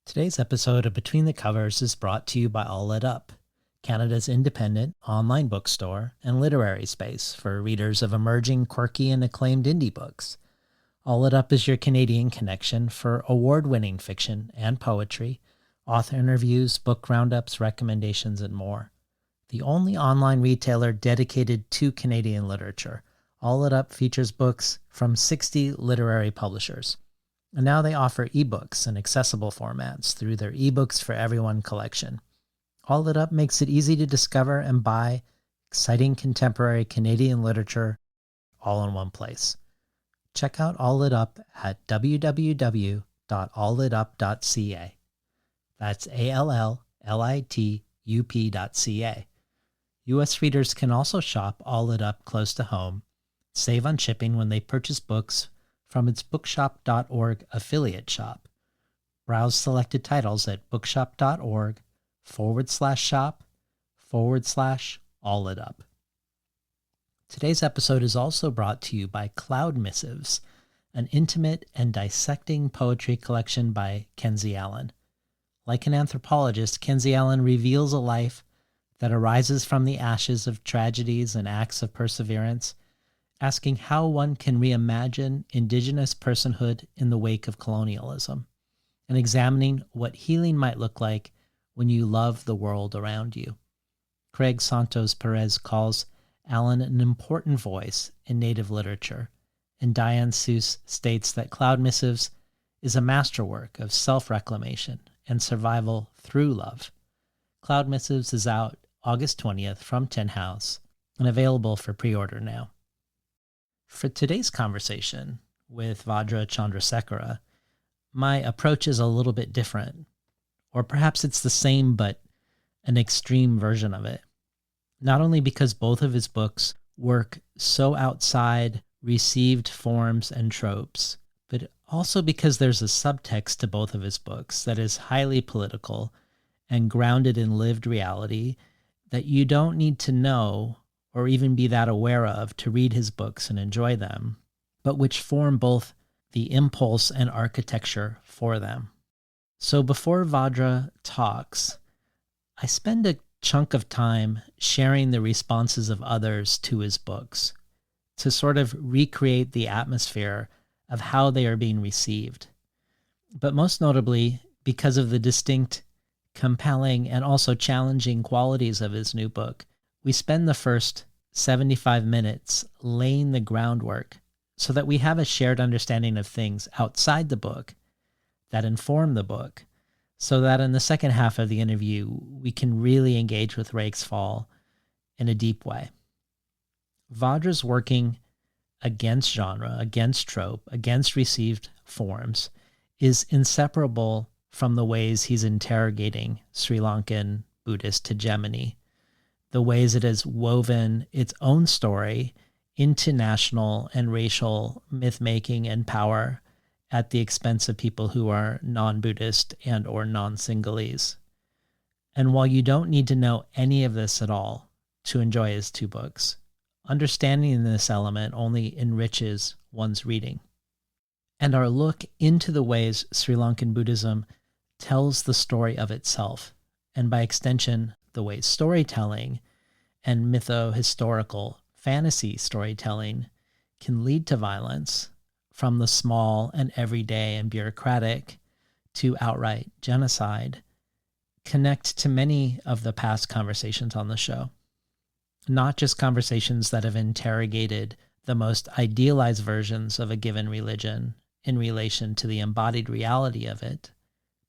Today's episode of Between the Covers is brought to you by All Lit Up, Canada's independent online bookstore and literary space for readers of emerging, quirky, and acclaimed indie books. All Lit Up is your Canadian connection for award-winning fiction and poetry, author interviews, book roundups, recommendations, and more. The only online retailer dedicated to Canadian literature, All Lit Up features books from 60 literary publishers. And now they offer ebooks in accessible formats through their eBooks for Everyone collection. All Lit Up makes it easy to discover and buy exciting contemporary Canadian literature all in one place. Check out All Lit Up at www.alllitup.ca. That's ALLLITUP.ca. U.S. readers can also shop All Lit Up close to home, save on shipping when they purchase books from its bookshop.org affiliate shop. Browse selected titles at bookshop.org/shop/all-lit-up. Today's episode is also brought to you by Cloud Missives, an intimate and dissecting poetry collection by Kenzie Allen. Like an anthropologist, Kenzie Allen reveals a life that arises from the ashes of tragedies and acts of perseverance, asking how one can reimagine Indigenous personhood in the wake of colonialism, and examining what healing might look like when you love the world around you. Craig Santos Perez calls Allen an important voice in Native literature, and Diane Seuss states that Cloud Missives is a masterwork of self-reclamation and survival through love. Cloud Missives is out August 20th from Tin House and available for pre-order now. For today's conversation with Vajra Chandrasekera, my approach is a little bit different, or perhaps it's the same but an extreme version of it. Not only because both of his books work so outside received forms and tropes, but also because there's a subtext to both of his books that is highly political and grounded in lived reality that you don't need to know or even be that aware of to read his books and enjoy them, but which form both the impulse and architecture for them. So before Vajra talks, I spend a chunk of time sharing the responses of others to his books to sort of recreate the atmosphere of how they are being received. But most notably, because of the distinct, compelling, and also challenging qualities of his new book, we spend the first 75 minutes laying the groundwork so that we have a shared understanding of things outside the book that inform the book, so that in the second half of the interview, we can really engage with Rakesfall in a deep way. Vajra's working against genre, against trope, against received forms is inseparable from the ways he's interrogating Sri Lankan Buddhist hegemony, the ways it has woven its own story into national and racial myth-making and power at the expense of people who are non-Buddhist and or non-Sinhalese. And while you don't need to know any of this at all to enjoy his two books, understanding this element only enriches one's reading. And our look into the ways Sri Lankan Buddhism tells the story of itself, and by extension, the ways storytelling and mytho-historical fantasy storytelling can lead to violence, from the small and everyday and bureaucratic to outright genocide, connect to many of the past conversations on the show. Not just conversations that have interrogated the most idealized versions of a given religion in relation to the embodied reality of it,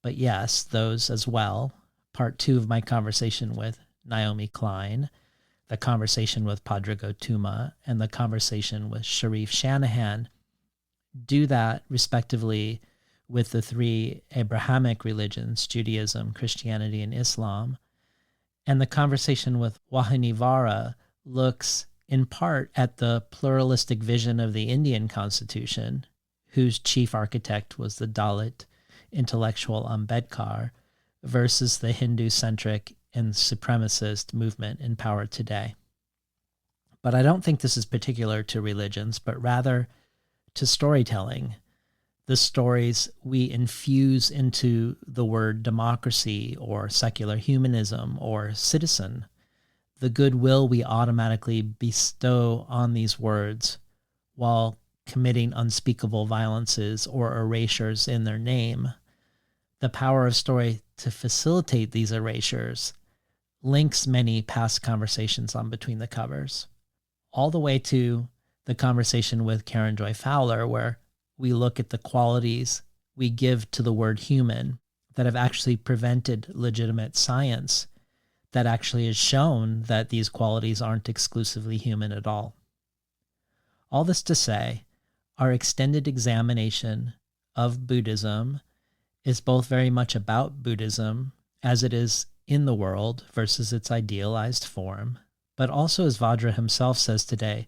but yes, those as well. Part 2 of my conversation with Naomi Klein, the conversation with Padre Gotuma, and the conversation with Sharif Shanahan do that respectively with the three Abrahamic religions, Judaism, Christianity, and Islam. And the conversation with Wahini Vara looks in part at the pluralistic vision of the Indian Constitution, whose chief architect was the Dalit intellectual Ambedkar, versus the Hindu-centric and supremacist movement in power today. But I don't think this is particular to religions, but rather to storytelling, the stories we infuse into the word democracy or secular humanism or citizen, the goodwill we automatically bestow on these words while committing unspeakable violences or erasures in their name, the power of story to facilitate these erasures links many past conversations on Between the Covers, all the way to the conversation with Karen Joy Fowler, where we look at the qualities we give to the word human that have actually prevented legitimate science that actually has shown that these qualities aren't exclusively human at all. All this to say, our extended examination of Buddhism is both very much about Buddhism as it is in the world versus its idealized form, but also, as Vajra himself says today,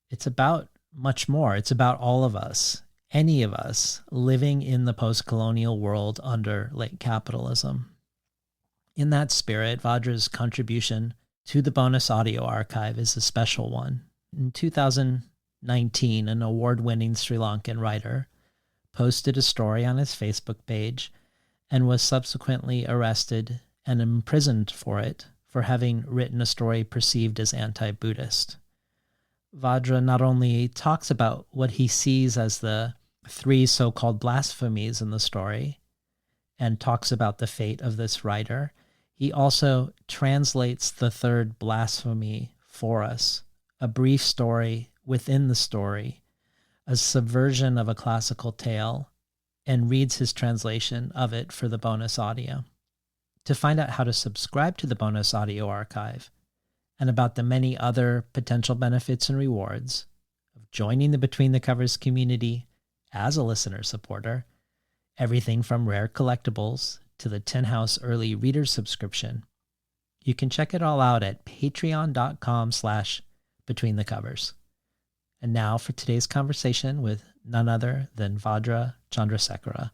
it's about much more. It's about all of us, any of us living in the post-colonial world under late capitalism. In that spirit, Vajra's contribution to the bonus audio archive is a special one. In 2019, an award-winning Sri Lankan writer posted a story on his Facebook page and was subsequently arrested and imprisoned for it for having written a story perceived as anti-Buddhist. Vajra not only talks about what he sees as the 3 so-called blasphemies in the story and talks about the fate of this writer, he also translates the 3rd blasphemy for us, a brief story within the story, a subversion of a classical tale, and reads his translation of it for the bonus audio. To find out how to subscribe to the bonus audio archive and about the many other potential benefits and rewards of joining the Between the Covers community as a listener supporter, everything from rare collectibles to the Tin House early reader subscription, you can check it all out at patreon.com/betweenthecovers. And now for today's conversation with none other than Vajra Chandrasekera.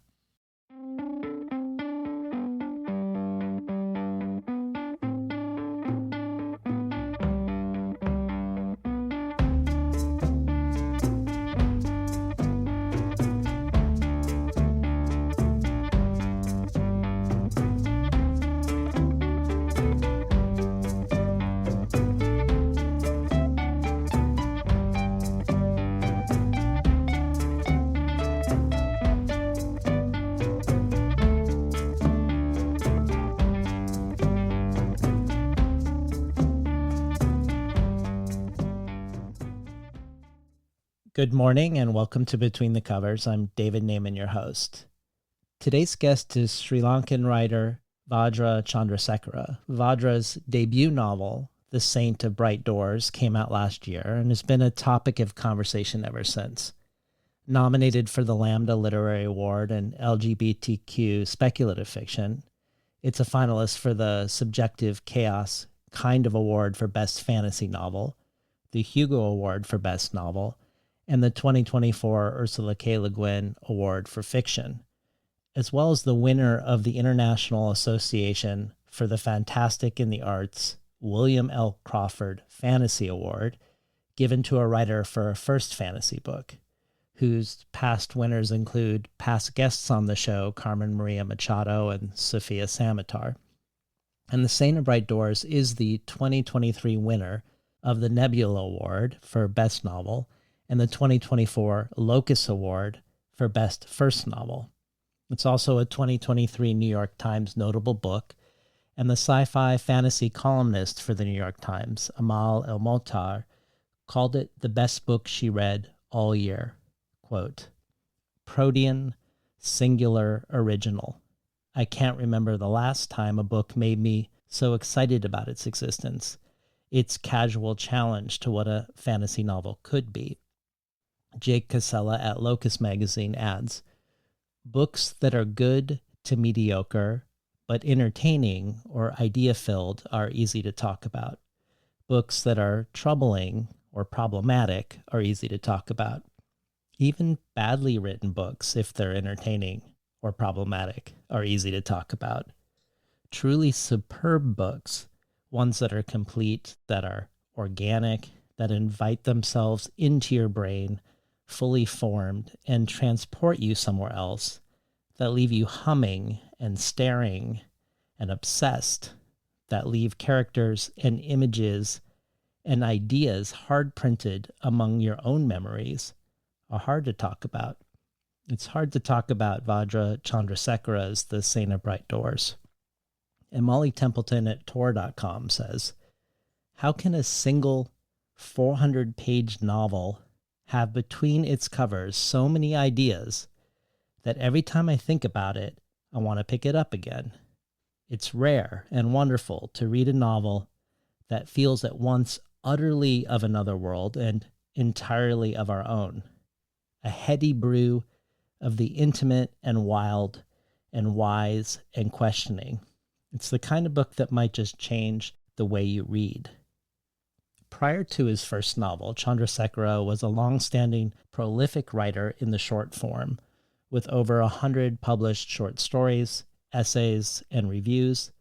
Good morning and welcome to Between the Covers. I'm David Naiman, your host. Today's guest is Sri Lankan writer Vajra Chandrasekera. Vajra's debut novel, The Saint of Bright Doors, came out last year and has been a topic of conversation ever since. Nominated for the Lambda Literary Award and LGBTQ Speculative Fiction, it's a finalist for the Subjective Chaos Kind of Award for Best Fantasy Novel, the Hugo Award for Best Novel, and the 2024 Ursula K. Le Guin Award for Fiction, as well as the winner of the International Association for the Fantastic in the Arts William L. Crawford Fantasy Award, given to a writer for a first fantasy book, whose past winners include past guests on the show Carmen Maria Machado and Sophia Samatar. And The Saint of Bright Doors is the 2023 winner of the Nebula Award for Best Novel and the 2024 Locus Award for Best First Novel. It's also a 2023 New York Times notable book, and the sci-fi fantasy columnist for the New York Times, Amal El-Motar, called it the best book she read all year. Quote, Protean, singular, original. I can't remember the last time a book made me so excited about its existence, its casual challenge to what a fantasy novel could be. Jake Casella at Locus Magazine adds, books that are good to mediocre, but entertaining or idea-filled are easy to talk about. Books that are troubling or problematic are easy to talk about. Even badly written books, if they're entertaining or problematic, are easy to talk about. Truly superb books, ones that are complete, that are organic, that invite themselves into your brain, fully formed and transport you somewhere else, that leave you humming and staring and obsessed, that leave characters and images and ideas hard printed among your own memories, are hard to talk about. It's hard to talk about Vajra Chandrasekera's The Saint of Bright Doors. And Molly Templeton at Tor.com says, how can a single 400-page novel have between its covers so many ideas that every time I think about it, I want to pick it up again? It's rare and wonderful to read a novel that feels at once utterly of another world and entirely of our own. A heady brew of the intimate and wild and wise and questioning. It's the kind of book that might just change the way you read. Prior to his first novel, Chandrasekera was a long-standing, prolific writer in the short form, with over 100 published short stories, essays, and reviews,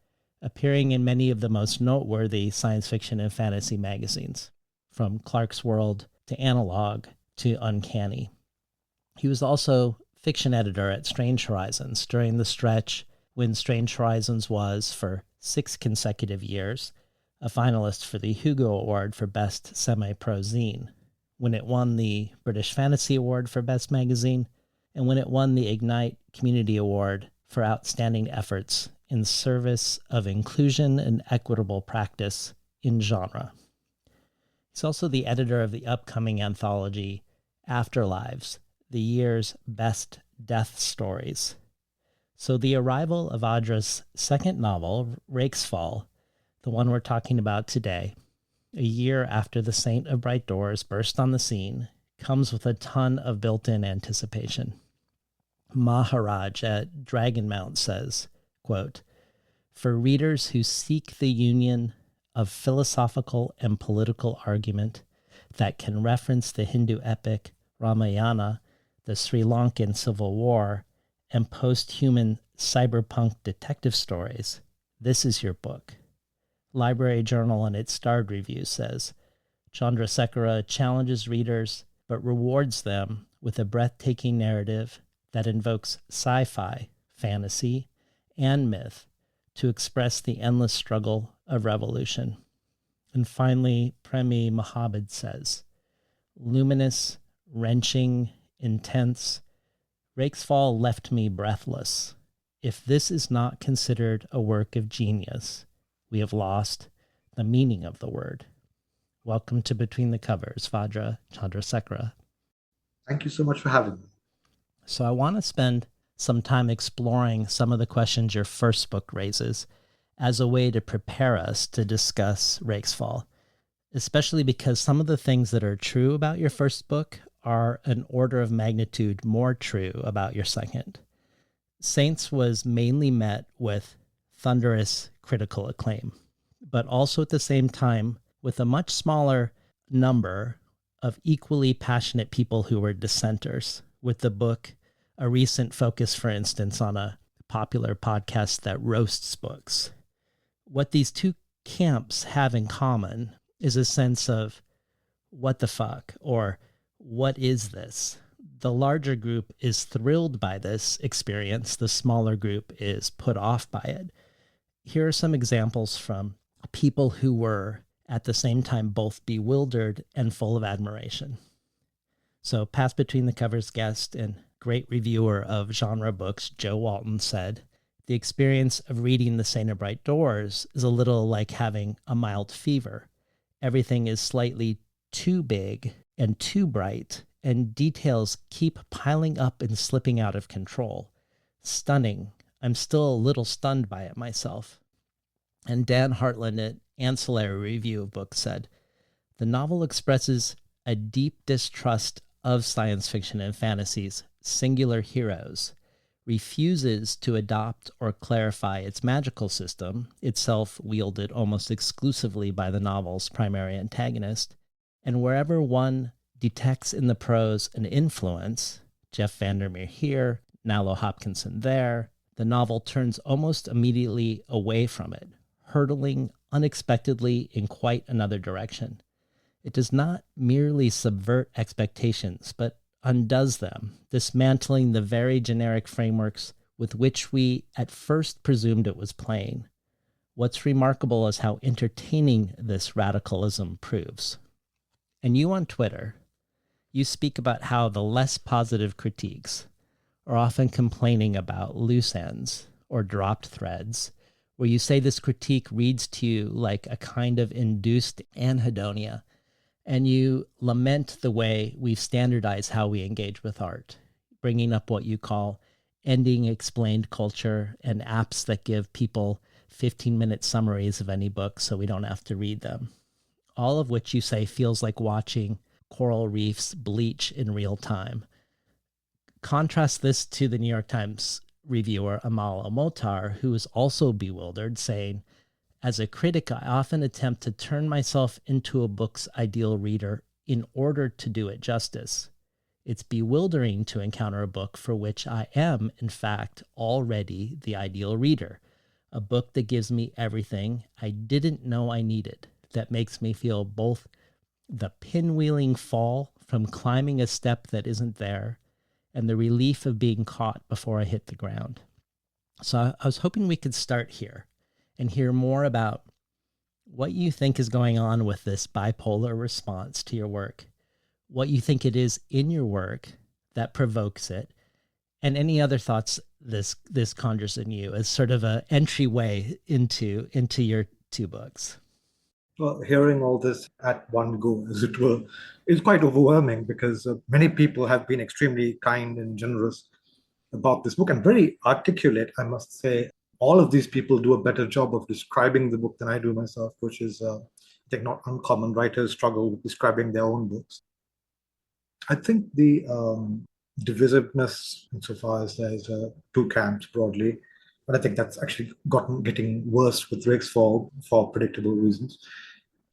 appearing in many of the most noteworthy science fiction and fantasy magazines, from Clark's World to Analog to Uncanny. He was also fiction editor at Strange Horizons during the stretch when Strange Horizons was, for 6 consecutive years, a finalist for the Hugo Award for Best Semi-Pro Zine, when it won the British Fantasy Award for Best Magazine, and when it won the Ignite Community Award for Outstanding Efforts in Service of Inclusion and Equitable Practice in Genre. He's also the editor of the upcoming anthology Afterlives, the year's best death stories. So the arrival of Vajra's second novel, Rakesfall, the one we're talking about today, a year after The Saint of Bright Doors burst on the scene, comes with a ton of built-in anticipation. Maharaj at Dragonmount says, quote, for readers who seek the union of philosophical and political argument that can reference the Hindu epic Ramayana, the Sri Lankan Civil War, and post-human cyberpunk detective stories, this is your book. Library Journal in its starred review says, Chandrasekera challenges readers but rewards them with a breathtaking narrative that invokes sci-fi, fantasy, and myth to express the endless struggle of revolution. And finally, Premi Mohabed says, luminous, wrenching, intense, Rakesfall left me breathless. If this is not considered a work of genius, we have lost the meaning of the word. Welcome to Between the Covers, Vajra Chandrasekera. Thank you so much for having me. So I want to spend some time exploring some of the questions your first book raises as a way to prepare us to discuss Rakesfall, especially because some of the things that are true about your first book are an order of magnitude more true about your second. Saints was mainly met with thunderous critical acclaim, but also at the same time with a much smaller number of equally passionate people who were dissenters, with the book a recent focus, for instance, on a popular podcast that roasts books. What these two camps have in common is a sense of what the fuck, or what is this? The larger group is thrilled by this experience. The smaller group is put off by it. Here are some examples from people who were at the same time both bewildered and full of admiration. So Pass Between the Covers guest and great reviewer of genre books, Joe Walton, said, the experience of reading The Saint of Bright Doors is a little like having a mild fever. Everything is slightly too big and too bright, and details keep piling up and slipping out of control. Stunning. I'm still a little stunned by it myself. And Dan Hartland at Ancillary Review of Books said, the novel expresses a deep distrust of science fiction and fantasy's singular heroes, refuses to adopt or clarify its magical system, itself wielded almost exclusively by the novel's primary antagonist, and wherever one detects in the prose an influence, Jeff Vandermeer here, Nalo Hopkinson there, the novel turns almost immediately away from it, hurtling unexpectedly in quite another direction. It does not merely subvert expectations, but undoes them, dismantling the very generic frameworks with which we at first presumed it was playing. What's remarkable is how entertaining this radicalism proves. And you on Twitter, you speak about how the less positive critiques are often complaining about loose ends or dropped threads, where you say this critique reads to you like a kind of induced anhedonia, and you lament the way we've standardized how we engage with art, bringing up what you call ending explained culture and apps that give people 15-minute summaries of any book so we don't have to read them. All of which you say feels like watching coral reefs bleach in real time. Contrast this to the New York Times reviewer Amal Omotar, who is also bewildered, saying, as a critic, I often attempt to turn myself into a book's ideal reader in order to do it justice. It's bewildering to encounter a book for which I am, in fact, already the ideal reader. A book that gives me everything I didn't know I needed, that makes me feel both the pinwheeling fall from climbing a step that isn't there and the relief of being caught before I hit the ground. So I was hoping we could start here and hear more about what you think is going on with this bipolar response to your work, what you think it is in your work that provokes it, and any other thoughts this conjures in you as sort of an entryway into your two books. Well, hearing all this at one go, as it were, is quite overwhelming because many people have been extremely kind and generous about this book and very articulate, I must say. All of these people do a better job of describing the book than I do myself, which is, I think, not uncommon. Writers struggle with describing their own books. I think the divisiveness, insofar as there's two camps broadly, but I think that's actually getting worse with Rakesfall for predictable reasons,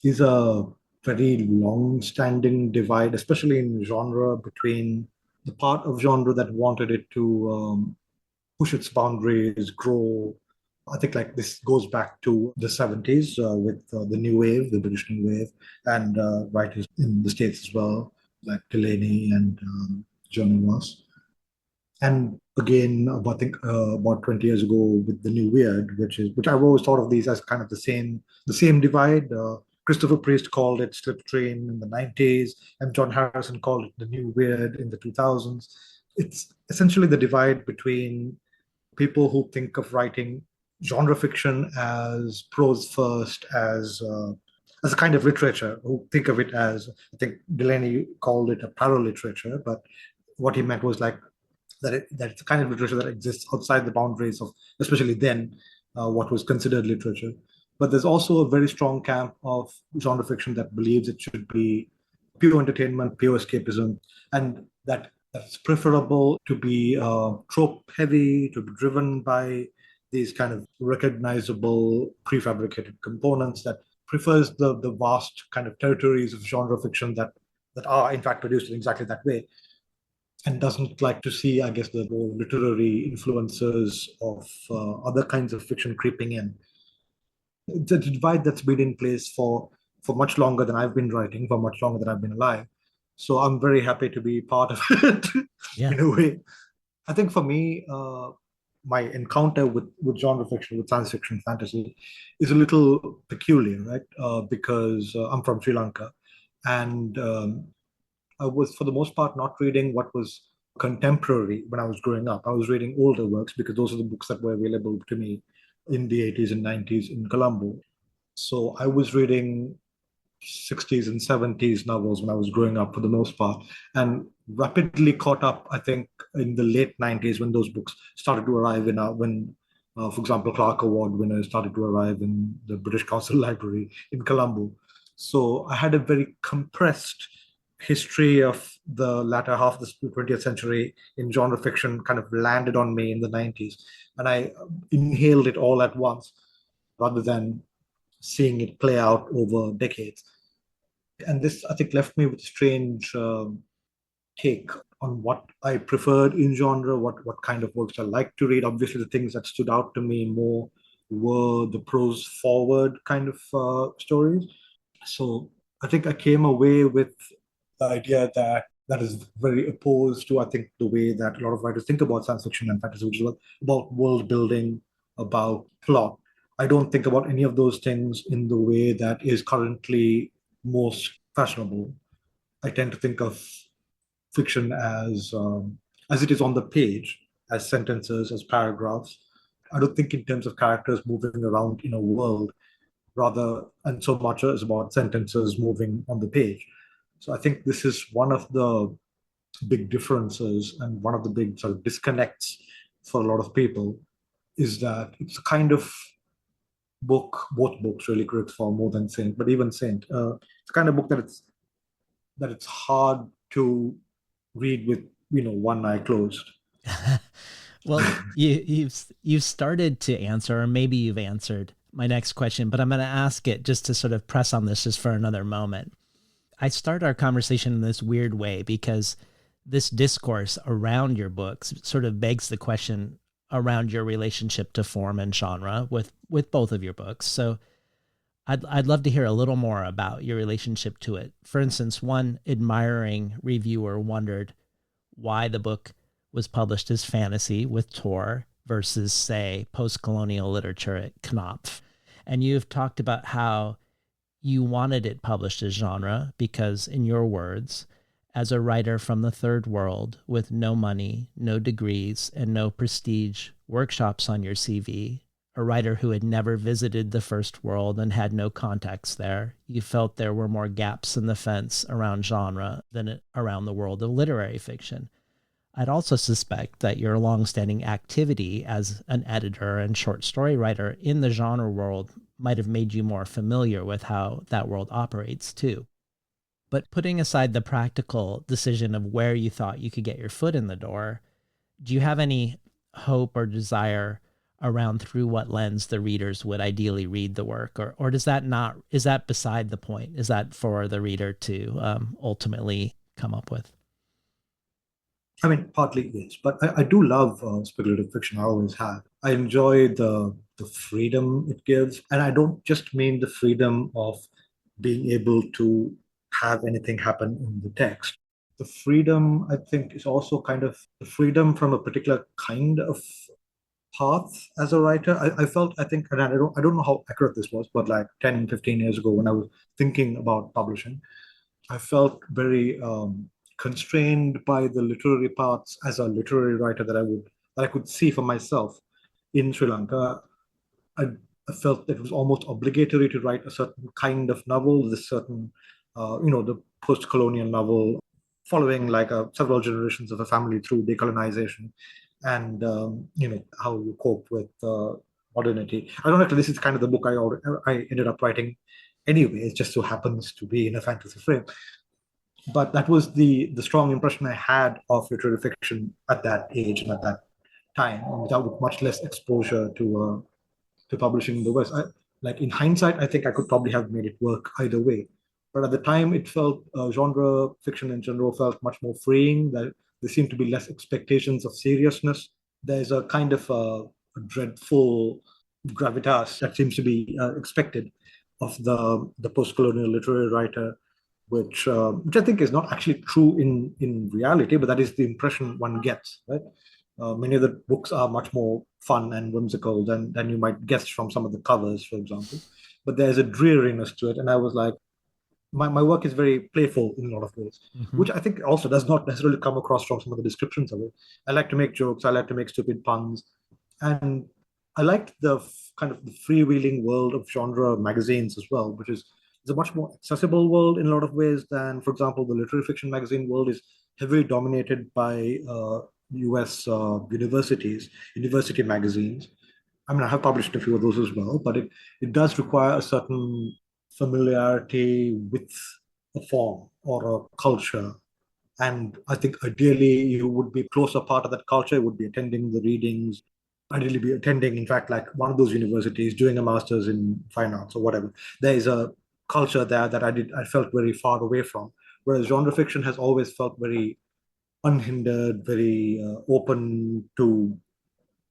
is a very long-standing divide, especially in genre, between the part of genre that wanted it to push its boundaries, grow. I think like this goes back to the 70s with the New Wave, the British New Wave, and writers in the States as well, like Delaney and Johnny Ross. And again, I think about 20 years ago with the New Weird, which I've always thought of these as kind of the same divide. Christopher Priest called it Slipstream in the 90s, and John Harrison called it the New Weird in the 2000s. It's essentially the divide between people who think of writing genre fiction as prose first, as a kind of literature, who think of it as, I think Delaney called it a paraliterature, but what he meant was like that it's a kind of literature that exists outside the boundaries of, especially then, what was considered literature. But there's also a very strong camp of genre fiction that believes it should be pure entertainment, pure escapism, and that's preferable to be trope heavy, to be driven by these kind of recognizable prefabricated components, that prefers the vast kind of territories of genre fiction that are in fact produced in exactly that way, and doesn't like to see, I guess, the more literary influences of other kinds of fiction creeping in. It's a divide that's been in place for much longer than I've been writing, for much longer than I've been alive. So I'm very happy to be part of it in a way. I think for me, my encounter with genre fiction, with science fiction, fantasy, is a little peculiar, right? Because I'm from Sri Lanka, and I was, for the most part, not reading what was contemporary when I was growing up. I was reading older works because those are the books that were available to me in the 80s and 90s in Colombo. So I was reading 60s and 70s novels when I was growing up for the most part, and rapidly caught up, I think, in the late 90s when those books started to arrive for example, Clark Award winners started to arrive in the British Council Library in Colombo. So I had a very compressed history of the latter half of the 20th century in genre fiction kind of landed on me in the 90s, and I inhaled it all at once rather than seeing it play out over decades. And this, I think, left me with a strange take on what I preferred in genre, what kind of works I like to read. Obviously, the things that stood out to me more were the prose forward kind of stories. So I think I came away with the idea that that is very opposed to, I think, the way that a lot of writers think about science fiction and fantasy, which is about world building, about plot. I don't think about any of those things in the way that is currently most fashionable. I tend to think of fiction as it is on the page, as sentences, as paragraphs. I don't think in terms of characters moving around in a world, rather, and so much is about sentences moving on the page. So I think this is one of the big differences and one of the big sort of disconnects for a lot of people, is that it's a kind of book, both books really, Rakesfall more than Saint, but even Saint, it's a kind of book that it's hard to read with one eye closed. Well, you've started to answer, or maybe you've answered my next question, but I'm going to ask it just to sort of press on this just for another moment. I start our conversation in this weird way because this discourse around your books sort of begs the question around your relationship to form and genre with both of your books. So I'd love to hear a little more about your relationship to it. For instance, one admiring reviewer wondered why the book was published as fantasy with Tor versus, say, post-colonial literature at Knopf. And you've talked about how you wanted it published as genre because, in your words, as a writer from the third world with no money, no degrees, and no prestige workshops on your CV, a writer who had never visited the first world and had no contacts there, you felt there were more gaps in the fence around genre than around the world of literary fiction. I'd also suspect that your longstanding activity as an editor and short story writer in the genre world might have made you more familiar with how that world operates too. But putting aside the practical decision of where you thought you could get your foot in the door, do you have any hope or desire around through what lens the readers would ideally read the work? Or does that not, is that beside the point? Is that for the reader to ultimately come up with? I mean, partly yes, but I do love speculative fiction. I always have. I enjoy the freedom it gives, and I don't just mean the freedom of being able to have anything happen in the text. The freedom, I think, is also kind of the freedom from a particular kind of path as a writer. I felt, I think, and I don't know how accurate this was, but like 10, 15 years ago when I was thinking about publishing, I felt very constrained by the literary parts as a literary writer that I could see for myself in Sri Lanka. I felt that it was almost obligatory to write a certain kind of novel, this certain, the post-colonial novel, following like several generations of a family through decolonization, and how you cope with modernity. Ironically, this is kind of the book I ended up writing anyway. It just so happens to be in a fantasy frame. But that was the strong impression I had of literary fiction at that age and at that time, without much less exposure to publishing in the West. Like in hindsight, I think I could probably have made it work either way. But at the time, it felt genre fiction in general felt much more freeing. That there seemed to be less expectations of seriousness. There's a kind of a dreadful gravitas that seems to be expected of the post-colonial literary writer, which I think is not actually true in reality, but that is the impression one gets, right? Many of the books are much more fun and whimsical than you might guess from some of the covers, for example. But there's a dreariness to it, and I was like, my work is very playful in a lot of ways, which I think also does not necessarily come across from some of the descriptions of it. I like to make jokes, I like to make stupid puns, and I liked the kind of the freewheeling world of genre magazines as well, which is it's a much more accessible world in a lot of ways than, for example, the literary fiction magazine world is heavily dominated by US university magazines. I mean, I have published a few of those as well, but it does require a certain familiarity with a form or a culture. And I think ideally you would be closer part of that culture, you would be attending the readings, ideally be attending, in fact, like one of those universities, doing a master's in fine arts or whatever. There is a culture there that I felt very far away from. Whereas genre fiction has always felt very unhindered, very open to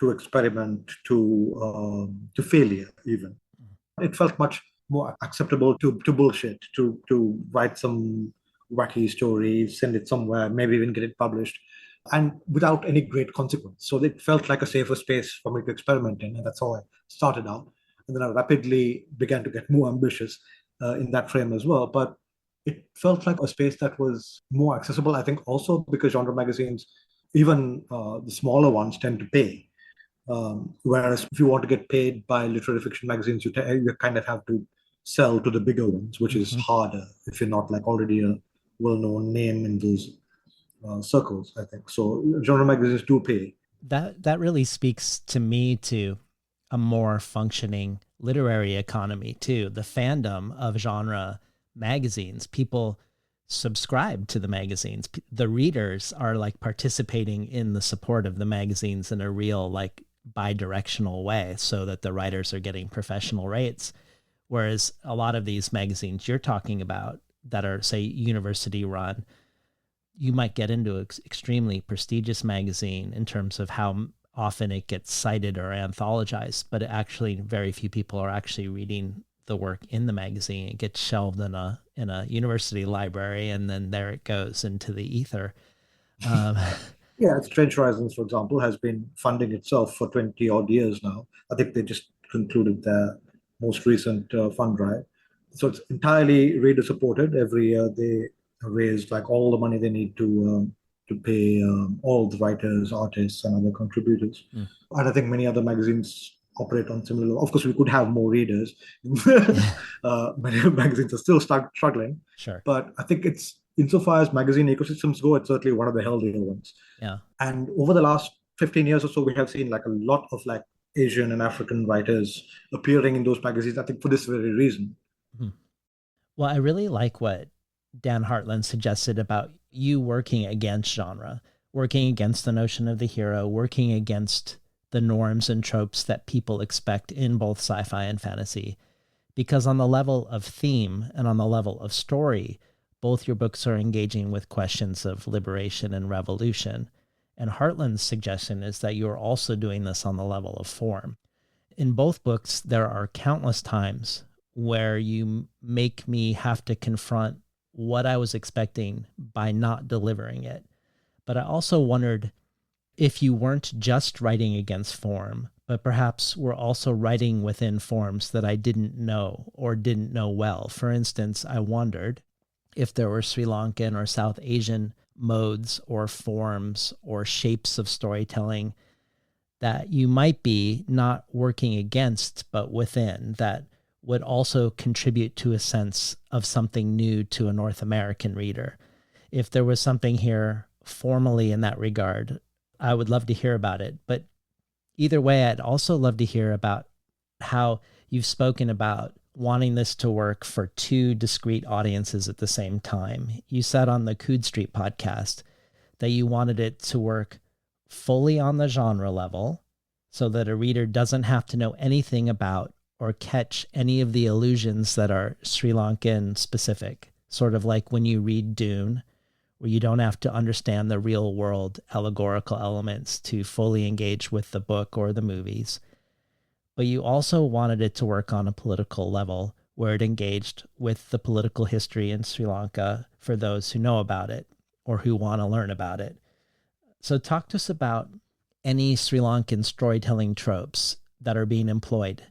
experiment, to failure even. It felt much more acceptable to bullshit, to write some wacky story, send it somewhere, maybe even get it published, and without any great consequence. So it felt like a safer space for me to experiment in, and that's how I started out. And then I rapidly began to get more ambitious in that frame as well. But it felt like a space that was more accessible, I think, also because genre magazines, even the smaller ones, tend to pay. Whereas if you want to get paid by literary fiction magazines, you kind of have to sell to the bigger ones, which is harder if you're not like already a well-known name in those circles, I think. So genre magazines do pay. That really speaks to me to a more functioning literary economy too. The fandom of genre magazines, people subscribe to the magazines. The readers are like participating in the support of the magazines in a real like bi-directional way, so that the writers are getting professional rates. Whereas a lot of these magazines you're talking about that are, say, university run, you might get into an extremely prestigious magazine in terms of how often it gets cited or anthologized, but actually very few people are actually reading the work in the magazine. It gets shelved in a university library, and then there it goes into the ether. Yeah, Strange Horizons, for example, has been funding itself for 20 odd years now. I think they just concluded their most recent fund drive. So it's entirely reader supported. Every year they raise like all the money they need to pay all the writers, artists, and other contributors. And I think many other magazines operate on similar. Of course, we could have more readers. Many magazines are still struggling. Sure. But I think it's, insofar as magazine ecosystems go, it's certainly one of the healthier ones. Yeah. And over the last 15 years or so, we have seen like a lot of like Asian and African writers appearing in those magazines, I think for this very reason. Well, I really like what Dan Hartland suggested about you working against genre, working against the notion of the hero, working against the norms and tropes that people expect in both sci-fi and fantasy. Because on the level of theme and on the level of story, both your books are engaging with questions of liberation and revolution. And Hartland's suggestion is that you're also doing this on the level of form. In both books, there are countless times where you make me have to confront what I was expecting by not delivering it. But I also wondered if you weren't just writing against form, but perhaps were also writing within forms that I didn't know or didn't know well. For instance, I wondered if there were Sri Lankan or South Asian modes or forms or shapes of storytelling that you might be not working against, but within, that would also contribute to a sense of something new to a North American reader. If there was something here formally in that regard, I would love to hear about it. But either way, I'd also love to hear about how you've spoken about wanting this to work for two discrete audiences at the same time. You said on the Coode Street podcast that you wanted it to work fully on the genre level so that a reader doesn't have to know anything about or catch any of the allusions that are Sri Lankan specific, sort of like when you read Dune, where you don't have to understand the real world allegorical elements to fully engage with the book or the movies. But you also wanted it to work on a political level where it engaged with the political history in Sri Lanka for those who know about it or who want to learn about it. So talk to us about any Sri Lankan storytelling tropes that are being employed,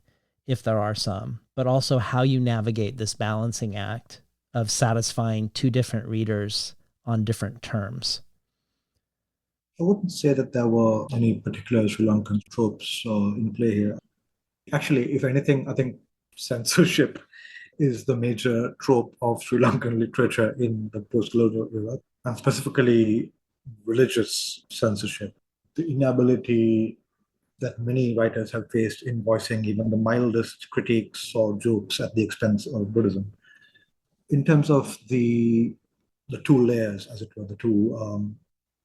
if there are some, but also how you navigate this balancing act of satisfying two different readers on different terms. I wouldn't say that there were any particular Sri Lankan tropes in play here. Actually, if anything, I think censorship is the major trope of Sri Lankan literature in the post-colonial era, and specifically religious censorship. The inability that many writers have faced in voicing even the mildest critiques or jokes at the expense of Buddhism. In terms of the two layers, as it were, the two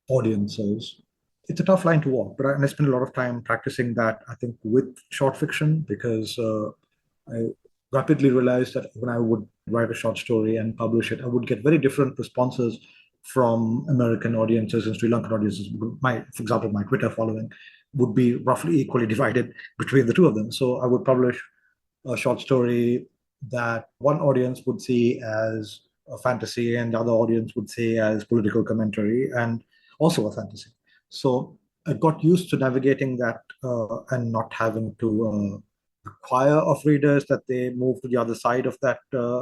audiences, it's a tough line to walk, but I spend a lot of time practicing that, I think, with short fiction, because I rapidly realized that when I would write a short story and publish it, I would get very different responses from American audiences and Sri Lankan audiences. For example, my Twitter following would be roughly equally divided between the two of them. So I would publish a short story that one audience would see as a fantasy, and the other audience would say as political commentary and also a fantasy. So I got used to navigating that and not having to require of readers that they move to the other side of that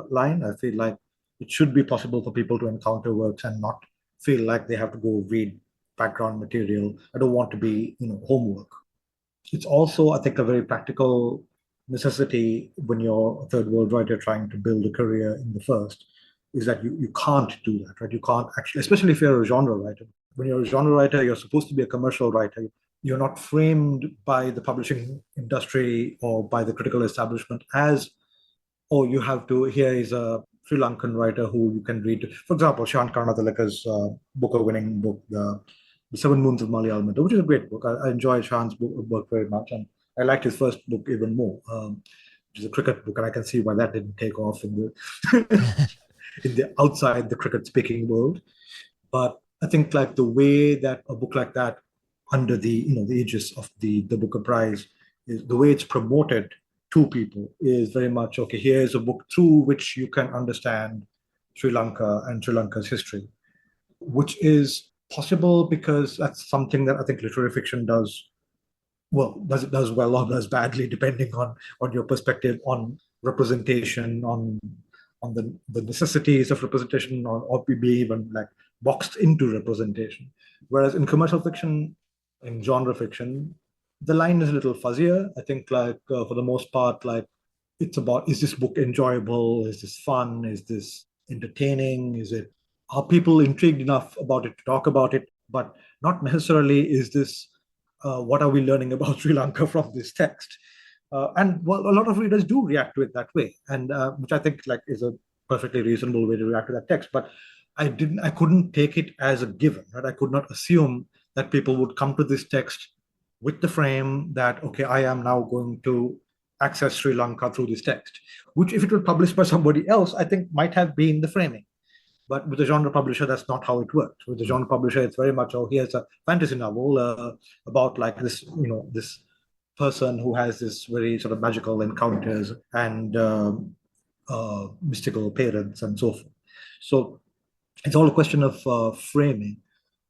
line. I feel like it should be possible for people to encounter works and not feel like they have to go read background material. I don't want to be, homework. It's also, I think, a very practical necessity when you're a third world writer trying to build a career in the first, is that you can't do that, right? You can't actually, especially if you're a genre writer. When you're a genre writer, you're supposed to be a commercial writer. You're not framed by the publishing industry or by the critical establishment as, oh, you have to, here is a Sri Lankan writer who you can read. For example, Shan Karnatilaka's Booker-winning book, the Seven Moons of Malayalam, which is a great book. I enjoy Shan's work very much, and I liked his first book even more, which is a cricket book, and I can see why that didn't take off in the in the outside the cricket speaking world. But I think like the way that a book like that, under the aegis of the Booker Prize, is the way it's promoted to people is very much, okay, here's a book through which you can understand Sri Lanka and Sri Lanka's history, which is possible because that's something that I think literary fiction does well. Does well or does badly, depending on your perspective on representation, on the necessities of representation, or be even like boxed into representation. Whereas in commercial fiction, in genre fiction, the line is a little fuzzier. I think like for the most part, like it's about, is this book enjoyable? Is this fun? Is this entertaining? Are people intrigued enough about it to talk about it? But not necessarily is this, what are we learning about Sri Lanka from this text? And well, a lot of readers do react to it that way, and which I think like is a perfectly reasonable way to react to that text. But I couldn't take it as a given, right? I could not assume that people would come to this text with the frame that, okay, I am now going to access Sri Lanka through this text, which if it were published by somebody else, I think might have been the framing. But with a genre publisher, that's not how it works. With the genre publisher, it's very much, oh, here's a fantasy novel about like this, this person who has this very sort of magical encounters and mystical parents and so forth. So it's all a question of framing.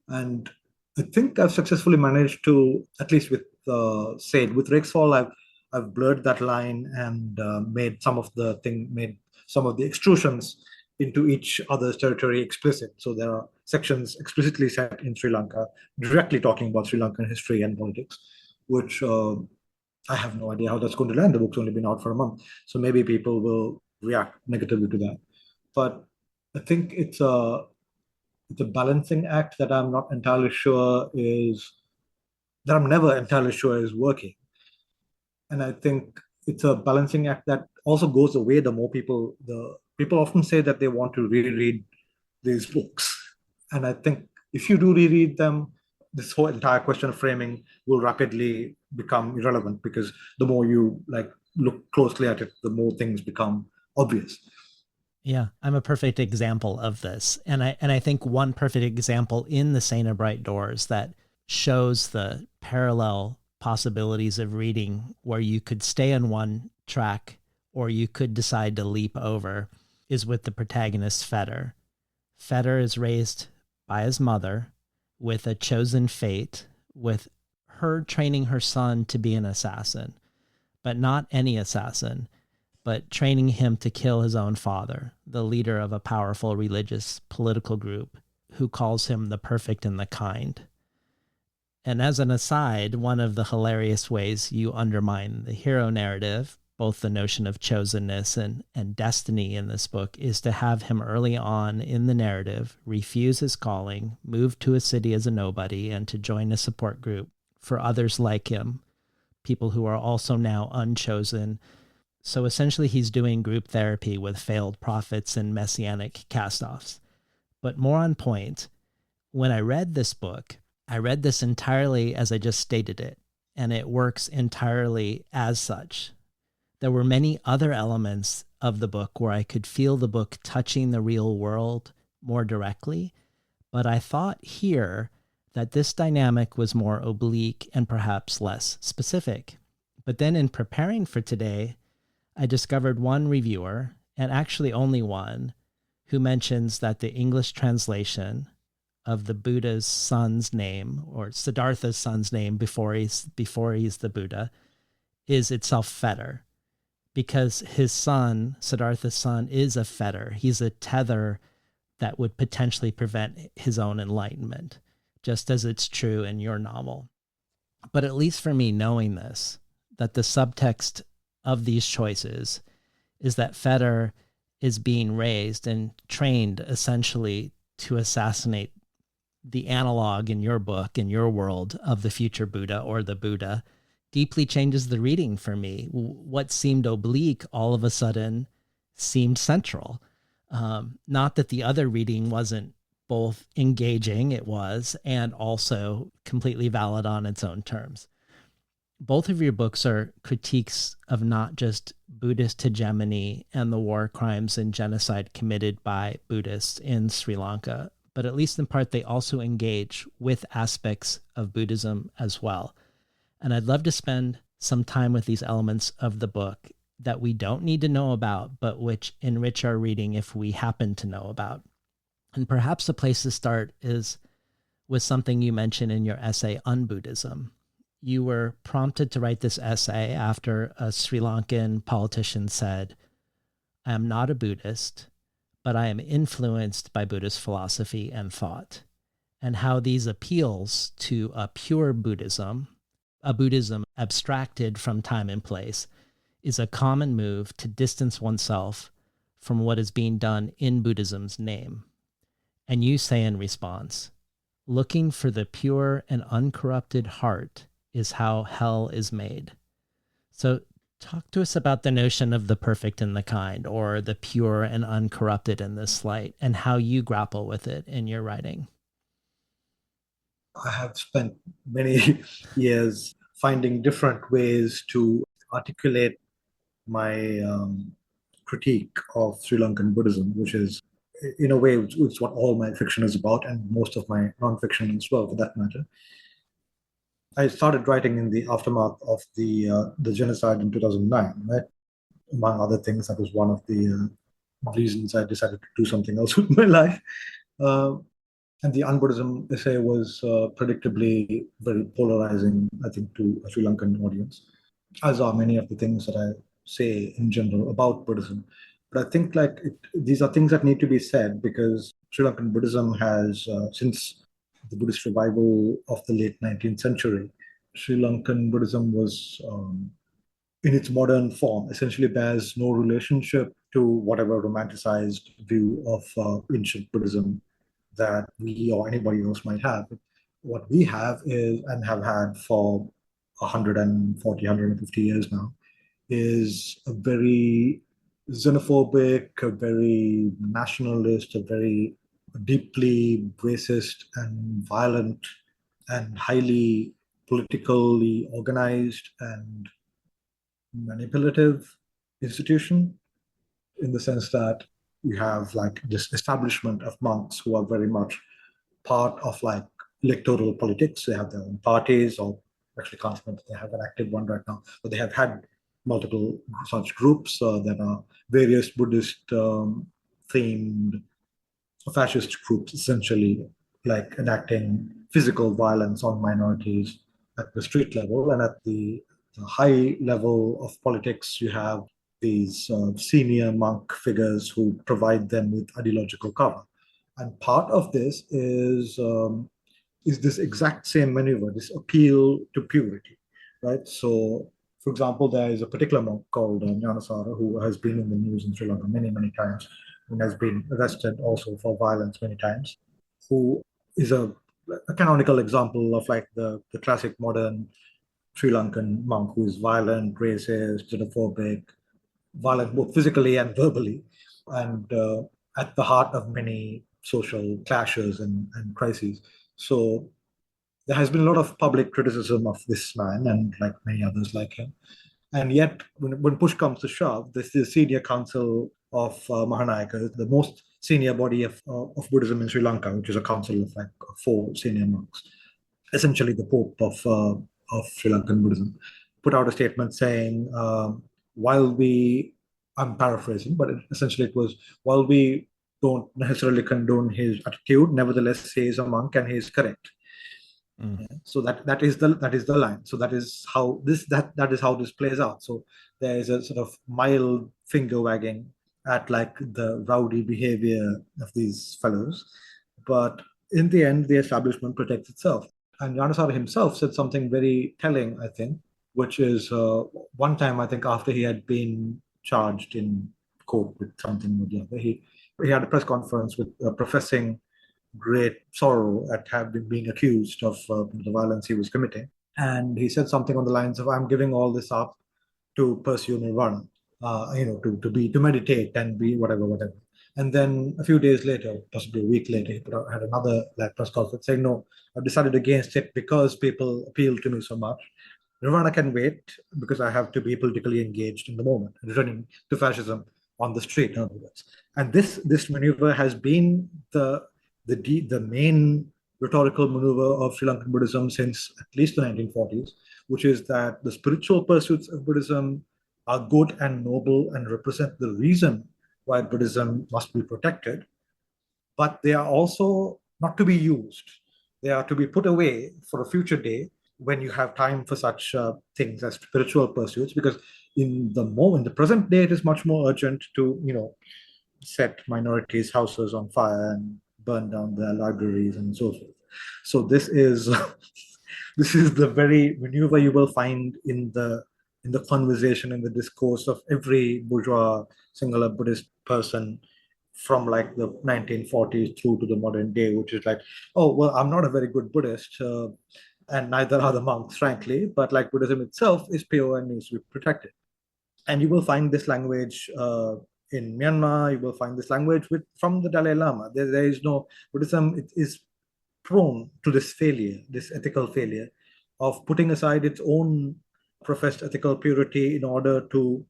And I think I've successfully managed to, at least with with Rakesfall, I've blurred that line and made some of the extrusions into each other's territory explicit. So there are sections explicitly set in Sri Lanka, directly talking about Sri Lankan history and politics, which I have no idea how that's going to land. The book's only been out for a month, so maybe people will react negatively to that. But I think it's a balancing act that I'm not entirely sure that I'm never entirely sure is working. And I think it's a balancing act that also goes away the more people often say that they want to reread these books. And I think if you do reread them, this whole entire question of framing will rapidly become irrelevant, because the more you like look closely at it, the more things become obvious. Yeah, I'm a perfect example of this. And I think one perfect example in the Saint of Bright Doors that shows the parallel possibilities of reading, where you could stay on one track or you could decide to leap over, is with the protagonist Feder. Feder is raised by his mother with a chosen fate, with her training her son to be an assassin, but not any assassin, but training him to kill his own father, the leader of a powerful religious political group, who calls him the perfect and the kind. And as an aside, one of the hilarious ways you undermine the hero narrative, both the notion of chosenness and destiny in this book, is to have him early on in the narrative refuse his calling, move to a city as a nobody, and to join a support group for others like him, people who are also now unchosen. So essentially he's doing group therapy with failed prophets and messianic castoffs. But more on point, when I read this book, I read this entirely as I just stated it, and it works entirely as such. There were many other elements of the book where I could feel the book touching the real world more directly, but I thought here that this dynamic was more oblique and perhaps less specific. But then in preparing for today, I discovered one reviewer, and actually only one, who mentions that the English translation of the Buddha's son's name, or Siddhartha's son's name before he's the Buddha, is itself fetter, because his son, Siddhartha's son, is a fetter. He's a tether that would potentially prevent his own enlightenment, just as it's true in your novel. But at least for me, knowing this, that the subtext of these choices is that fetter is being raised and trained essentially to assassinate the analog in your book, in your world, of the future Buddha or the Buddha, deeply changes the reading for me. What seemed oblique all of a sudden seemed central. Not that the other reading wasn't both engaging, it was, and also completely valid on its own terms. Both of your books are critiques of not just Buddhist hegemony and the war crimes and genocide committed by Buddhists in Sri Lanka, but at least in part, they also engage with aspects of Buddhism as well. And I'd love to spend some time with these elements of the book that we don't need to know about, but which enrich our reading if we happen to know about. And perhaps the place to start is with something you mentioned in your essay on Buddhism. You were prompted to write this essay after a Sri Lankan politician said, "I am not a Buddhist, but I am influenced by Buddhist philosophy and thought," and how these appeals to a pure Buddhism, a Buddhism abstracted from time and place, is a common move to distance oneself from what is being done in Buddhism's name. And you say in response, "Looking for the pure and uncorrupted heart is how hell is made." So talk to us about the notion of the perfect and the kind, or the pure and uncorrupted in this light, and how you grapple with it in your writing. I have spent many years finding different ways to articulate my critique of Sri Lankan Buddhism, which is, in a way, it's what all my fiction is about, and most of my nonfiction as well, for that matter. I started writing in the aftermath of the genocide in 2009, right? Among other things, that was one of the reasons I decided to do something else with my life. And the Un-Buddhism essay was predictably very polarizing, I think, to a Sri Lankan audience, as are many of the things that I say in general about Buddhism. But I think these are things that need to be said, because Sri Lankan Buddhism has, since the Buddhist revival of the late 19th century, Sri Lankan Buddhism was, in its modern form, essentially bears no relationship to whatever romanticized view of ancient Buddhism that we or anybody else might have. What we have is, and have had for 140, 150 years now, is a very xenophobic, a very nationalist, a very deeply racist and violent and highly politically organized and manipulative institution, in the sense that you have this establishment of monks who are very much part of electoral politics. They have their own parties, or actually can't remember, they have an active one right now, but they have had multiple such groups. There are various Buddhist themed fascist groups, essentially enacting physical violence on minorities at the street level. And at the high level of politics, you have these senior monk figures who provide them with ideological cover. And part of this is this exact same maneuver, this appeal to purity, right? So, for example, there is a particular monk called Ñāṇasāra, who has been in the news in Sri Lanka many, many times, and has been arrested also for violence many times, who is a canonical example of the classic modern Sri Lankan monk who is violent, racist, xenophobic, violent both physically and verbally, and at the heart of many social clashes and crises. So there has been a lot of public criticism of this man and many others like him. And yet, when push comes to shove, this is the senior council of Mahanayaka, the most senior body of Buddhism in Sri Lanka, which is a council of 4 senior monks, essentially the Pope of Sri Lankan Buddhism, put out a statement saying, while we, I'm paraphrasing, but essentially it was, while we don't necessarily condone his attitude. Nevertheless, he is a monk and he is correct. So that is the line. So that is how this plays out. So there is a sort of mild finger wagging at like the rowdy behavior of these fellows, but in the end, the establishment protects itself. And Yanasara himself said something very telling, I think, which is one time I think after he had been charged in court with something or the other, he had a press conference with professing great sorrow at having being accused of the violence he was committing. And he said something on the lines of, "I'm giving all this up to pursue nirvana, to meditate and be whatever, whatever." And then a few days later, possibly a week later, had another like press conference saying, "No, I've decided against it because people appeal to me so much. Nirvana can wait because I have to be politically engaged in the moment, returning to fascism on the street, in other words." And this maneuver has been the main rhetorical maneuver of Sri Lankan Buddhism since at least the 1940s, which is that the spiritual pursuits of Buddhism are good and noble and represent the reason why Buddhism must be protected, but they are also not to be used. They are to be put away for a future day when you have time for such things as spiritual pursuits, because in the present day, it is much more urgent to set minorities' houses on fire and burn down their libraries and so forth. So this is this is the very maneuver you will find in the conversation, in the discourse of every bourgeois singular Buddhist person from like the 1940s through to the modern day, which is like, "Oh, well, I'm not a very good Buddhist, and neither are the monks, frankly, but like Buddhism itself is pure and needs to be protected." And you will find this language in Myanmar. You will find this language from the Dalai Lama. There is no Buddhism. It is prone to this failure, this ethical failure of putting aside its own professed ethical purity in order to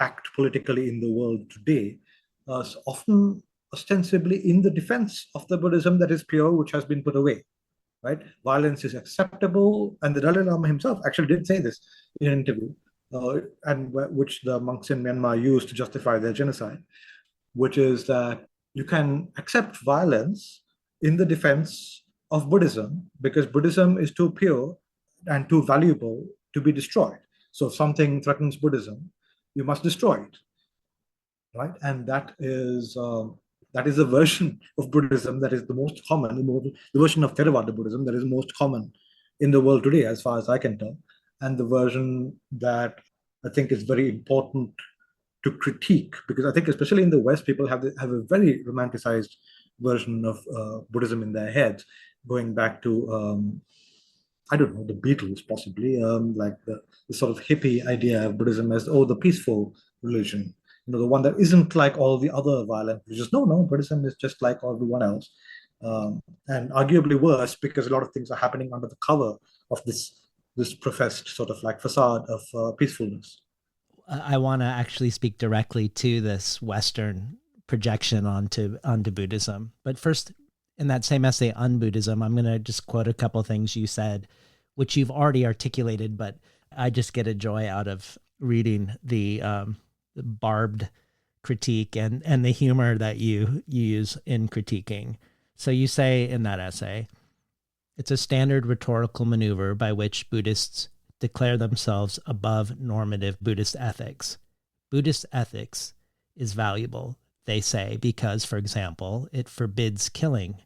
act politically in the world today, often ostensibly in the defense of the Buddhism that is pure, which has been put away. Right? Violence is acceptable, and the Dalai Lama himself actually did say this in an interview, and which the monks in Myanmar used to justify their genocide, which is that you can accept violence in the defense of Buddhism because Buddhism is too pure and too valuable to be destroyed. So if something threatens Buddhism, you must destroy it, right? And that is a version of Buddhism that is the most common, the version of Theravada Buddhism that is most common in the world today, as far as I can tell, and the version that I think is very important to critique, because I think especially in the West, people have a very romanticized version of Buddhism in their heads, going back to I don't know, the Beatles possibly, like the sort of hippie idea of Buddhism as, oh, the peaceful religion, the one that isn't like all the other violent religions. No, no, Buddhism is just like everyone else, and arguably worse because a lot of things are happening under the cover of this professed sort of like facade of peacefulness. I want to actually speak directly to this Western projection onto Buddhism. But first, in that same essay on Buddhism, I'm going to just quote a couple of things you said, which you've already articulated, but I just get a joy out of reading the barbed critique and the humor that you use in critiquing. So you say in that essay, it's a standard rhetorical maneuver by which Buddhists declare themselves above normative Buddhist ethics. Buddhist ethics is valuable, they say, because, for example, it forbids killing.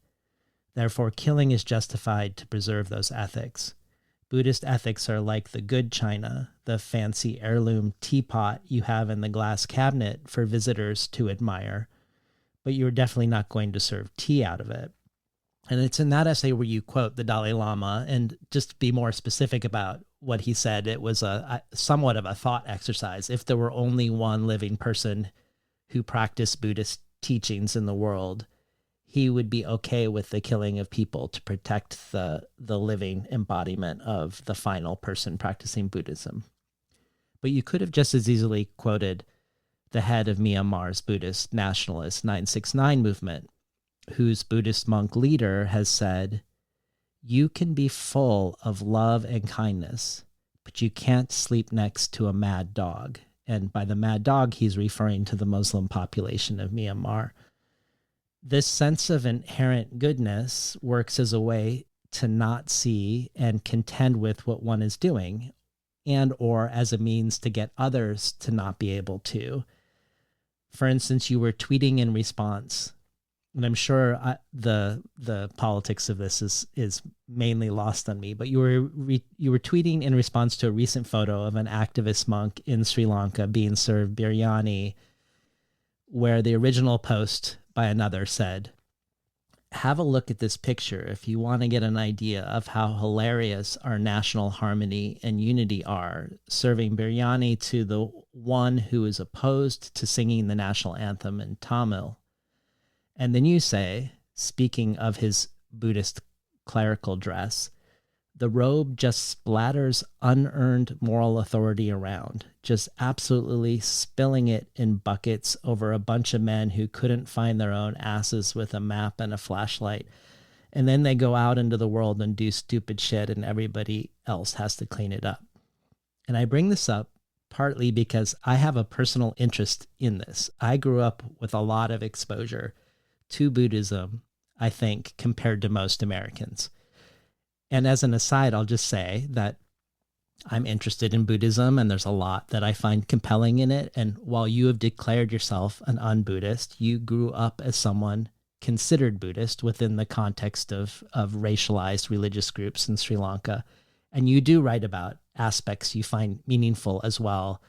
Therefore, killing is justified to preserve those ethics. Buddhist ethics are like the good china, the fancy heirloom teapot you have in the glass cabinet for visitors to admire, but you're definitely not going to serve tea out of it. And it's in that essay where you quote the Dalai Lama, and just to be more specific about what he said, it was a somewhat of a thought exercise. If there were only one living person who practiced Buddhist teachings in the world, he would be okay with the killing of people to protect the living embodiment of the final person practicing Buddhism. But you could have just as easily quoted the head of Myanmar's Buddhist nationalist 969 movement, whose Buddhist monk leader has said, "You can be full of love and kindness, but you can't sleep next to a mad dog." And by the mad dog, he's referring to the Muslim population of Myanmar. This sense of inherent goodness works as a way to not see and contend with what one is doing, and or as a means to get others to not be able to. For instance, you were tweeting in response, and I'm sure the politics of this is mainly lost on me, but you were tweeting in response to a recent photo of an activist monk in Sri Lanka being served biryani, where the original post by another said, "Have a look at this picture if you want to get an idea of how hilarious our national harmony and unity are, serving biryani to the one who is opposed to singing the national anthem in Tamil." And then you say, speaking of his Buddhist clerical dress, "The robe just splatters unearned moral authority around, just absolutely spilling it in buckets over a bunch of men who couldn't find their own asses with a map and a flashlight. And then they go out into the world and do stupid shit and everybody else has to clean it up." And I bring this up partly because I have a personal interest in this. I grew up with a lot of exposure to Buddhism, I think, compared to most Americans. And as an aside, I'll just say that I'm interested in Buddhism and there's a lot that I find compelling in it. And while you have declared yourself an un-Buddhist, you grew up as someone considered Buddhist within the context of racialized religious groups in Sri Lanka. And you do write about aspects you find meaningful as well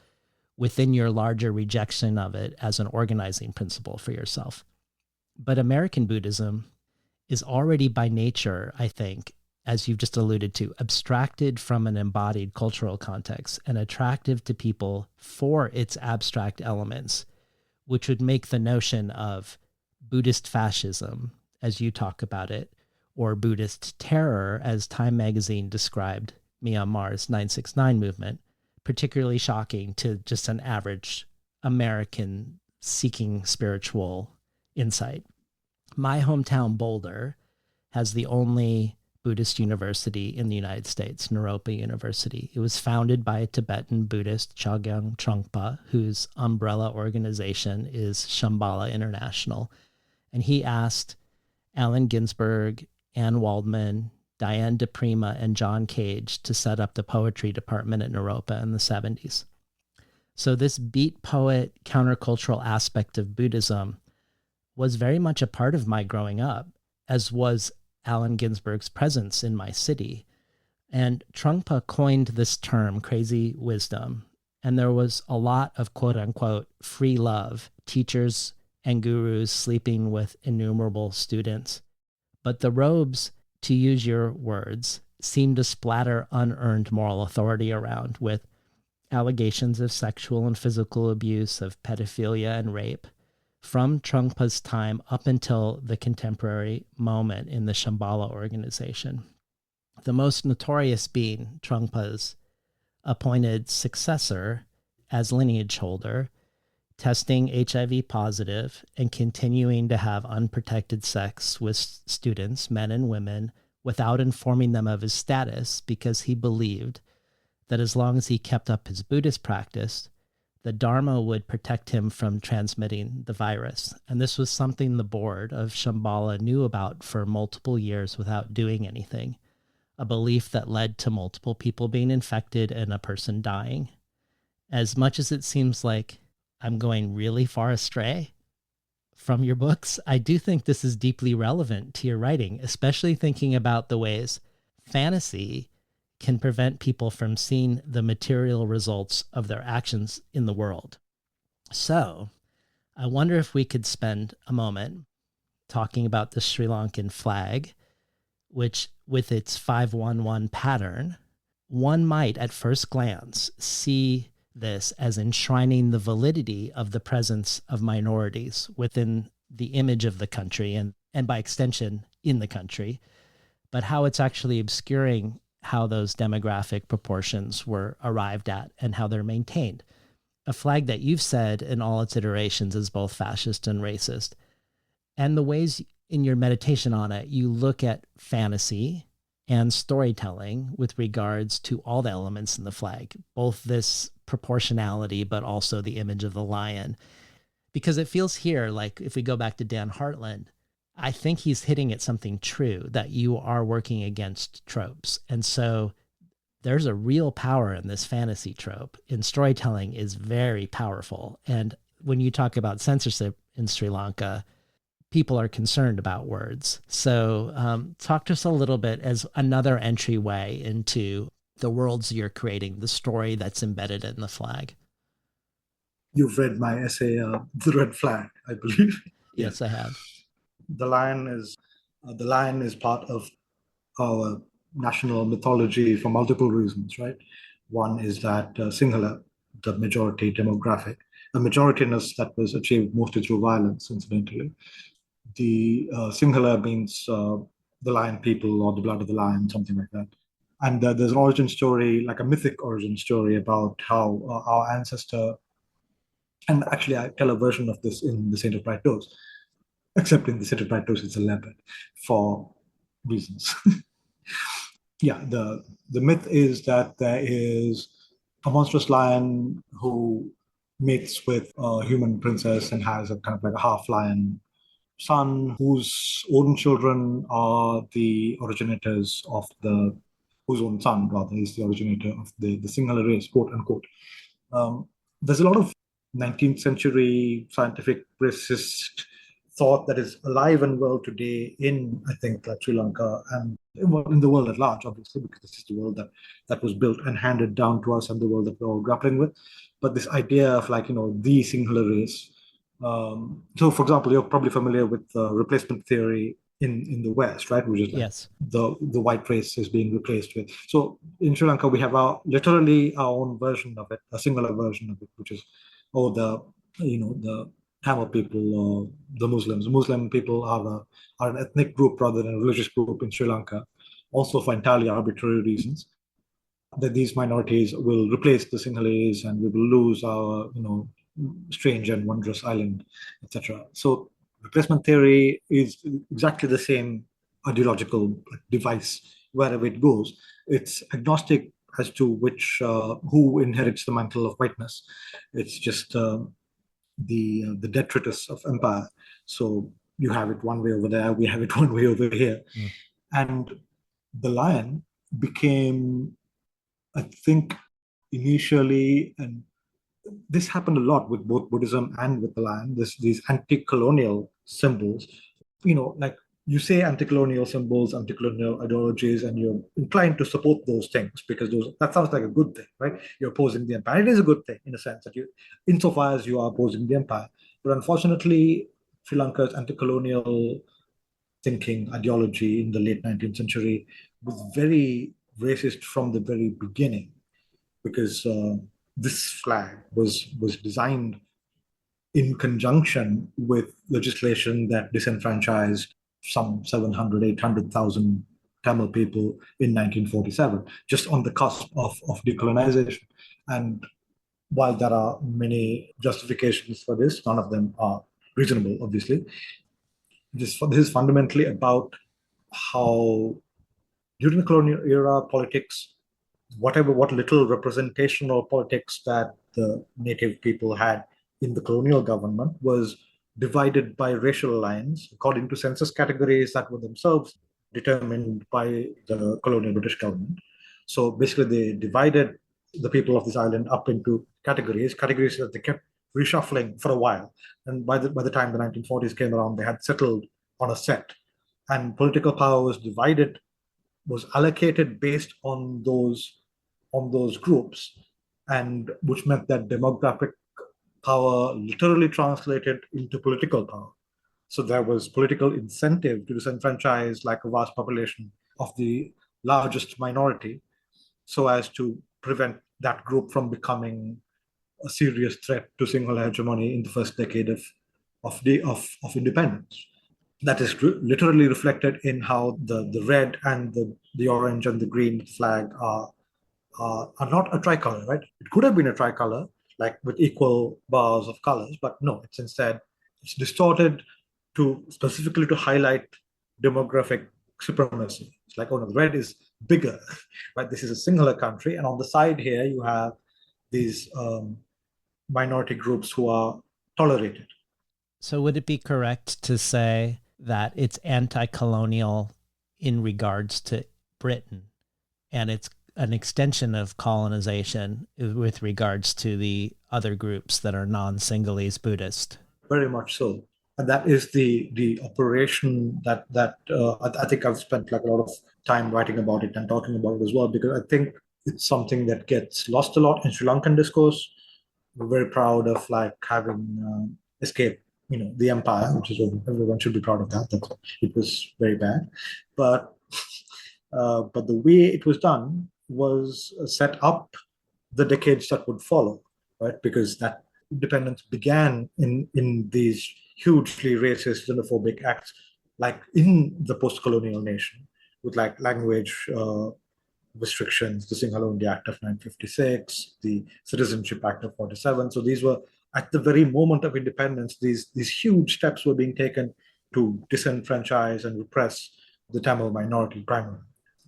within your larger rejection of it as an organizing principle for yourself. But American Buddhism is already by nature, I think, as you've just alluded to, abstracted from an embodied cultural context and attractive to people for its abstract elements, which would make the notion of Buddhist fascism, as you talk about it, or Buddhist terror, as Time magazine described Myanmar's 969 movement, particularly shocking to just an average American seeking spiritual insight. My hometown, Boulder, has the only Buddhist university in the United States, Naropa University. It was founded by a Tibetan Buddhist, Chogyam Trungpa, whose umbrella organization is Shambhala International. And he asked Allen Ginsberg, Anne Waldman, Diane DePrima, and John Cage to set up the poetry department at Naropa in the 70s. So this beat poet countercultural aspect of Buddhism was very much a part of my growing up, as was Allen Ginsberg's presence in my city. And Trungpa coined this term, crazy wisdom, and there was a lot of quote unquote free love, teachers and gurus sleeping with innumerable students. But the robes, to use your words, seemed to splatter unearned moral authority around, with allegations of sexual and physical abuse, of pedophilia and rape, from Trungpa's time up until the contemporary moment in the Shambhala organization. The most notorious being Trungpa's appointed successor as lineage holder, testing HIV positive and continuing to have unprotected sex with students, men and women, without informing them of his status, because he believed that as long as he kept up his Buddhist practice, the Dharma would protect him from transmitting the virus. And this was something the board of Shambhala knew about for multiple years without doing anything, a belief that led to multiple people being infected and a person dying. As much as it seems like I'm going really far astray from your books, I do think this is deeply relevant to your writing, especially thinking about the ways fantasy can prevent people from seeing the material results of their actions in the world. So I wonder if we could spend a moment talking about the Sri Lankan flag, which with its 511 pattern, one might at first glance see this as enshrining the validity of the presence of minorities within the image of the country and by extension in the country, but how it's actually obscuring how those demographic proportions were arrived at and how they're maintained. A flag that you've said in all its iterations is both fascist and racist. And the ways in your meditation on it, you look at fantasy and storytelling with regards to all the elements in the flag, both this proportionality, but also the image of the lion. Because it feels here, like if we go back to Dan Hartland, I think he's hitting at something true, that you are working against tropes. And so there's a real power in this fantasy trope in storytelling is very powerful. And when you talk about censorship in Sri Lanka, people are concerned about words. So talk to us a little bit as another entryway into the worlds you're creating, the story that's embedded in the flag. You've read my essay, The Red Flag, I believe. Yeah. Yes, I have. The lion is part of our national mythology for multiple reasons, right? One is that Sinhala, the majority demographic, a majorityness that was achieved mostly through violence, incidentally. The Sinhala means the lion people or the blood of the lion, something like that. And there's an origin story, like a mythic origin story about how our ancestor, and actually I tell a version of this in the Saint of Bright Doors, except in the Saint of Bright Doors it's a leopard for reasons. Yeah, the myth is that there is a monstrous lion who mates with a human princess and has a kind of like a half lion son whose own children are the originators of the whose own son rather is the originator of the Sinhala race, quote unquote. There's a lot of 19th century scientific racist thought that is alive and well today in, I think, like Sri Lanka and in the world at large, obviously, because this is the world that was built and handed down to us and the world that we're all grappling with. But this idea of like, the Sinhala race. So, for example, you're probably familiar with replacement theory in the West, right? Which is like Yes. the white race is being replaced with. So in Sri Lanka, we have literally our own version of it, a singular version of it, which is the Tamil people or the Muslims. Muslim people are an ethnic group rather than a religious group in Sri Lanka, also for entirely arbitrary reasons. That these minorities will replace the Sinhalese and we will lose our, strange and wondrous island, etc. So replacement theory is exactly the same ideological device wherever it goes. It's agnostic as to who inherits the mantle of whiteness. It's just the detritus of empire. So you have it one way over there, we have it one way over here. Mm. And the lion became, I think, initially, and this happened a lot with both Buddhism and with the lion, these anti-colonial symbols, like you say anti-colonial symbols, anti-colonial ideologies, and you're inclined to support those things because that sounds like a good thing, right? You're opposing the empire. It is a good thing in a sense that insofar as you are opposing the empire. But unfortunately, Sri Lanka's anti-colonial thinking ideology in the late 19th century was very racist from the very beginning because this flag was designed in conjunction with legislation that disenfranchised some 700, 800,000 Tamil people in 1947, just on the cusp of decolonization. And while there are many justifications for this, none of them are reasonable, obviously. This is fundamentally about how during the colonial era politics, what little representational politics that the native people had in the colonial government was divided by racial lines according to census categories that were themselves determined by the colonial British government. So basically, they divided the people of this island up into categories that they kept reshuffling for a while. And by the time the 1940s came around, they had settled on a set, and political power was allocated based on those groups, and which meant that demographic power literally translated into political power. So there was political incentive to disenfranchise like a vast population of the largest minority so as to prevent that group from becoming a serious threat to Sinhala hegemony in the first decade of independence. That is literally reflected in how the red and the orange and the green flag are not a tricolor, right? It could have been a tricolor, like with equal bars of colors, but no, it's distorted to specifically to highlight demographic supremacy. It's like, oh no, the red is bigger, right? This is a singular country, and on the side here you have these minority groups who are tolerated. So would it be correct to say that it's anti-colonial in regards to Britain, and it's an extension of colonization with regards to the other groups that are non-Sinhalese Buddhist. Very much so. And that is the operation I think I've spent like a lot of time writing about it and talking about it as well, because I think it's something that gets lost a lot in Sri Lankan discourse. We're very proud of like having escaped, the empire, which is everyone should be proud of that. It was very bad, but but the way it was done was set up the decades that would follow, right? Because that independence began in these hugely racist, xenophobic acts, like in the post-colonial nation, with like language restrictions, the Sinhala India Act of 1956, the Citizenship Act of 47. So these were at the very moment of independence, these huge steps were being taken to disenfranchise and repress the Tamil minority primarily,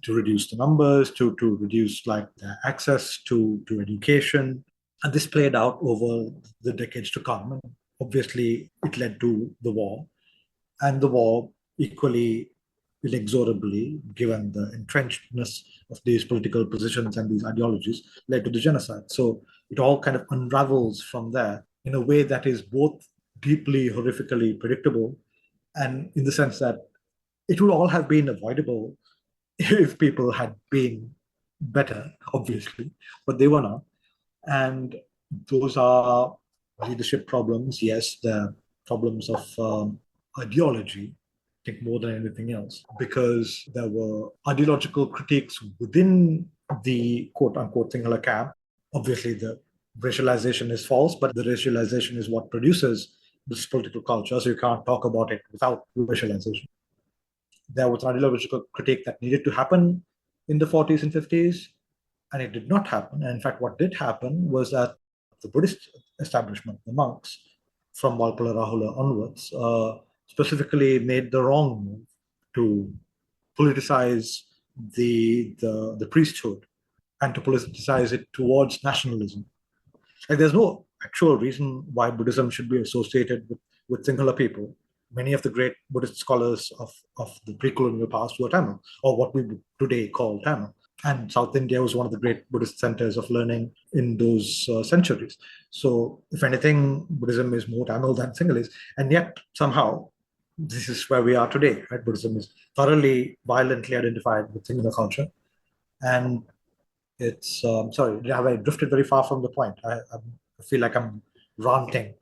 to reduce the numbers, to reduce like the access to education. And this played out over the decades to come. And obviously, it led to the war. And the war equally inexorably, given the entrenchedness of these political positions and these ideologies, led to the genocide. So it all kind of unravels from there in a way that is both deeply, horrifically predictable, and in the sense that it would all have been avoidable if people had been better, obviously, but they were not. And those are leadership problems. Yes, they're problems of ideology, I think, more than anything else, because there were ideological critiques within the quote unquote Sinhala camp. Obviously, the racialization is false, but the racialization is what produces this political culture. So you can't talk about it without racialization. There was an ideological critique that needed to happen in the 40s and 50s, and it did not happen. And in fact, what did happen was that the Buddhist establishment, the monks, from Walpola Rahula onwards, specifically made the wrong move to politicize the priesthood and to politicize it towards nationalism. Like, there's no actual reason why Buddhism should be associated with Sinhala people. Many of the great Buddhist scholars of the pre-colonial past were Tamil, or what we today call Tamil. And South India was one of the great Buddhist centers of learning in those centuries. So, if anything, Buddhism is more Tamil than Sinhalese. And yet, somehow, this is where we are today, right? Buddhism is thoroughly, violently identified with Sinhala culture. And it's, sorry, have I drifted very far from the point? I feel like I'm ranting.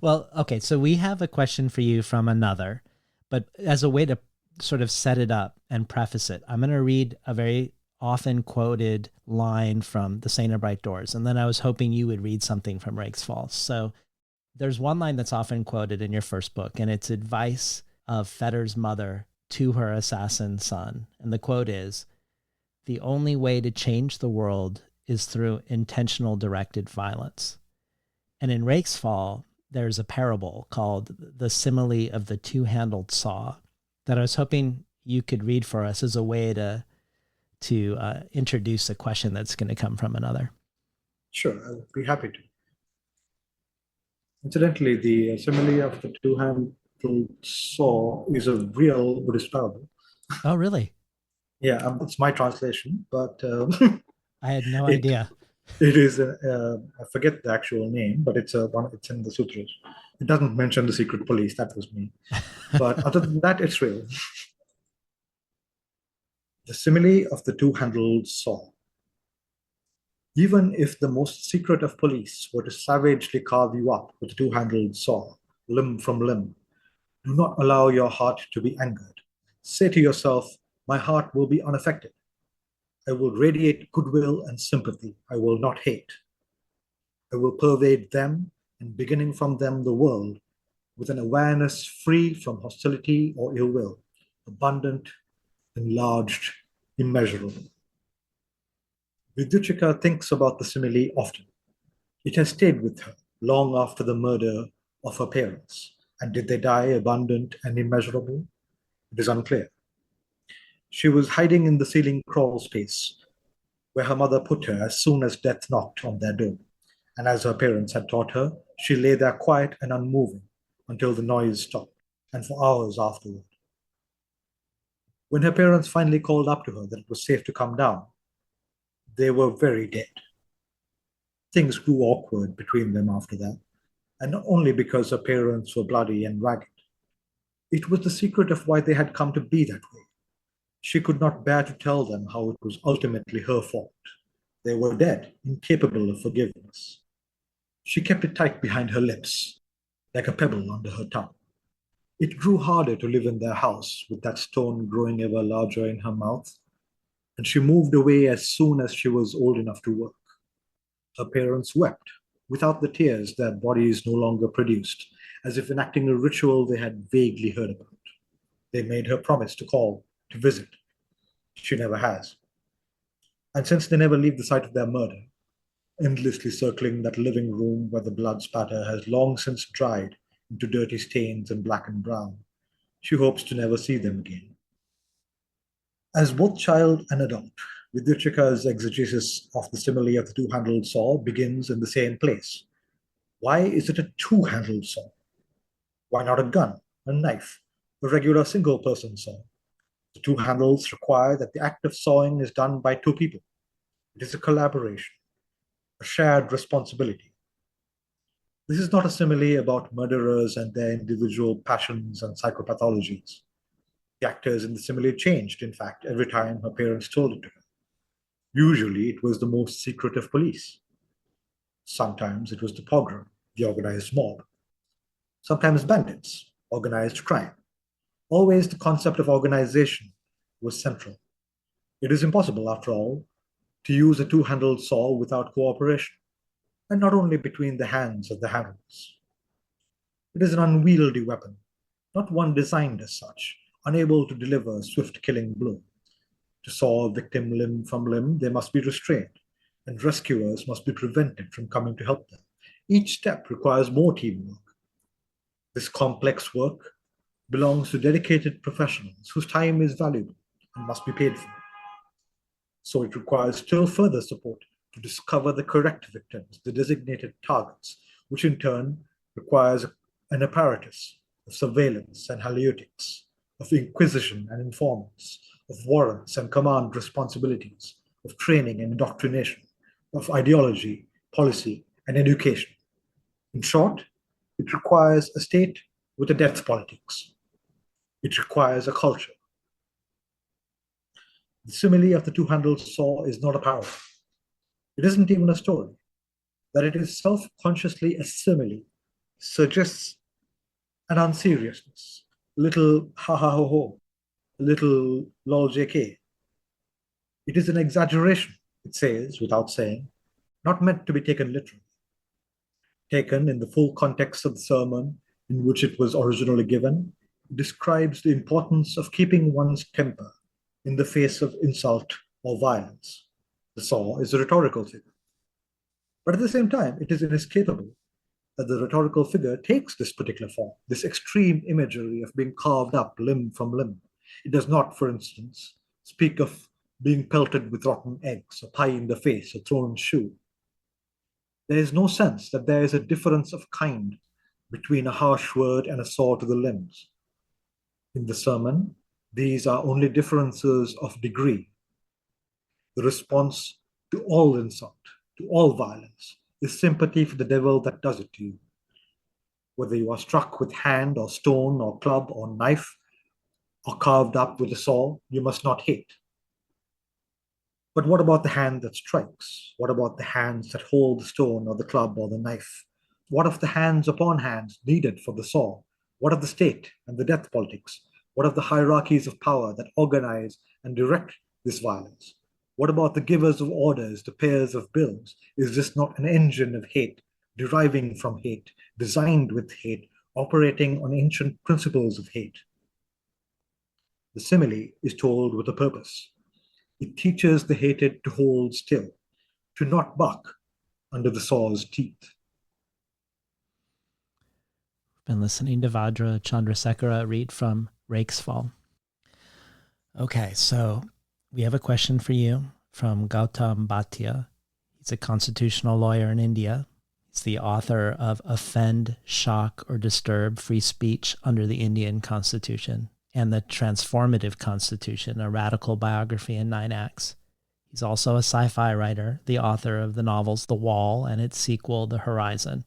Well, okay, so we have a question for you from another, but as a way to sort of set it up and preface it, I'm going to read a very often quoted line from The Saint of Bright Doors, and then I was hoping you would read something from Rakesfall. So there's one line that's often quoted in your first book, and it's advice of Fetter's mother to her assassin son. And the quote is, "The only way to change the world is through intentional directed violence." And in Rakesfall, there's a parable called The Simile of the Two-Handled Saw that I was hoping you could read for us as a way to introduce a question that's going to come from another. Sure, I would be happy to. Incidentally, the simile of the two-handled saw is a real Buddhist parable. Oh, really? Yeah, it's my translation, but I had no idea. It is, I forget the actual name, but it's in the sutras. It doesn't mention the secret police, that was me. But other than that, it's real. The simile of the two-handled saw. Even if the most secret of police were to savagely carve you up with a two-handled saw, limb from limb, do not allow your heart to be angered. Say to yourself, my heart will be unaffected. I will radiate goodwill and sympathy. I will not hate. I will pervade them, and beginning from them the world, with an awareness free from hostility or ill will, abundant, enlarged, immeasurable. Vidyuchika thinks about the simile often. It has stayed with her long after the murder of her parents. And did they die abundant and immeasurable? It is unclear. She was hiding in the ceiling crawl space where her mother put her as soon as death knocked on their door. And as her parents had taught her, she lay there quiet and unmoving until the noise stopped. and for hours afterward. When her parents finally called up to her that it was safe to come down, they were very dead. Things grew awkward between them after that, and not only because her parents were bloody and ragged. It was the secret of why they had come to be that way. She could not bear to tell them how it was ultimately her fault. They were dead, incapable of forgiveness. She kept it tight behind her lips, like a pebble under her tongue. It grew harder to live in their house with that stone growing ever larger in her mouth, and she moved away as soon as she was old enough to work. Her parents wept, without the tears their bodies no longer produced, as if enacting a ritual they had vaguely heard about. They made her promise to call, to visit. She never has. And since they never leave the site of their murder, endlessly circling that living room where the blood spatter has long since dried into dirty stains and black and brown, she hopes to never see them again. As both child and adult, Vidyachika's exegesis of the simile of the two-handled saw begins in the same place. Why is it a two-handled saw? Why not a gun, a knife, a regular single-person saw? The two handles require that the act of sawing is done by two people. It is a collaboration, a shared responsibility. This is not a simile about murderers and their individual passions and psychopathologies. The actors in the simile changed, in fact, every time her parents told it to her. Usually, it was the most secret of police. Sometimes it was the pogrom, the organized mob. Sometimes bandits, organized crime. Always the concept of organization was central. It is impossible, after all, to use a two-handled saw without cooperation, and not only between the hands of the handles. It is an unwieldy weapon, not one designed as such, unable to deliver a swift killing blow. To saw a victim limb from limb, they must be restrained, and rescuers must be prevented from coming to help them. Each step requires more teamwork. This complex work belongs to dedicated professionals whose time is valuable and must be paid for. So it requires still further support to discover the correct victims, the designated targets, which in turn requires an apparatus of surveillance and halieutics, of inquisition and informants, of warrants and command responsibilities, of training and indoctrination, of ideology, policy, and education. In short, it requires a state with a death politics. It requires a culture. The simile of the two-handled saw is not a parable. It isn't even a story. That it is self-consciously a simile suggests an unseriousness, a little ha-ha-ho-ho, a little lol-jk. It is an exaggeration, it says, without saying, not meant to be taken literally. Taken in the full context of the sermon in which it was originally given, it describes the importance of keeping one's temper in the face of insult or violence. The saw is a rhetorical figure. But at the same time, it is inescapable that the rhetorical figure takes this particular form, this extreme imagery of being carved up limb from limb. It does not, for instance, speak of being pelted with rotten eggs, a pie in the face, a thrown shoe. There is no sense that there is a difference of kind between a harsh word and a saw to the limbs. In the sermon, these are only differences of degree. The response to all insult, to all violence, is sympathy for the devil that does it to you. Whether you are struck with hand or stone or club or knife or carved up with a saw, you must not hate. But what about the hand that strikes? What about the hands that hold the stone or the club or the knife? What of the hands upon hands needed for the saw? What of the state and the death politics? What of the hierarchies of power that organize and direct this violence? What about the givers of orders, the payers of bills? Is this not an engine of hate, deriving from hate, designed with hate, operating on ancient principles of hate? The simile is told with a purpose. It teaches the hated to hold still, to not buck under the saw's teeth. Been listening to Vajra Chandrasekera read from Rakesfall. Okay, so we have a question for you from Gautam Bhatia. He's a constitutional lawyer in India. It's the author of Offend, Shock, or Disturb Free Speech under the Indian Constitution and the Transformative Constitution, a radical biography in 9 acts. He's also a sci-fi writer, the author of the novels The Wall and its sequel, The Horizon.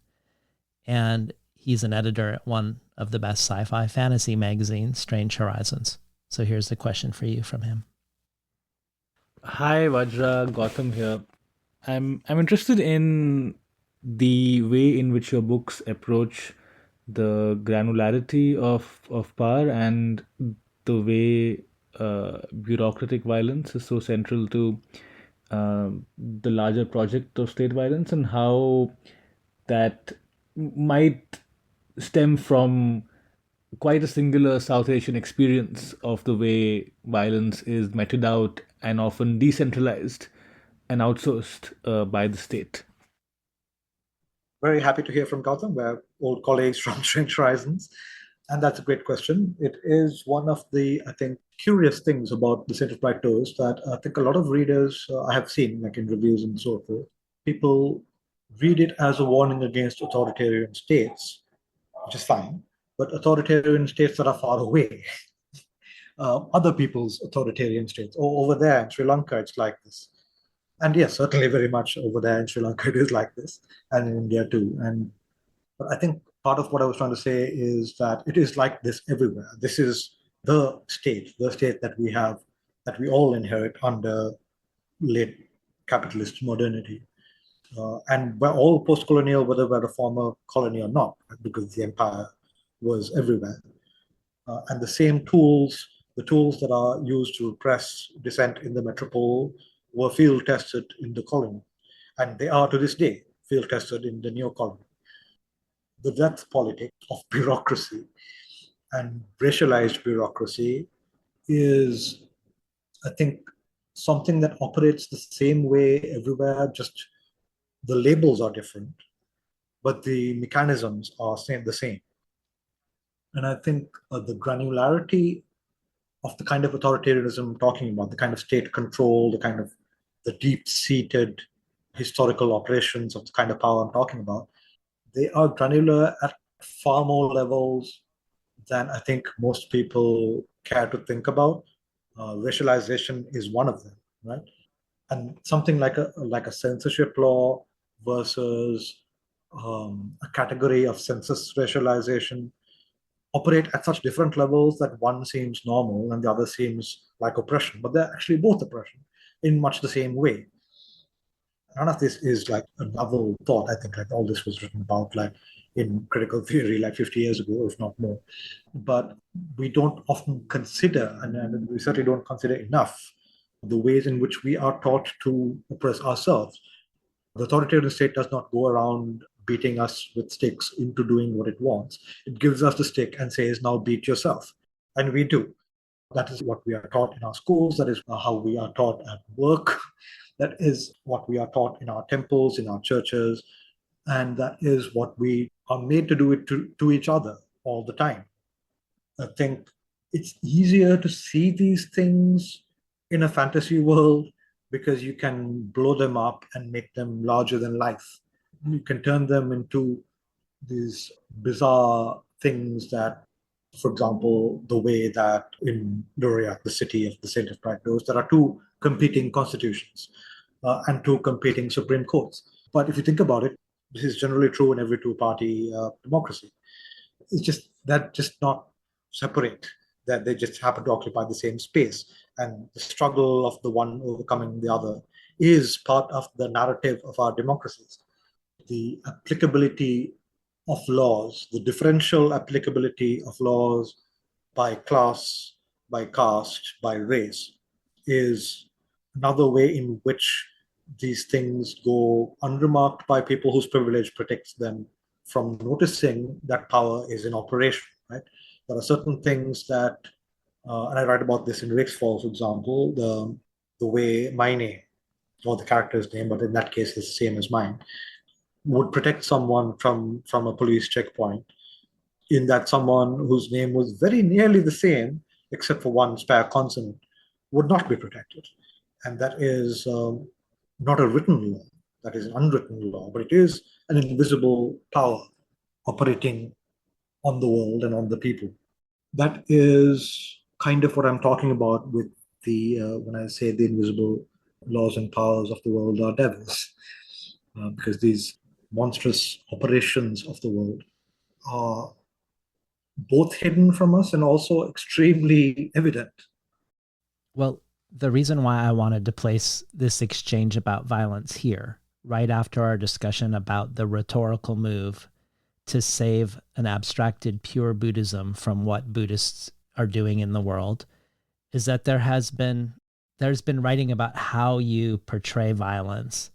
And he's an editor at one of the best sci-fi fantasy magazines, Strange Horizons. So here's the question for you from him. Hi, Vajra, Gautam here. I'm interested in the way in which your books approach the granularity of power and the way bureaucratic violence is so central to the larger project of state violence, and how that might stem from quite a singular South Asian experience of the way violence is meted out and often decentralized and outsourced by the state. Very happy to hear from Gautam. We're old colleagues from Strange Horizons. And that's a great question. It is one of the, I think, curious things about the Saint of Bright Toes that I think a lot of readers I have seen, like in reviews and so forth, people read it as a warning against authoritarian states, which is fine, but authoritarian states that are far away, other people's authoritarian states. Oh, over there in Sri Lanka, it's like this. And yes, certainly very much over there in Sri Lanka, it is like this, and in India too. But I think part of what I was trying to say is that it is like this everywhere. This is the state that we have, that we all inherit under late capitalist modernity. And we're all post-colonial, whether we're a former colony or not, because the empire was everywhere. And the same tools, the tools that are used to repress dissent in the metropole, were field tested in the colony. And they are to this day field tested in the neo colony. The death politics of bureaucracy and racialized bureaucracy is, I think, something that operates the same way everywhere, just the labels are different, but the mechanisms are the same. And I think the granularity of the kind of authoritarianism I'm talking about, the kind of state control, the deep-seated historical operations of the kind of power I'm talking about, they are granular at far more levels than I think most people care to think about. Racialization is one of them, right? And something like a censorship law versus a category of census racialization operate at such different levels that one seems normal and the other seems like oppression, but they're actually both oppression in much the same way. None of this is like a novel thought. I think like all this was written about like in critical theory like 50 years ago, if not more. But we don't often consider, and we certainly don't consider enough, the ways in which we are taught to oppress ourselves. The authoritarian state does not go around beating us with sticks into doing what it wants. It gives us the stick and says, now beat yourself. And we do. That is what we are taught in our schools. That is how we are taught at work. That is what we are taught in our temples, in our churches. And that is what we are made to do it to each other all the time. I think it's easier to see these things in a fantasy world because you can blow them up and make them larger than life. You can turn them into these bizarre things that, for example, the way that in Loria, the city of the Saint of Bright Toes, there are two competing constitutions and two competing Supreme Courts. But if you think about it, this is generally true in every two-party democracy. It's just that just not separate, that they just happen to occupy the same space. And the struggle of the one overcoming the other is part of the narrative of our democracies. The applicability of laws, the differential applicability of laws by class, by caste, by race, is another way in which these things go unremarked by people whose privilege protects them from noticing that power is in operation, right? There are certain things that, and I write about this in Rakesfall, for example, the way my name, or the character's name, but in that case it's the same as mine, would protect someone from a police checkpoint, in that someone whose name was very nearly the same, except for one spare consonant, would not be protected. And that is not a written law. that is an unwritten law, but it is an invisible power operating on the world and on the people. That is kind of what I'm talking about with the when I say the invisible laws and powers of the world are devils, because these monstrous operations of the world are both hidden from us and also extremely evident. Well, the reason why I wanted to place this exchange about violence here, right after our discussion about the rhetorical move to save an abstracted pure Buddhism from what Buddhists are doing in the world, is that there's been writing about how you portray violence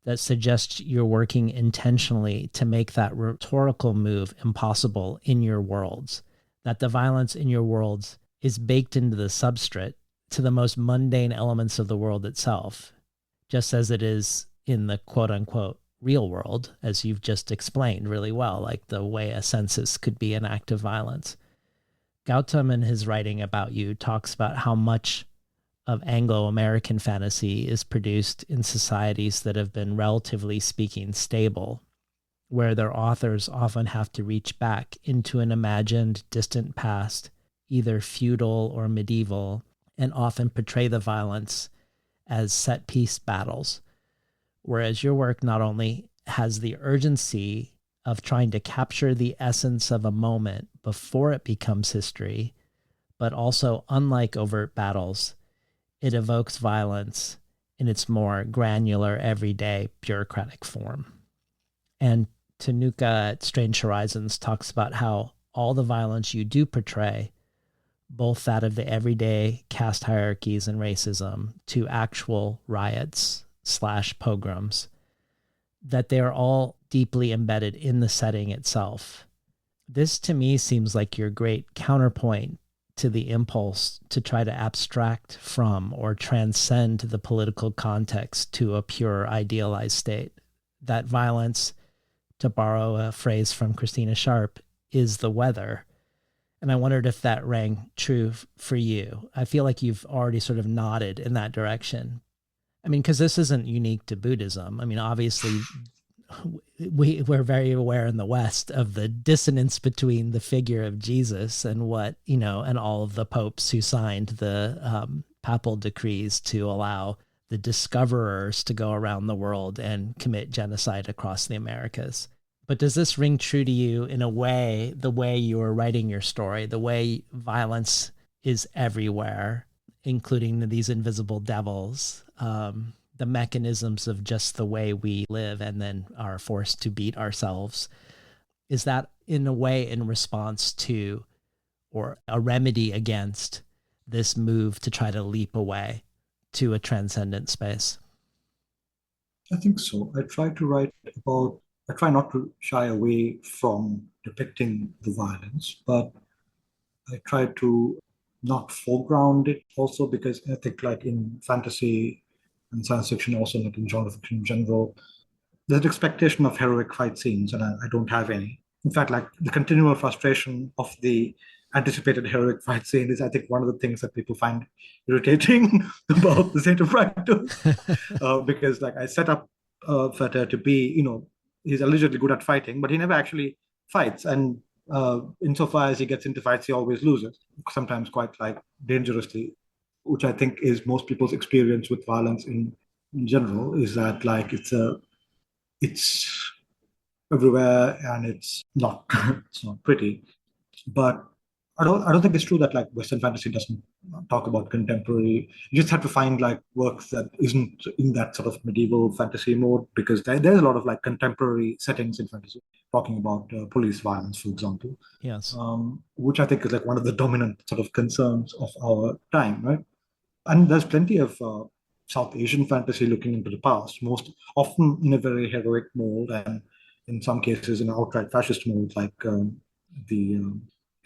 that suggests you're working intentionally to make that rhetorical move impossible in your worlds, that the violence in your worlds is baked into the substrate to the most mundane elements of the world itself, just as it is in the quote unquote real world, as you've just explained really well, like the way a census could be an act of violence. Gautam, in his writing about you, talks about how much of Anglo-American fantasy is produced in societies that have been, relatively speaking, stable, where their authors often have to reach back into an imagined distant past, either feudal or medieval, and often portray the violence as set-piece battles. Whereas your work not only has the urgency of trying to capture the essence of a moment before it becomes history, but also, unlike overt battles, it evokes violence in its more granular, everyday, bureaucratic form. And Tanuka at Strange Horizons talks about how all the violence you do portray, both that of the everyday caste hierarchies and racism to actual riots / pogroms, that they are all deeply embedded in the setting itself. This to me seems like your great counterpoint to the impulse to try to abstract from or transcend the political context to a pure idealized state. That violence, to borrow a phrase from Christina Sharp, is the weather. And I wondered if that rang true for you. I feel like you've already sort of nodded in that direction. I mean, because this isn't unique to Buddhism. I mean, obviously, we're very aware in the West of the dissonance between the figure of Jesus and what, and all of the popes who signed the papal decrees to allow the discoverers to go around the world and commit genocide across the Americas. But does this ring true to you in a way, the way you were writing your story, the way violence is everywhere, including these invisible devils, the mechanisms of just the way we live and then are forced to beat ourselves? Is that in a way in response to or a remedy against this move to try to leap away to a transcendent space? I think so. I try not to shy away from depicting the violence, but I try to not foreground it also, because I think like in fantasy and science fiction, also like in genre fiction in general, there's an expectation of heroic fight scenes, and I don't have any. In fact, like the continual frustration of the anticipated heroic fight scene is, I think, one of the things that people find irritating about the state of practice. Because like I set up Feta to be, he's allegedly good at fighting, but he never actually fights. And insofar as he gets into fights, he always loses, sometimes quite like dangerously, which I think is most people's experience with violence in general, is that like it's everywhere and it's not it's not pretty. But I don't think it's true that like Western fantasy doesn't talk about contemporary. You just have to find like works that isn't in that sort of medieval fantasy mode, because there's a lot of like contemporary settings in fantasy talking about police violence, for example. Yes. Which I think is like one of the dominant sort of concerns of our time, right? And there's plenty of South Asian fantasy looking into the past, most often in a very heroic mode, and in some cases in an outright fascist mode, like the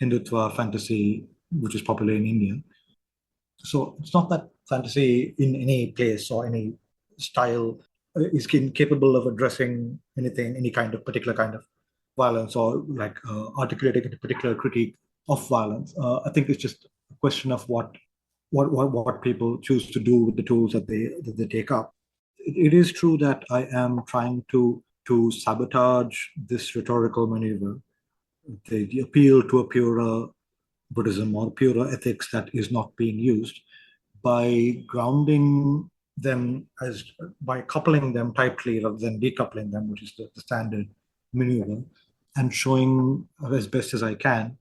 Hindutva fantasy, which is popular in India. So it's not that fantasy in any place or any style is capable of addressing anything, any kind of particular kind of violence, or like articulating a particular critique of violence. I think it's just a question of what people choose to do with the tools that they take up. it is true that I am trying to sabotage this rhetorical maneuver, the appeal to a purer Buddhism or purer ethics that is not being used, by grounding them as by coupling them tightly rather than decoupling them, which is the standard maneuver, and showing as best as I can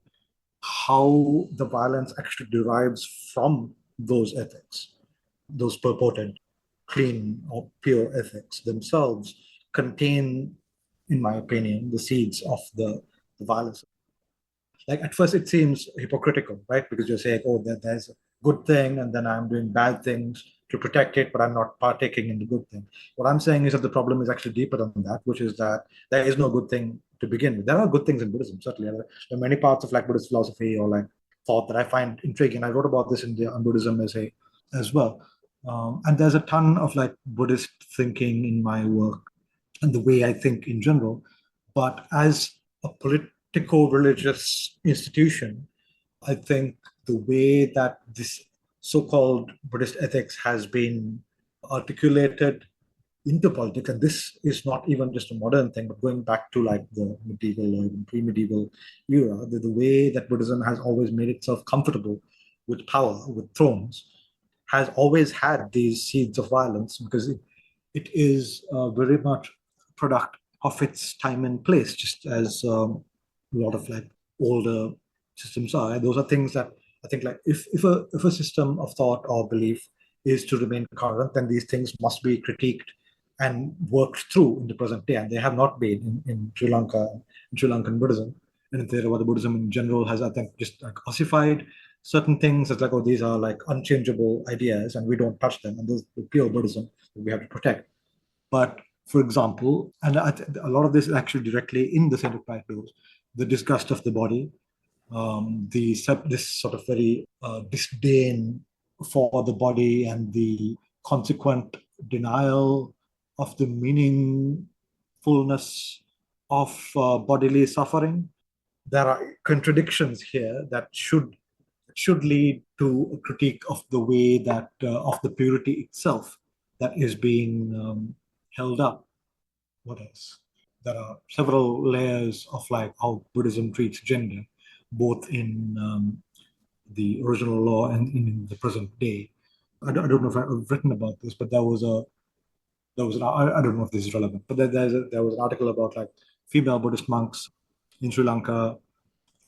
how the violence actually derives from those ethics, those purported clean or pure ethics themselves contain, in my opinion, the seeds of the violence. Like at first it seems hypocritical, right? Because you're saying, oh, there's a good thing, and then I'm doing bad things to protect it, but I'm not partaking in the good thing. What I'm saying is that the problem is actually deeper than that, which is that there is no good thing to begin with. There are good things in Buddhism, certainly. There are many parts of like Buddhist philosophy or like thought that I find intriguing. I wrote about this in the Buddhism essay as well. And there's a ton of like Buddhist thinking in my work and the way I think in general. But as a politico-religious institution, I think the way that this so-called Buddhist ethics has been articulated into politics, and this is not even just a modern thing, but going back to like the medieval or even pre-medieval era, the way that Buddhism has always made itself comfortable with power, with thrones, has always had these seeds of violence because it is very much a product of its time and place, just as a lot of like older systems are. Those are things that I think like if a system of thought or belief is to remain current, then these things must be critiqued and worked through in the present day. And they have not been in Sri Lanka, in Sri Lankan Buddhism. And in Theravada Buddhism in general has, I think, just like ossified certain things as like, oh, these are like unchangeable ideas and we don't touch them. And this is the pure Buddhism that we have to protect. But for example, and a lot of this is actually directly in the Saint Practice, the disgust of the body, this sort of very disdain for the body and the consequent denial of the meaningfulness of bodily suffering. There are contradictions here that should lead to a critique of the way that of the purity itself that is being held up. What else? There are several layers of like how Buddhism treats gender, both in the original law and in the present day. I don't know if I've written about this, but I don't know if this is relevant, but there was an article about like female Buddhist monks in Sri Lanka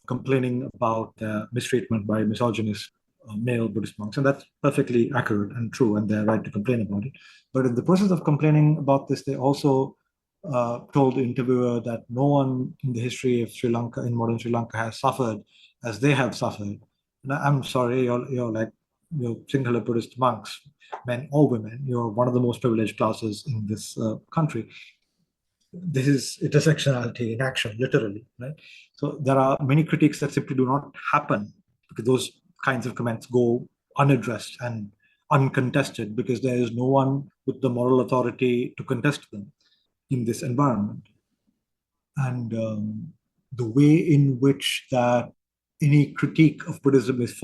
complaining about mistreatment by misogynist male Buddhist monks. And that's perfectly accurate and true, and they're right to complain about it. But in the process of complaining about this, they also told the interviewer that no one in the history of Sri Lanka, in modern Sri Lanka, has suffered as they have suffered. And I'm sorry, you're singular Buddhist monks, men or women. You're one of the most privileged classes in this country. This is intersectionality in action, literally, right? So there are many critiques that simply do not happen because those kinds of comments go unaddressed and uncontested because there is no one with the moral authority to contest them in this environment. And the way in which that any critique of Buddhism is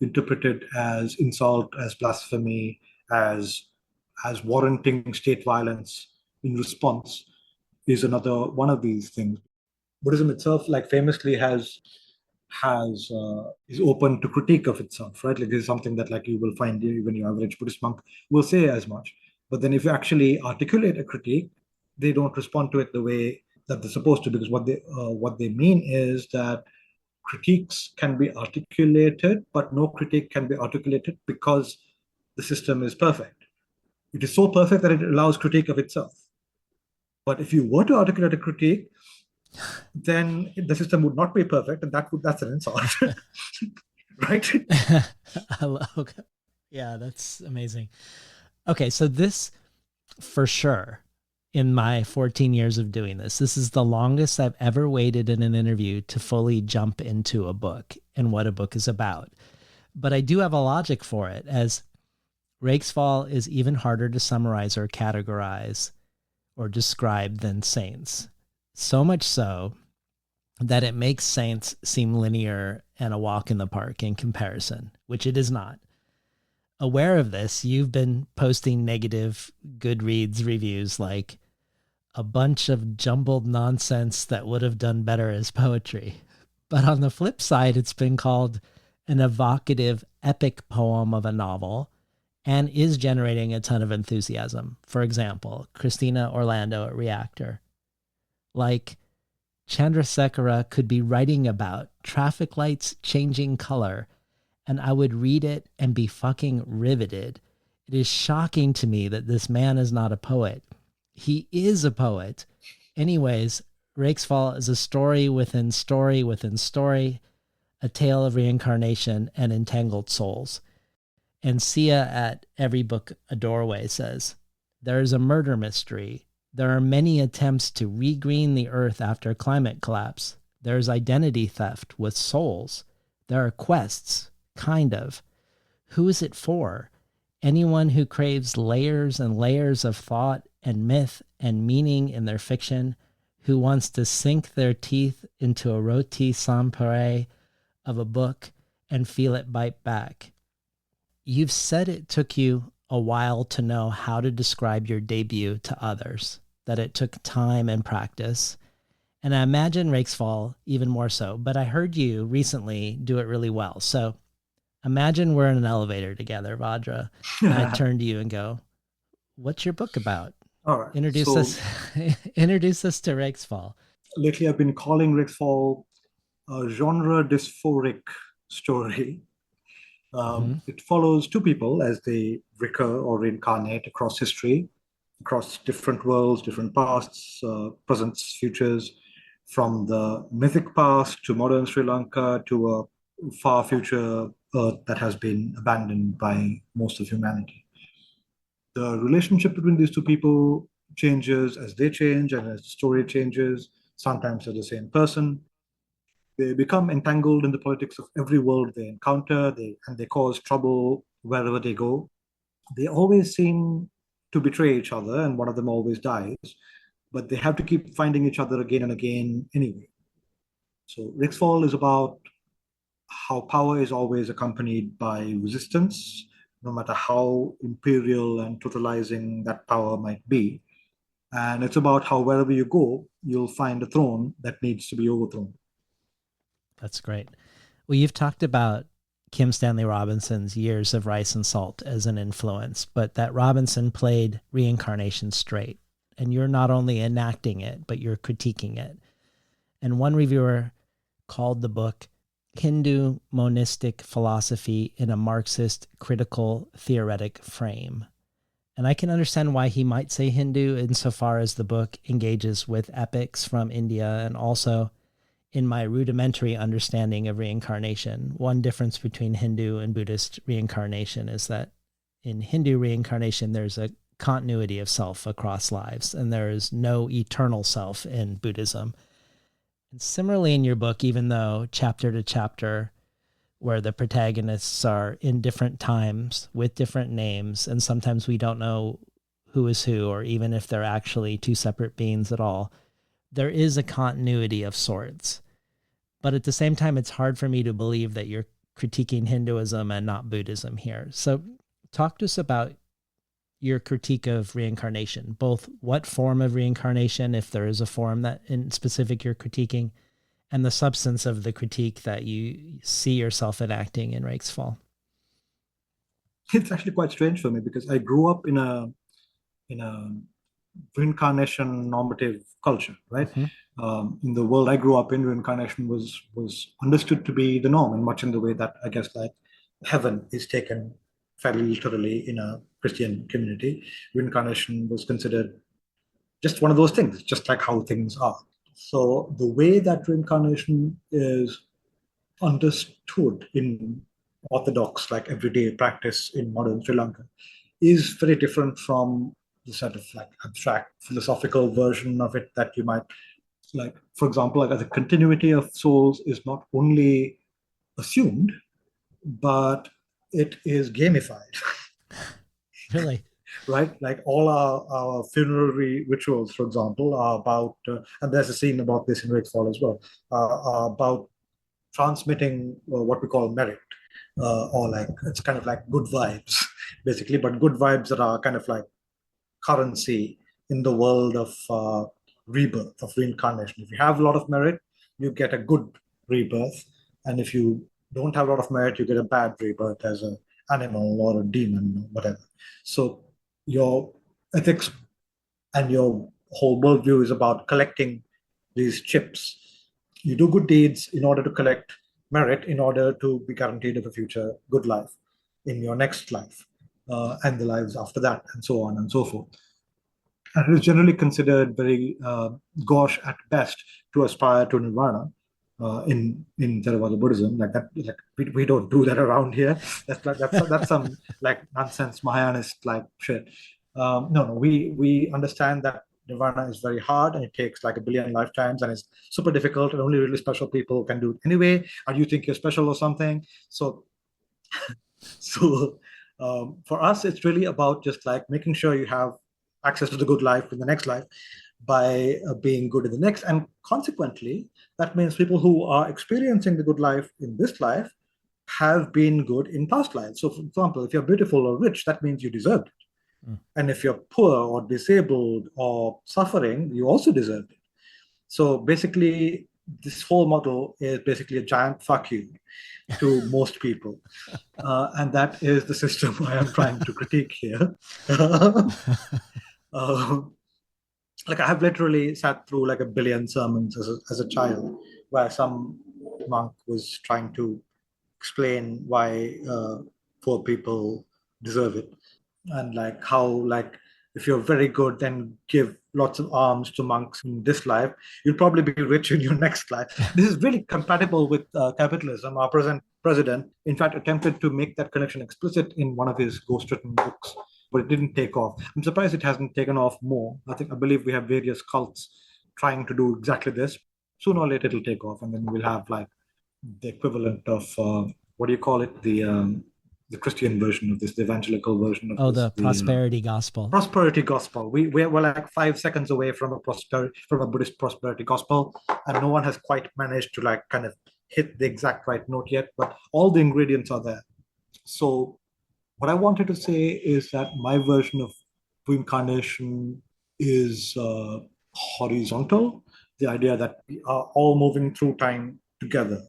interpreted as insult, as blasphemy, as warranting state violence in response is another one of these things. Buddhism itself, like famously, is open to critique of itself, right? Like this is something that like you will find even your average Buddhist monk will say as much. But then if you actually articulate a critique, they don't respond to it the way that they're supposed to, because what they mean is that critiques can be articulated, but no critique can be articulated because the system is perfect. It is so perfect that it allows critique of itself. But if you were to articulate a critique, then the system would not be perfect, and that's an insult, right? Okay. Yeah, that's amazing. Okay, so this, for sure, in my 14 years of doing this is the longest I've ever waited in an interview to fully jump into a book and what a book is about. But I do have a logic for it, as Rakesfall is even harder to summarize or categorize or describe than Saints. So much so that it makes Saints seem linear and a walk in the park in comparison, which it is not. aware of this, you've been posting negative Goodreads reviews like a bunch of jumbled nonsense that would have done better as poetry. But on the flip side, it's been called an evocative epic poem of a novel and is generating a ton of enthusiasm. For example, Christina Orlando at Reactor. Like, Chandrasekera could be writing about traffic lights changing color, and I would read it and be fucking riveted. It is shocking to me that this man is not a poet. He is a poet. Anyways, Rakesfall is a story within story within story, a tale of reincarnation and entangled souls. And Sia at Every Book a Doorway says, there is a murder mystery. There are many attempts to regreen the earth after climate collapse. There is identity theft with souls. There are quests, kind of. Who is it for? Anyone who craves layers and layers of thought and myth and meaning in their fiction, who wants to sink their teeth into a roti sans puree of a book and feel it bite back. You've said it took you a while to know how to describe your debut to others, that it took time and practice. And I imagine Rakesfall even more so, but I heard you recently do it really well. So imagine we're in an elevator together, Vajra, and I turn to you and go, what's your book about? All right. Introduce us to Rakesfall. Lately, I've been calling Rakesfall a genre dysphoric story. It follows two people as they recur or reincarnate across history, across different worlds, different pasts, presents, futures, from the mythic past to modern Sri Lanka to a far future Earth that has been abandoned by most of humanity. The relationship between these two people changes as they change and as the story changes. Sometimes they're the same person. They become entangled in the politics of every world they encounter, and they cause trouble wherever they go. They always seem to betray each other, and one of them always dies, but they have to keep finding each other again and again anyway. So Rakesfall is about how power is always accompanied by resistance, no matter how imperial and totalizing that power might be. And it's about how wherever you go, you'll find a throne that needs to be overthrown. That's great. Well, you've talked about Kim Stanley Robinson's Years of Rice and Salt as an influence, but that Robinson played reincarnation straight. And you're not only enacting it, but you're critiquing it. And one reviewer called the book Hindu Monistic Philosophy in a Marxist Critical Theoretic Frame. And I can understand why he might say Hindu insofar as the book engages with epics from India and also in my rudimentary understanding of reincarnation. One difference between Hindu and Buddhist reincarnation is that in Hindu reincarnation, there's a continuity of self across lives, and there is no eternal self in Buddhism. And similarly in your book, even though chapter to chapter, where the protagonists are in different times with different names, and sometimes we don't know who is who, or even if they're actually two separate beings at all, there is a continuity of sorts. But at the same time, it's hard for me to believe that you're critiquing Hinduism and not Buddhism here. So talk to us about your critique of reincarnation, both what form of reincarnation, if there is a form that in specific you're critiquing, and the substance of the critique that you see yourself enacting in Rakesfall. It's actually quite strange for me because I grew up in a reincarnation normative culture, right? In the world I grew up in, reincarnation was understood to be the norm, and much in the way that I guess like heaven is taken fairly literally in a Christian community. Reincarnation was considered just one of those things, just like how things are. So the way that reincarnation is understood in orthodox, like everyday practice in modern Sri Lanka, is very different from the sort of like abstract philosophical version of it that you might like. For example, like the continuity of souls is not only assumed, but it is gamified. Really? Right? Like all our funerary rituals, for example, are about, and there's a scene about this in Rakesfall as well, are about transmitting what we call merit. or like it's kind of like good vibes, basically, but good vibes that are kind of like currency in the world of rebirth, of reincarnation. If you have a lot of merit, you get a good rebirth, and if you don't have a lot of merit, you get a bad rebirth as an animal or a demon or whatever. So your ethics and your whole worldview is about collecting these chips. You do good deeds in order to collect merit, in order to be guaranteed of a future good life in your next life, and the lives after that, and so on and so forth. And it is generally considered very gauche at best to aspire to nirvana in Theravada Buddhism. Like that, like we don't do that around here. That's some like nonsense Mahayanist like shit. No, we understand that nirvana is very hard and it takes like a billion lifetimes and it's super difficult and only really special people can do it anyway. And you think you're special or something. So for us, it's really about just like making sure you have access to the good life in the next life by being good in the next. And consequently, that means people who are experiencing the good life in this life have been good in past lives. So, for example, if you're beautiful or rich, that means you deserved it. And if you're poor or disabled or suffering, you also deserved it. So basically, this whole model is basically a giant fuck you to most people. And that is the system I am trying to critique here. Like I have literally sat through like a billion sermons as a child where some monk was trying to explain why poor people deserve it, and like how like if you're very good, then give lots of alms to monks in this life, you'll probably be rich in your next life. This is really compatible with capitalism. Our present president, in fact, attempted to make that connection explicit in one of his ghost-written books, but it didn't take off. I'm surprised it hasn't taken off more. I believe we have various cults trying to do exactly this. Sooner or later, it'll take off, and then we'll have like the equivalent of what do you call it? The Christian version of this, the evangelical version of this. The prosperity gospel. Prosperity gospel. We're like 5 seconds away from a Buddhist prosperity gospel, and no one has quite managed to like kind of hit the exact right note yet, but all the ingredients are there. So what I wanted to say is that my version of reincarnation is horizontal, the idea that we are all moving through time together.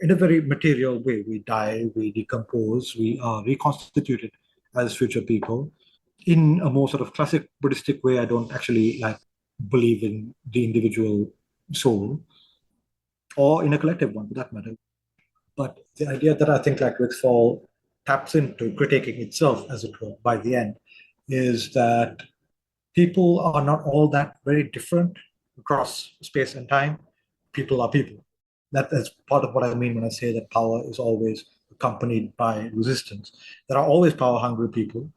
In a very material way, we die, we decompose, we are reconstituted as future people. In a more sort of classic Buddhistic way, I don't actually like believe in the individual soul, or in a collective one for that matter. But the idea that I think like Rakesfall taps into critiquing itself, as it were, by the end, is that people are not all that very different across space and time. People are people. That is part of what I mean when I say that power is always accompanied by resistance. There are always power-hungry people,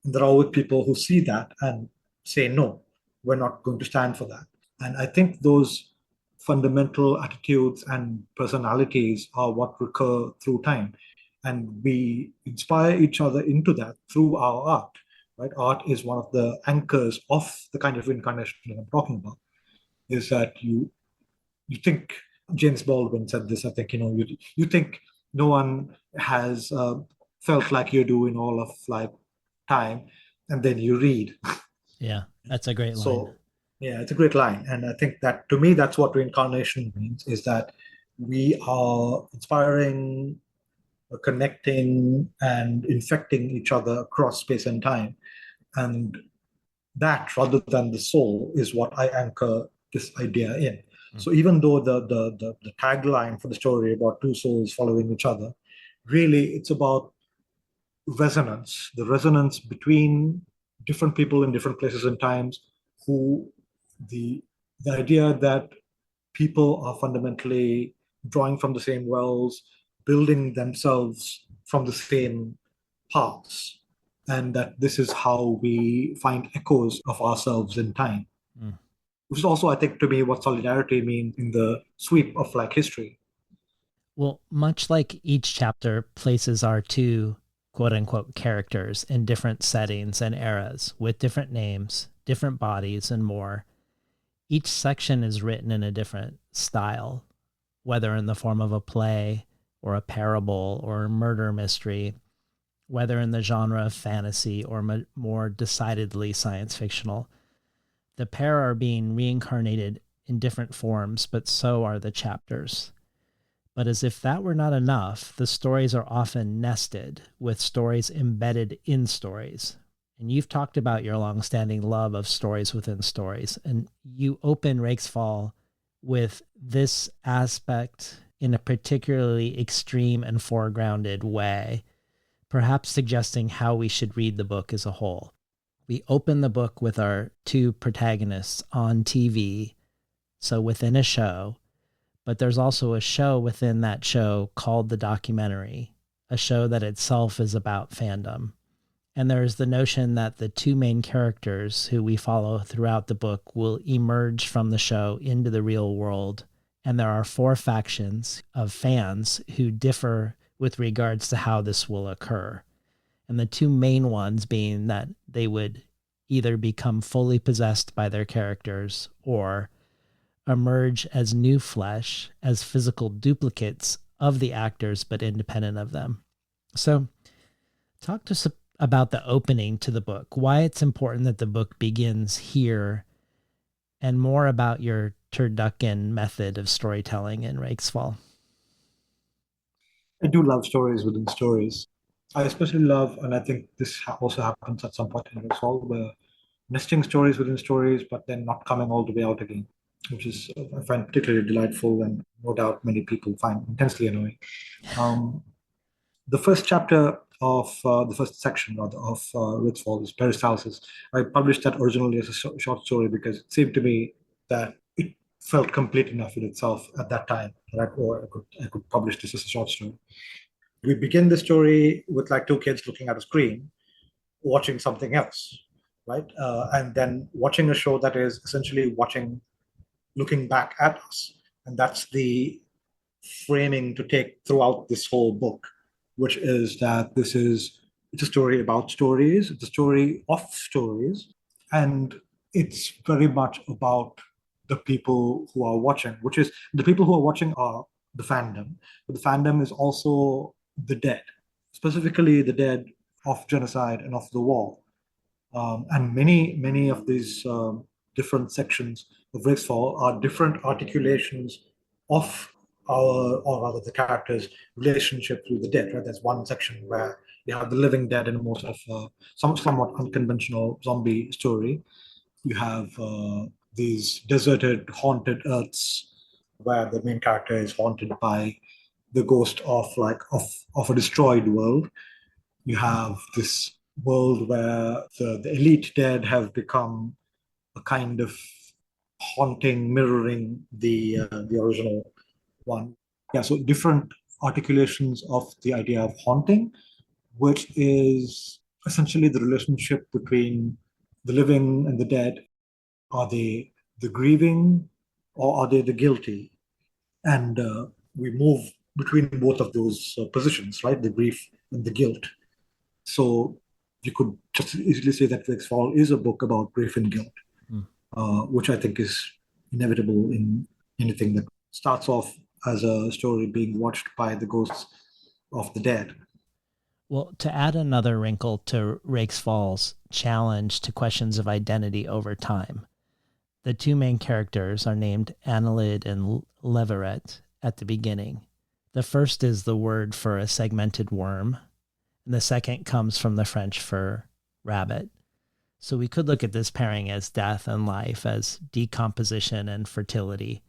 and there are always people who see that and say, no, we're not going to stand for that. And I think those fundamental attitudes and personalities are what recur through time. And we inspire each other into that through our art. Right? Art is one of the anchors of the kind of reincarnation that I'm talking about. Is that you think James Baldwin said this. I think you think no one has felt like you do in all of like time, and then you read. Yeah, that's a great line. So yeah, it's a great line, and I think that to me that's what reincarnation means: is that we are inspiring, connecting, and infecting each other across space and time, and that rather than the soul is what I anchor this idea in. So even though the tagline for the story about two souls following each other, really it's about resonance, the resonance between different people in different places and times, who the idea that people are fundamentally drawing from the same wells, building themselves from the same parts, and that this is how we find echoes of ourselves in time. Which is also, I think, to me, what solidarity means in the sweep of like history. Well, much like each chapter places our two quote unquote characters in different settings and eras with different names, different bodies, and more, each section is written in a different style, whether in the form of a play or a parable or a murder mystery, whether in the genre of fantasy or more decidedly science fictional. The pair are being reincarnated in different forms, but so are the chapters. But as if that were not enough, the stories are often nested, with stories embedded in stories. And you've talked about your longstanding love of stories within stories, and you open Rakesfall with this aspect in a particularly extreme and foregrounded way, perhaps suggesting how we should read the book as a whole. We open the book with our two protagonists on TV, so within a show, but there's also a show within that show called The Documentary, a show that itself is about fandom. And there's the notion that the two main characters who we follow throughout the book will emerge from the show into the real world. And there are 4 factions of fans who differ with regards to how this will occur. And the 2 main ones being that they would either become fully possessed by their characters or emerge as new flesh, as physical duplicates of the actors, but independent of them. So talk to us about the opening to the book, why it's important that the book begins here, and more about your turducken method of storytelling in Rakesfall. I do love stories within stories. I especially love, and I think this also happens at some point in Rakesfall, where nesting stories within stories, but then not coming all the way out again, which is, I find particularly delightful, and no doubt many people find intensely annoying. The first chapter of the first section rather of Rakesfall is Peristalsis. I published that originally as a short story because it seemed to me that it felt complete enough in itself at that time that I could publish this as a short story. We begin the story with like 2 kids looking at a screen, watching something else, right? And then watching a show that is essentially looking back at us. And that's the framing to take throughout this whole book, which is that it's a story about stories, it's a story of stories, and it's very much about the people who are watching, which is the people who are watching are the fandom, but the fandom is also the dead, specifically the dead of genocide and of the war. And many of these different sections of Rakesfall are different articulations of or rather the character's relationship to the dead. Right? There's one section where you have the living dead in a more sort of somewhat unconventional zombie story. You have these deserted, haunted earths where the main character is haunted by the ghost of a destroyed world. You have this world where the elite dead have become a kind of haunting, mirroring the original one. Yeah, so different articulations of the idea of haunting, which is essentially the relationship between the living and the dead. Are they the grieving or are they the guilty? And we move between both of those positions, right? The grief and the guilt. So you could just easily say that Rakesfall is a book about grief and guilt, which I think is inevitable in anything that starts off as a story being watched by the ghosts of the dead. Well, to add another wrinkle to Rakesfall's challenge to questions of identity over time, the 2 main characters are named Annelid and Leveret at the beginning. The first is the word for a segmented worm, and the second comes from the French for rabbit. So we could look at this pairing as death and life, as decomposition and fertility.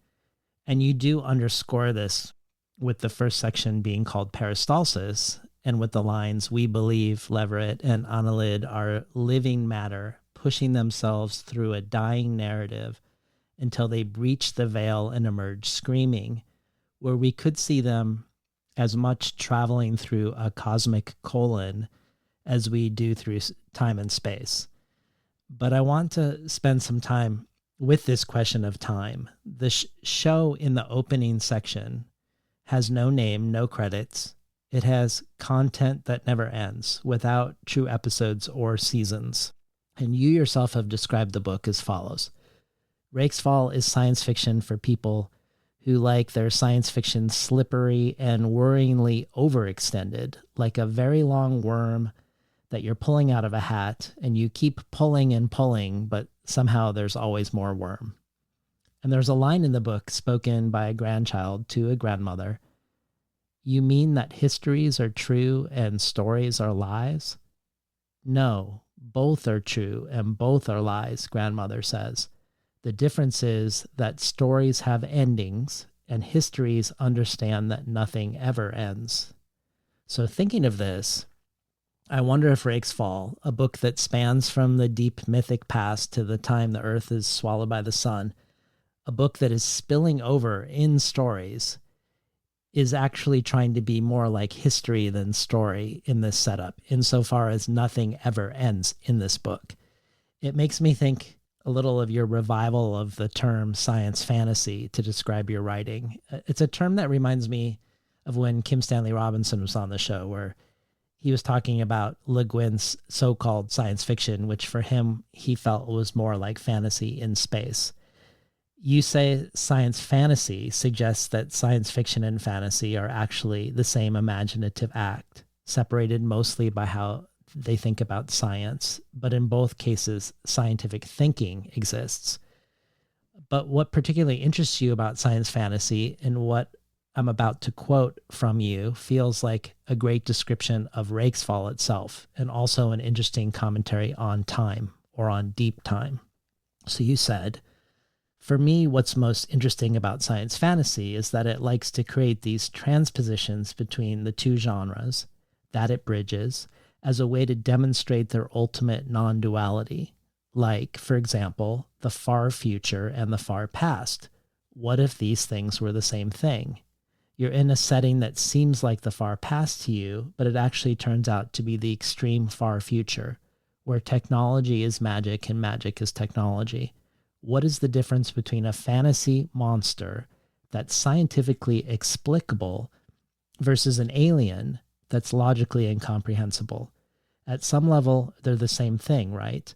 And you do underscore this with the first section being called Peristalsis, and with the lines, "We believe Leveret and Annelid are living matter, pushing themselves through a dying narrative until they breach the veil and emerge screaming," where we could see them as much traveling through a cosmic colon as we do through time and space. But I want to spend some time with this question of time. The show in the opening section has no name, no credits. It has content that never ends, without true episodes or seasons. And you yourself have described the book as follows. Rakesfall is science fiction for people who like their science fiction slippery and worryingly overextended, like a very long worm that you're pulling out of a hat, and you keep pulling and pulling, but somehow there's always more worm. And there's a line in the book spoken by a grandchild to a grandmother. You mean that histories are true and stories are lies? No, both are true and both are lies, grandmother says. The difference is that stories have endings and histories understand that nothing ever ends. So thinking of this, I wonder if Rakesfall, a book that spans from the deep mythic past to the time the earth is swallowed by the sun, a book that is spilling over in stories, is actually trying to be more like history than story in this setup, insofar as nothing ever ends in this book. It makes me think a little of your revival of the term science fantasy to describe your writing. It's a term that reminds me of when Kim Stanley Robinson was on the show, where he was talking about Le Guin's so-called science fiction, which for him, he felt was more like fantasy in space. You say science fantasy suggests that science fiction and fantasy are actually the same imaginative act, separated mostly by how they think about science, but in both cases, scientific thinking exists. But what particularly interests you about science fantasy and what I'm about to quote from you feels like a great description of Rakesfall itself, and also an interesting commentary on time, or on deep time. So you said, for me, what's most interesting about science fantasy is that it likes to create these transpositions between the two genres, that it bridges, as a way to demonstrate their ultimate non-duality. Like, for example, the far future and the far past. What if these things were the same thing? You're in a setting that seems like the far past to you, but it actually turns out to be the extreme far future, where technology is magic and magic is technology. What is the difference between a fantasy monster that's scientifically explicable versus an alien that's logically incomprehensible? At some level, they're the same thing, right?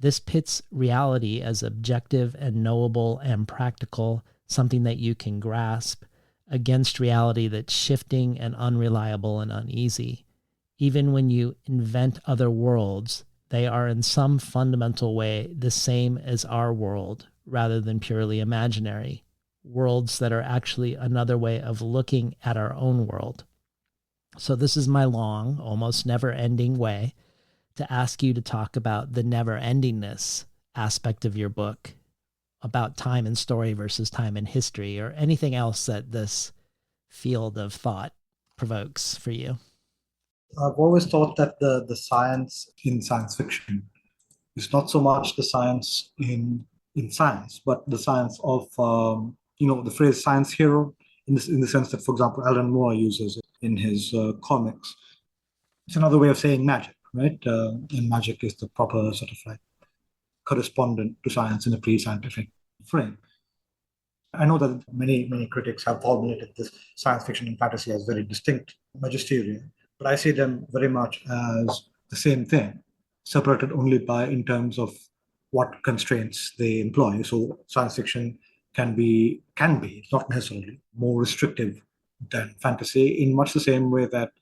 This pits reality as objective and knowable and practical, something that you can grasp, against reality that's shifting and unreliable and uneasy. Even when you invent other worlds, they are in some fundamental way the same as our world, rather than purely imaginary. Worlds that are actually another way of looking at our own world. So this is my long, almost never-ending way to ask you to talk about the never-endingness aspect of your book, about time and story versus time and history, or anything else that this field of thought provokes for you. I've always thought that the science in science fiction is not so much the science in science, but the science of the phrase "science hero" in the sense that, for example, Alan Moore uses it in his comics. It's another way of saying magic, right? And magic is the proper sort of like correspondent to science in a pre-scientific frame. I know that many critics have formulated this science fiction and fantasy as very distinct magisterium, but I see them very much as the same thing, separated only by in terms of what constraints they employ. So science fiction can be, it's not necessarily more restrictive than fantasy, in much the same way that,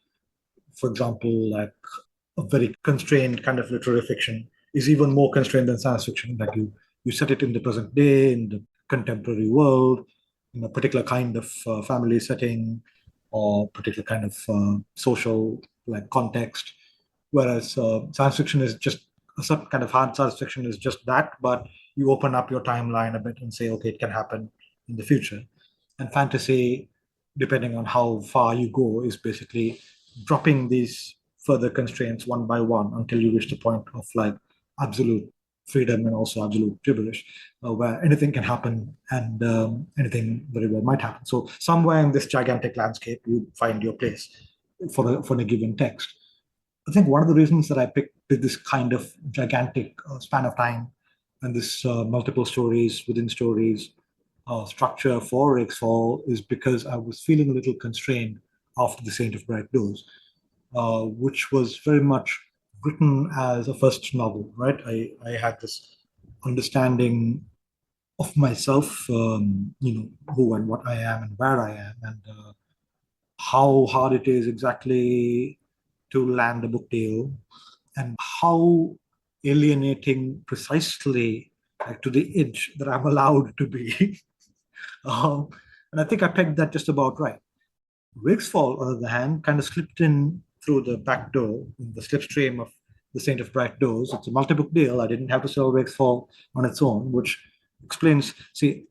for example, like a very constrained kind of literary fiction is even more constrained than science fiction. Like you set it in the present day, in the contemporary world, in a particular kind of family setting, or particular kind of social like context. Whereas science fiction is just a certain kind of hard science fiction is just that, but you open up your timeline a bit and say, okay, it can happen in the future. And fantasy, depending on how far you go, is basically dropping these further constraints one by one until you reach the point of like absolute freedom and also absolute gibberish, where anything can happen and anything very well might happen. So somewhere in this gigantic landscape, you find your place for a given text. I think one of the reasons that I picked this kind of gigantic span of time and this multiple stories within stories structure for Rakesfall is because I was feeling a little constrained after The Saint of Bright Doors, which was very much written as a first novel, right? I had this understanding of myself, who and what I am and where I am, and how hard it is exactly to land a book deal, and how alienating precisely to the edge that I'm allowed to be. um, and I think I pegged that just about right. Rakesfall, on the other hand, kind of slipped in through the back door, in the slipstream of the Saint of Bright Doors. It's a multi-book deal. I didn't have to sell Rakesfall on its own, which explains, see,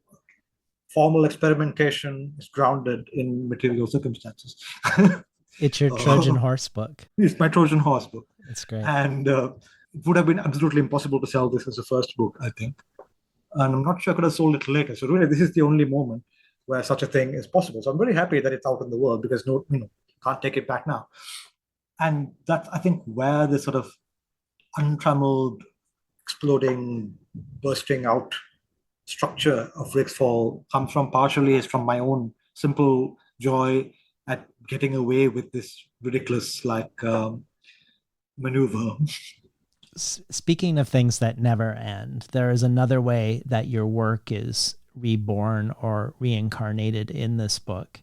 formal experimentation is grounded in material circumstances. It's your Trojan horse book. It's my Trojan horse book. It's great. And it would have been absolutely impossible to sell this as a first book, I think. And I'm not sure I could have sold it later. So really, this is the only moment where such a thing is possible. So I'm very happy that it's out in the world because can't take it back now. And that's, I think, where the sort of untrammeled, exploding, bursting out structure of Rakesfall comes from. Partially is from my own simple joy at getting away with this ridiculous maneuver. Speaking of things that never end, there is another way that your work is reborn or reincarnated in this book.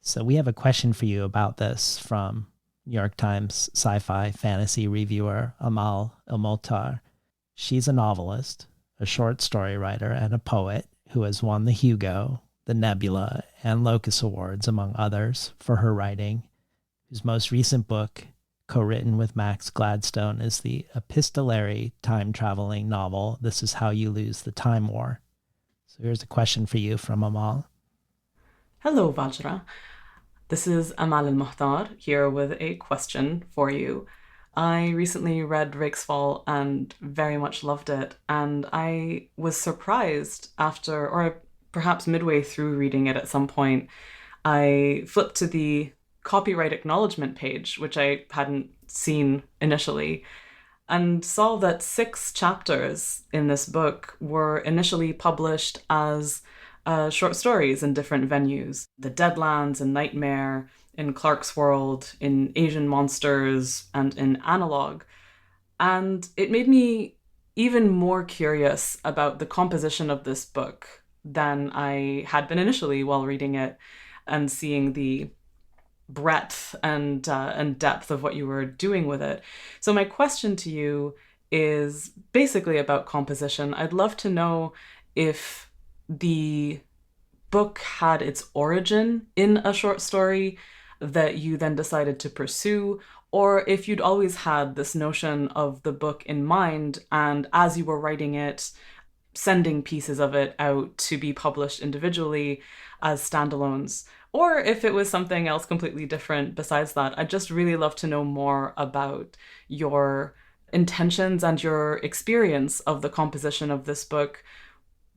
So we have a question for you about this from New York Times sci-fi fantasy reviewer Amal Ilmotar. She's a novelist, a short story writer, and a poet who has won the Hugo, the Nebula, and Locus Awards, among others, for her writing, whose most recent book, co-written with Max Gladstone, is the epistolary time-traveling novel, This Is How You Lose the Time War. So here's a question for you from Amal. Hello, Vajra. This is Amal al-Muhtar here with a question for you. I recently read Rakesfall and very much loved it, and I was surprised after, or perhaps midway through reading it at some point, I flipped to the copyright acknowledgement page, which I hadn't seen initially, and saw that 6 chapters in this book were initially published as short stories in different venues. The Deadlands and Nightmare, in Clark's World, in Asian Monsters, and in Analog. And it made me even more curious about the composition of this book than I had been initially while reading it and seeing the breadth and depth of what you were doing with it. So my question to you is basically about composition. I'd love to know if the book had its origin in a short story that you then decided to pursue, or if you'd always had this notion of the book in mind and as you were writing it, sending pieces of it out to be published individually as standalones, or if it was something else completely different besides that. I'd just really love to know more about your intentions and your experience of the composition of this book.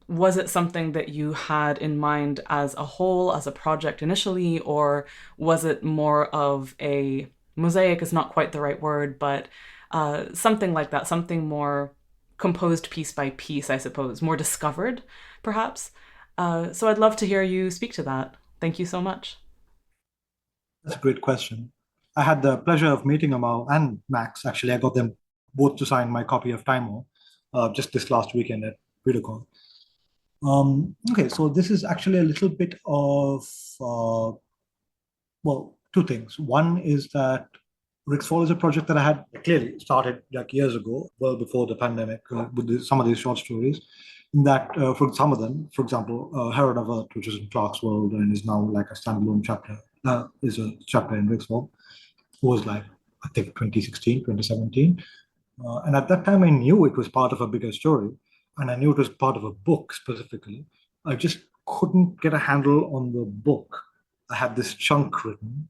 Was it something that you had in mind as a whole, as a project initially, or was it more of a mosaic is not quite the right word, but something like that, something more composed piece by piece, I suppose, more discovered, perhaps? So I'd love to hear you speak to that. Thank you so much. That's a great question. I had the pleasure of meeting Amal and Max. Actually, I got them both to sign my copy of Time War just this last weekend at Bureaucratic. Okay, so this is actually a little bit of, two things. One is that Rakesfall is a project that I had clearly started like years ago, well before the pandemic, with some of these short stories. In that, for some of them, for example, Herod of Earth, which is in Clark's World and is now like a standalone chapter, is a chapter in Rakesfall, was like, I think, 2016, 2017. And at that time, I knew it was part of a bigger story, and I knew it was part of a book specifically. I just couldn't get a handle on the book. I had this chunk written.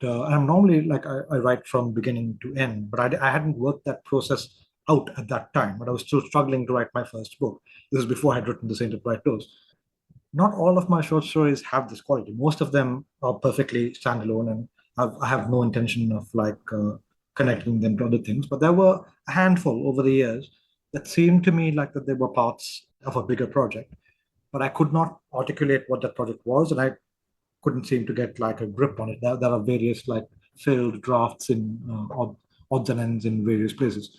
And I'm normally like, I write from beginning to end, but I hadn't worked that process out at that time, but I was still struggling to write my first book. This was before I had written The Saint of Bright Doors. Not all of my short stories have this quality. Most of them are perfectly standalone, and I have no intention of connecting them to other things. But there were a handful over the years that seemed to me like that they were parts of a bigger project, but I could not articulate what that project was, and I couldn't seem to get like a grip on it. There are various like failed drafts in odds and ends in various places.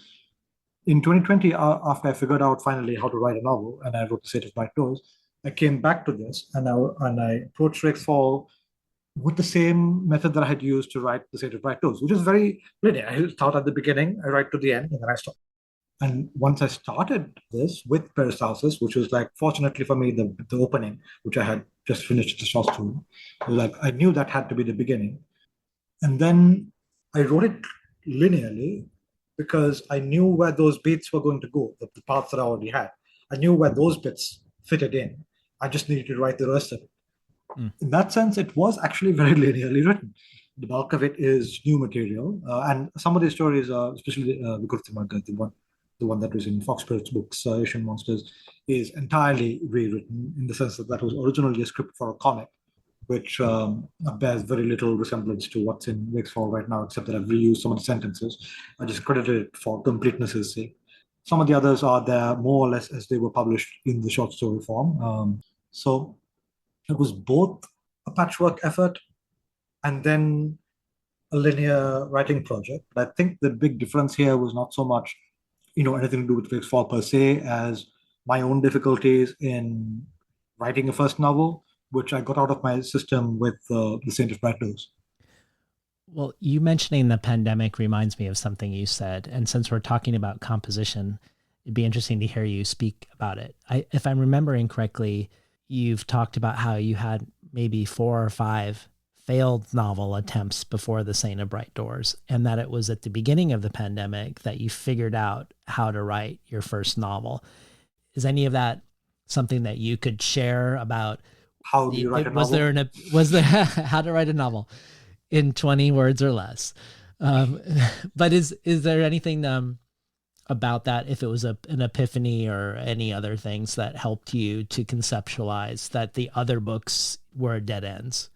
In 2020, after I figured out finally how to write a novel and I wrote The State of Bright Doors, I came back to this and I approached Rakesfall with the same method that I had used to write The State of Bright Doors, which is very linear. I start at the beginning, I write to the end, and then I stop. And once I started this with Peristalsis, which was like, fortunately for me, the opening, which I had just finished the short story, like I knew that had to be the beginning. And then I wrote it linearly because I knew where those beats were going to go, the paths that I already had. I knew where those bits fitted in. I just needed to write the rest of it. In that sense, it was actually very linearly written. The bulk of it is new material. And some of these stories, especially Vikurtimaga, the one that was in Fox Spirit's books, Asian Monsters, is entirely rewritten in the sense that that was originally a script for a comic, which bears very little resemblance to what's in Rakesfall right now, except that I've reused some of the sentences. I just credited it for completeness' sake. Some of the others are there more or less as they were published in the short story form. So it was both a patchwork effort and then a linear writing project. But I think the big difference here was not so much, anything to do with Rakesfall per se, as my own difficulties in writing a first novel, which I got out of my system with The Saint of Bright Doors. Well, you mentioning the pandemic reminds me of something you said. And since we're talking about composition, it'd be interesting to hear you speak about it. If I'm remembering correctly, you've talked about how you had maybe 4 or 5 failed novel attempts before The Saint of Bright Doors, and that it was at the beginning of the pandemic that you figured out how to write your first novel. Is any of that something that you could share about? How do you write a novel? Was there how to write a novel in 20 words or less? But is there anything about that, if it was an epiphany or any other things that helped you to conceptualize that the other books were dead ends?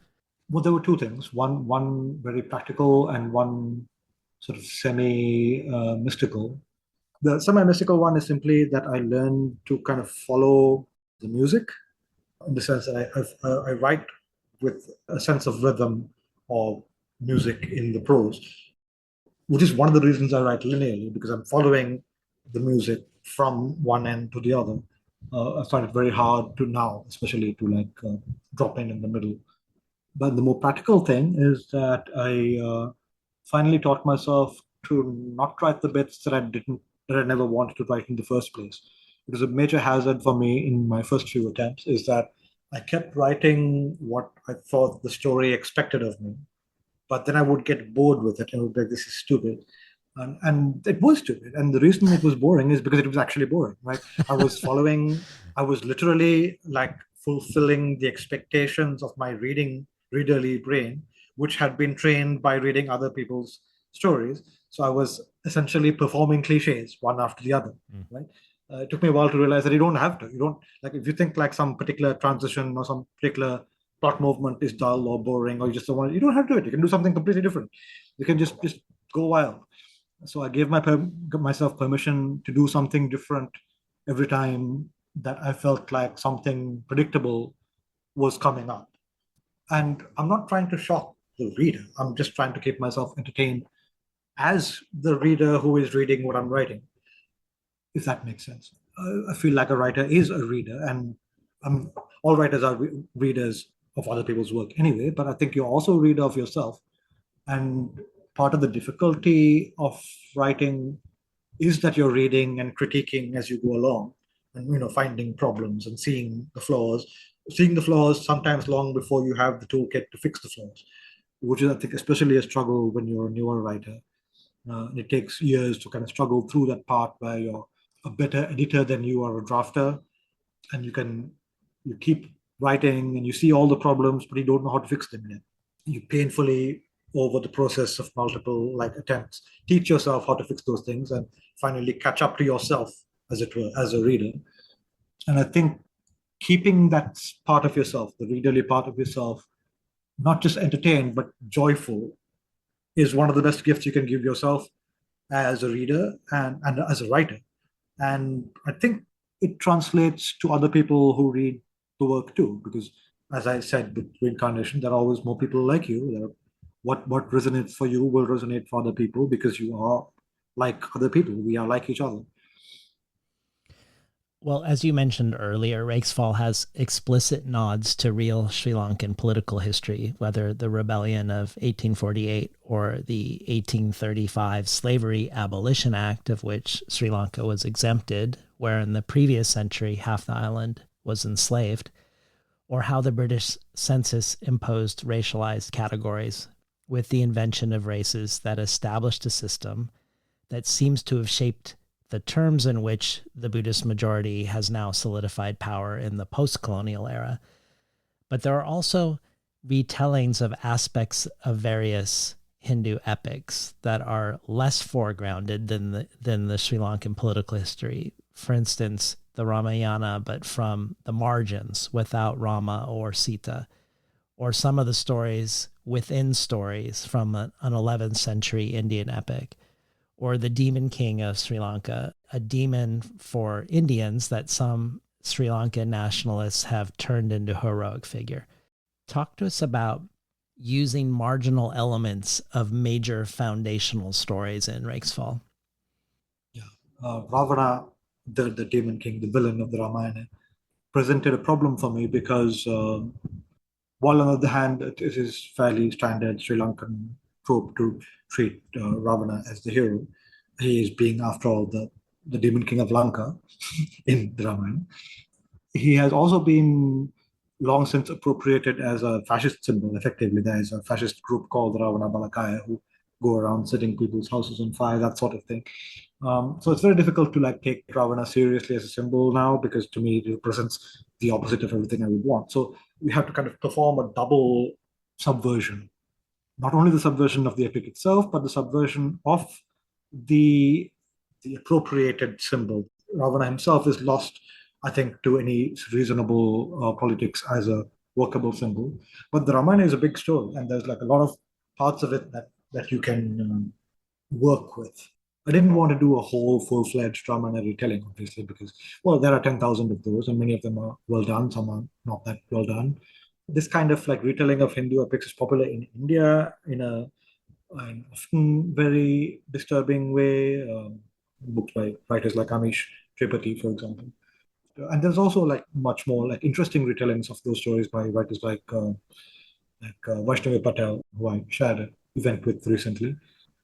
Well, there were 2 things. One very practical and one sort of semi-mystical. The semi-mystical one is simply that I learned to kind of follow the music, in the sense that I write with a sense of rhythm or music in the prose, which is one of the reasons I write linearly, because I'm following the music from one end to the other. I find it very hard to now, especially to drop in the middle. But the more practical thing is that I finally taught myself to not write the bits that I never wanted to write in the first place. It was a major hazard for me in my first few attempts, is that I kept writing what I thought the story expected of me, but then I would get bored with it and would be like, this is stupid. And it was stupid. And the reason it was boring is because it was actually boring, right? I was literally fulfilling the expectations of my readerly brain, which had been trained by reading other people's stories. So I was essentially performing cliches one after the other, right? It took me a while to realize that you don't have to. You don't, if you think some particular transition or some particular plot movement is dull or boring, or you just don't want it, you don't have to do it. You can do something completely different. You can just go wild. So I gave myself permission to do something different every time that I felt like something predictable was coming up. And I'm not trying to shock the reader. I'm just trying to keep myself entertained as the reader who is reading what I'm writing, if that makes sense. I feel like a writer is a reader, and all writers are readers of other people's work anyway, but I think you're also a reader of yourself. And part of the difficulty of writing is that you're reading and critiquing as you go along, and finding problems and seeing the flaws sometimes long before you have the toolkit to fix the flaws, which is, I think, especially a struggle when you're a newer writer. It takes years to kind of struggle through that part where you're a better editor than you are a drafter, and you keep writing and you see all the problems, but you don't know how to fix them yet. You painfully, over the process of multiple attempts, teach yourself how to fix those things and finally catch up to yourself, as it were, as a reader. And I think keeping that part of yourself, the readerly part of yourself, not just entertained but joyful, is one of the best gifts you can give yourself as a reader and as a writer. And I think it translates to other people who read the work too, because as I said with reincarnation, there are always more people like you. What resonates for you will resonate for other people, because you are like other people. We are like each other. Well, as you mentioned earlier, Rakesfall has explicit nods to real Sri Lankan political history, whether the rebellion of 1848 or the 1835 Slavery Abolition Act, of which Sri Lanka was exempted, where in the previous century half the island was enslaved, or how the British census imposed racialized categories with the invention of races that established a system that seems to have shaped the terms in which the Buddhist majority has now solidified power in the post-colonial era. But there are also retellings of aspects of various Hindu epics that are less foregrounded than the Sri Lankan political history. For instance, the Ramayana, but from the margins, without Rama or Sita, or some of the stories within stories from an 11th century Indian epic, or the Demon King of Sri Lanka, a demon for Indians that some Sri Lankan nationalists have turned into a heroic figure. Talk to us about using marginal elements of major foundational stories in Rakesfall. Yeah. Ravana, the demon king, the villain of the Ramayana, presented a problem for me because while on the other hand, it is fairly standard Sri Lankan trope to treat Ravana as the hero. He is being, after all, the demon king of Lanka in the Ramayana. He has also been long since appropriated as a fascist symbol. Effectively, there is a fascist group called the Ravana Balakaya who go around setting people's houses on fire, that sort of thing. So it's very difficult to like take Ravana seriously as a symbol now, because to me it represents the opposite of everything I would want. So we have to kind of perform a double subversion, not only the subversion of the epic itself, but the subversion of the appropriated symbol. Ravana himself is lost, I think, to any reasonable politics as a workable symbol. But the Ramayana is a big story, and there's like a lot of parts of it that you can work with. I didn't want to do a whole full-fledged Ramayana retelling, obviously, because, well, there are 10,000 of those, and many of them are well done, some are not that well done. This kind of like retelling of Hindu epics is popular in India in an often very disturbing way. Books by writers like Amish Tripathi, for example. And there's also like much more like interesting retellings of those stories by writers like Vaishnavi Patel, who I shared an event with recently,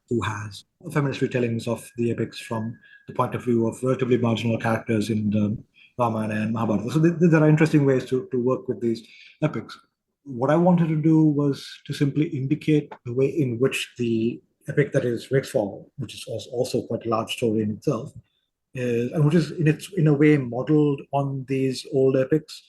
who has feminist retellings of the epics from the point of view of relatively marginal characters in the Ramayana and Mahabharata. So there are interesting ways to work with these epics. What I wanted to do was to simply indicate the way in which the epic that is Rakesfall, which is also quite a large story in itself, is, and which is in a way modeled on these old epics.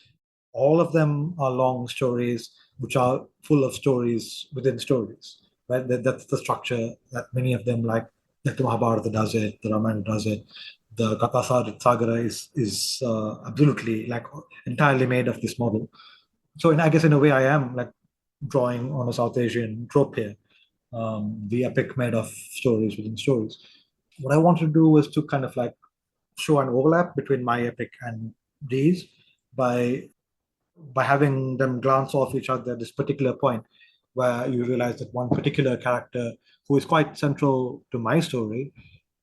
All of them are long stories which are full of stories within stories. Right? That's the structure that many of them, like the Mahabharata does it, the Ramayana does it. The Katha Sagara is absolutely like entirely made of this model. So I guess in a way I am like drawing on a South Asian trope here, the epic made of stories within stories. What I wanted to do was to kind of like show an overlap between my epic and these by having them glance off each other at this particular point where you realize that one particular character who is quite central to my story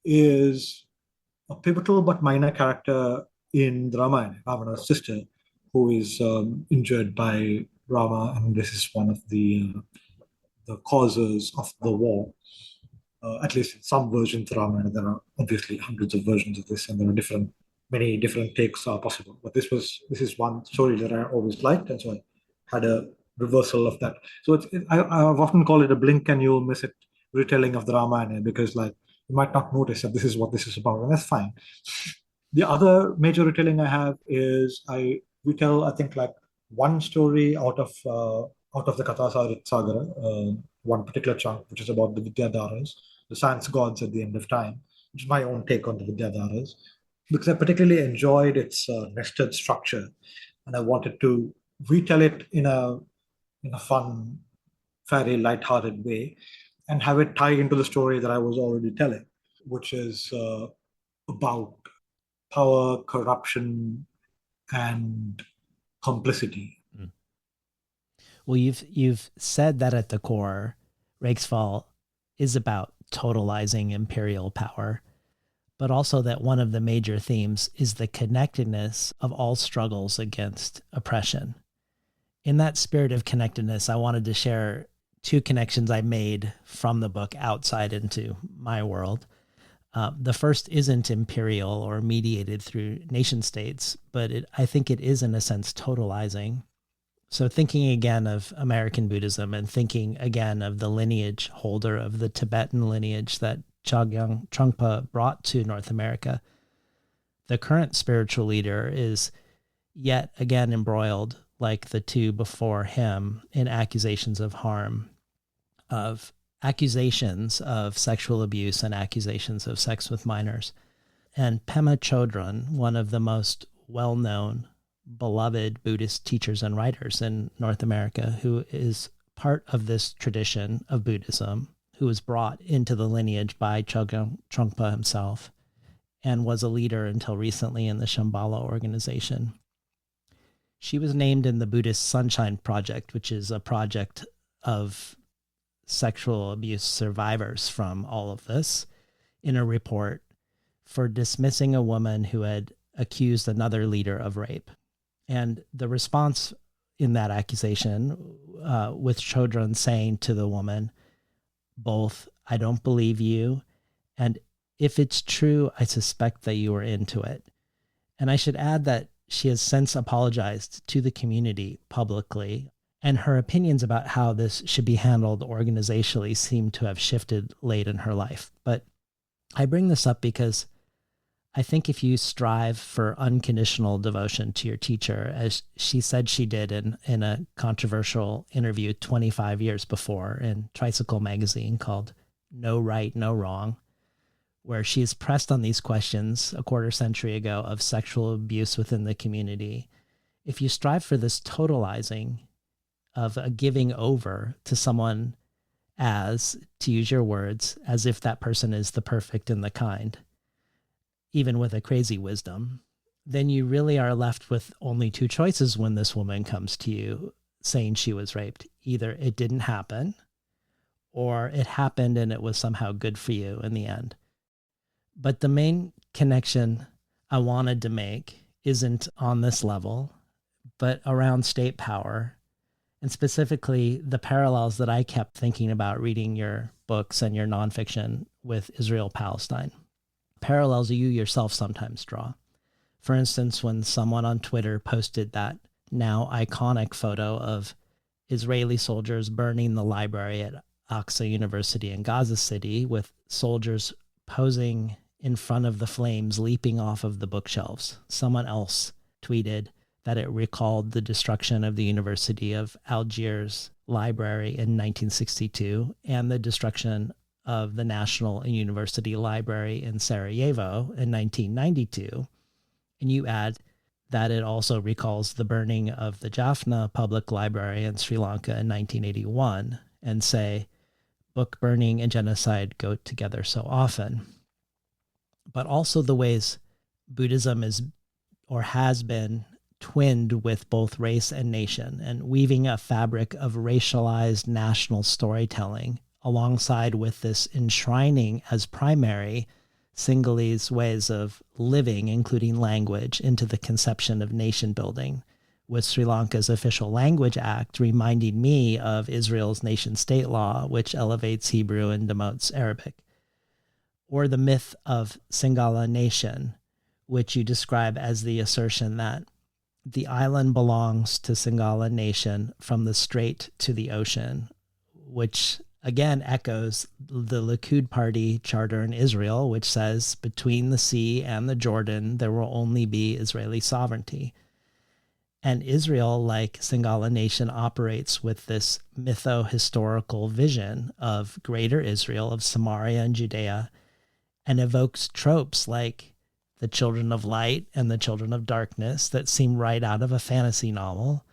is a pivotal but minor character in the Ramayana, Ravana's sister, who is injured by Rama, and this is one of the causes of the war. At least in some versions of Ramayana, there are obviously hundreds of versions of this, and there are many different takes are possible. But this is one story that I always liked, and so I had a reversal of that. So I've often called it a blink and you'll miss it retelling of the Ramayana, because like you might not notice that this is what this is about, and that's fine. The other major retelling I have is I retell, I think, like one story out of the Katha Sagara, one particular chunk, which is about the Vidyadharas, the science gods at the end of time, which is my own take on the Vidyadharas, because I particularly enjoyed its nested structure, and I wanted to retell it in a fun, very light-hearted way, and have it tie into the story that I was already telling, which is about power, corruption, and complicity. Well, you've said that at the core, Rakesfall is about totalizing imperial power, but also that one of the major themes is the connectedness of all struggles against oppression. In that spirit of connectedness, I wanted to share two connections I made from the book outside into my world. The first isn't imperial or mediated through nation states, but I think it is in a sense totalizing. So thinking again of American Buddhism and thinking again of the lineage holder of the Tibetan lineage that Chogyam Trungpa brought to North America, the current spiritual leader is yet again embroiled, like the two before him, in accusations of harm, of accusations of sexual abuse and accusations of sex with minors. And Pema Chodron, one of the most well-known, beloved Buddhist teachers and writers in North America, who is part of this tradition of Buddhism, who was brought into the lineage by Chogyam Trungpa himself and was a leader until recently in the Shambhala organization. She was named in the Buddhist Sunshine Project, which is a project of sexual abuse survivors from all of this, in a report for dismissing a woman who had accused another leader of rape. And the response in that accusation, with Chodron saying to the woman, both, I don't believe you, and if it's true, I suspect that you were into it. And I should add that she has since apologized to the community publicly, and her opinions about how this should be handled organizationally seem to have shifted late in her life. But I bring this up because I think if you strive for unconditional devotion to your teacher, as she said she did in a controversial interview 25 years before in Tricycle magazine called No Right, No Wrong, where she is pressed on these questions a quarter century ago of sexual abuse within the community, if you strive for this totalizing of a giving over to someone as, to use your words, as if that person is the perfect and the kind, even with a crazy wisdom, then you really are left with only two choices when this woman comes to you saying she was raped. Either it didn't happen, or it happened and it was somehow good for you in the end. But the main connection I wanted to make isn't on this level, but around state power, and specifically the parallels that I kept thinking about reading your books and your nonfiction with Israel-Palestine. Parallels you yourself sometimes draw. For instance, when someone on Twitter posted that now iconic photo of Israeli soldiers burning the library at Aqsa University in Gaza City with soldiers posing in front of the flames leaping off of the bookshelves. Someone else tweeted that it recalled the destruction of the University of Algiers library in 1962 and the destruction of the National and University Library in Sarajevo in 1992. And you add that it also recalls the burning of the Jaffna Public Library in Sri Lanka in 1981 and say, book burning and genocide go together so often. But also the ways Buddhism is or has been twinned with both race and nation and weaving a fabric of racialized national storytelling alongside with this enshrining as primary Sinhalese ways of living, including language, into the conception of nation building, with Sri Lanka's Official Language Act reminding me of Israel's nation-state law, which elevates Hebrew and demotes Arabic. Or the myth of Sinhala nation, which you describe as the assertion that the island belongs to Sinhala nation from the strait to the ocean, which again echoes the Likud party charter in Israel, which says between the sea and the Jordan, there will only be Israeli sovereignty. And Israel, like Sinhala nation, operates with this mytho-historical vision of greater Israel, of Samaria and Judea, and evokes tropes like the children of light and the children of darkness that seem right out of a fantasy novel.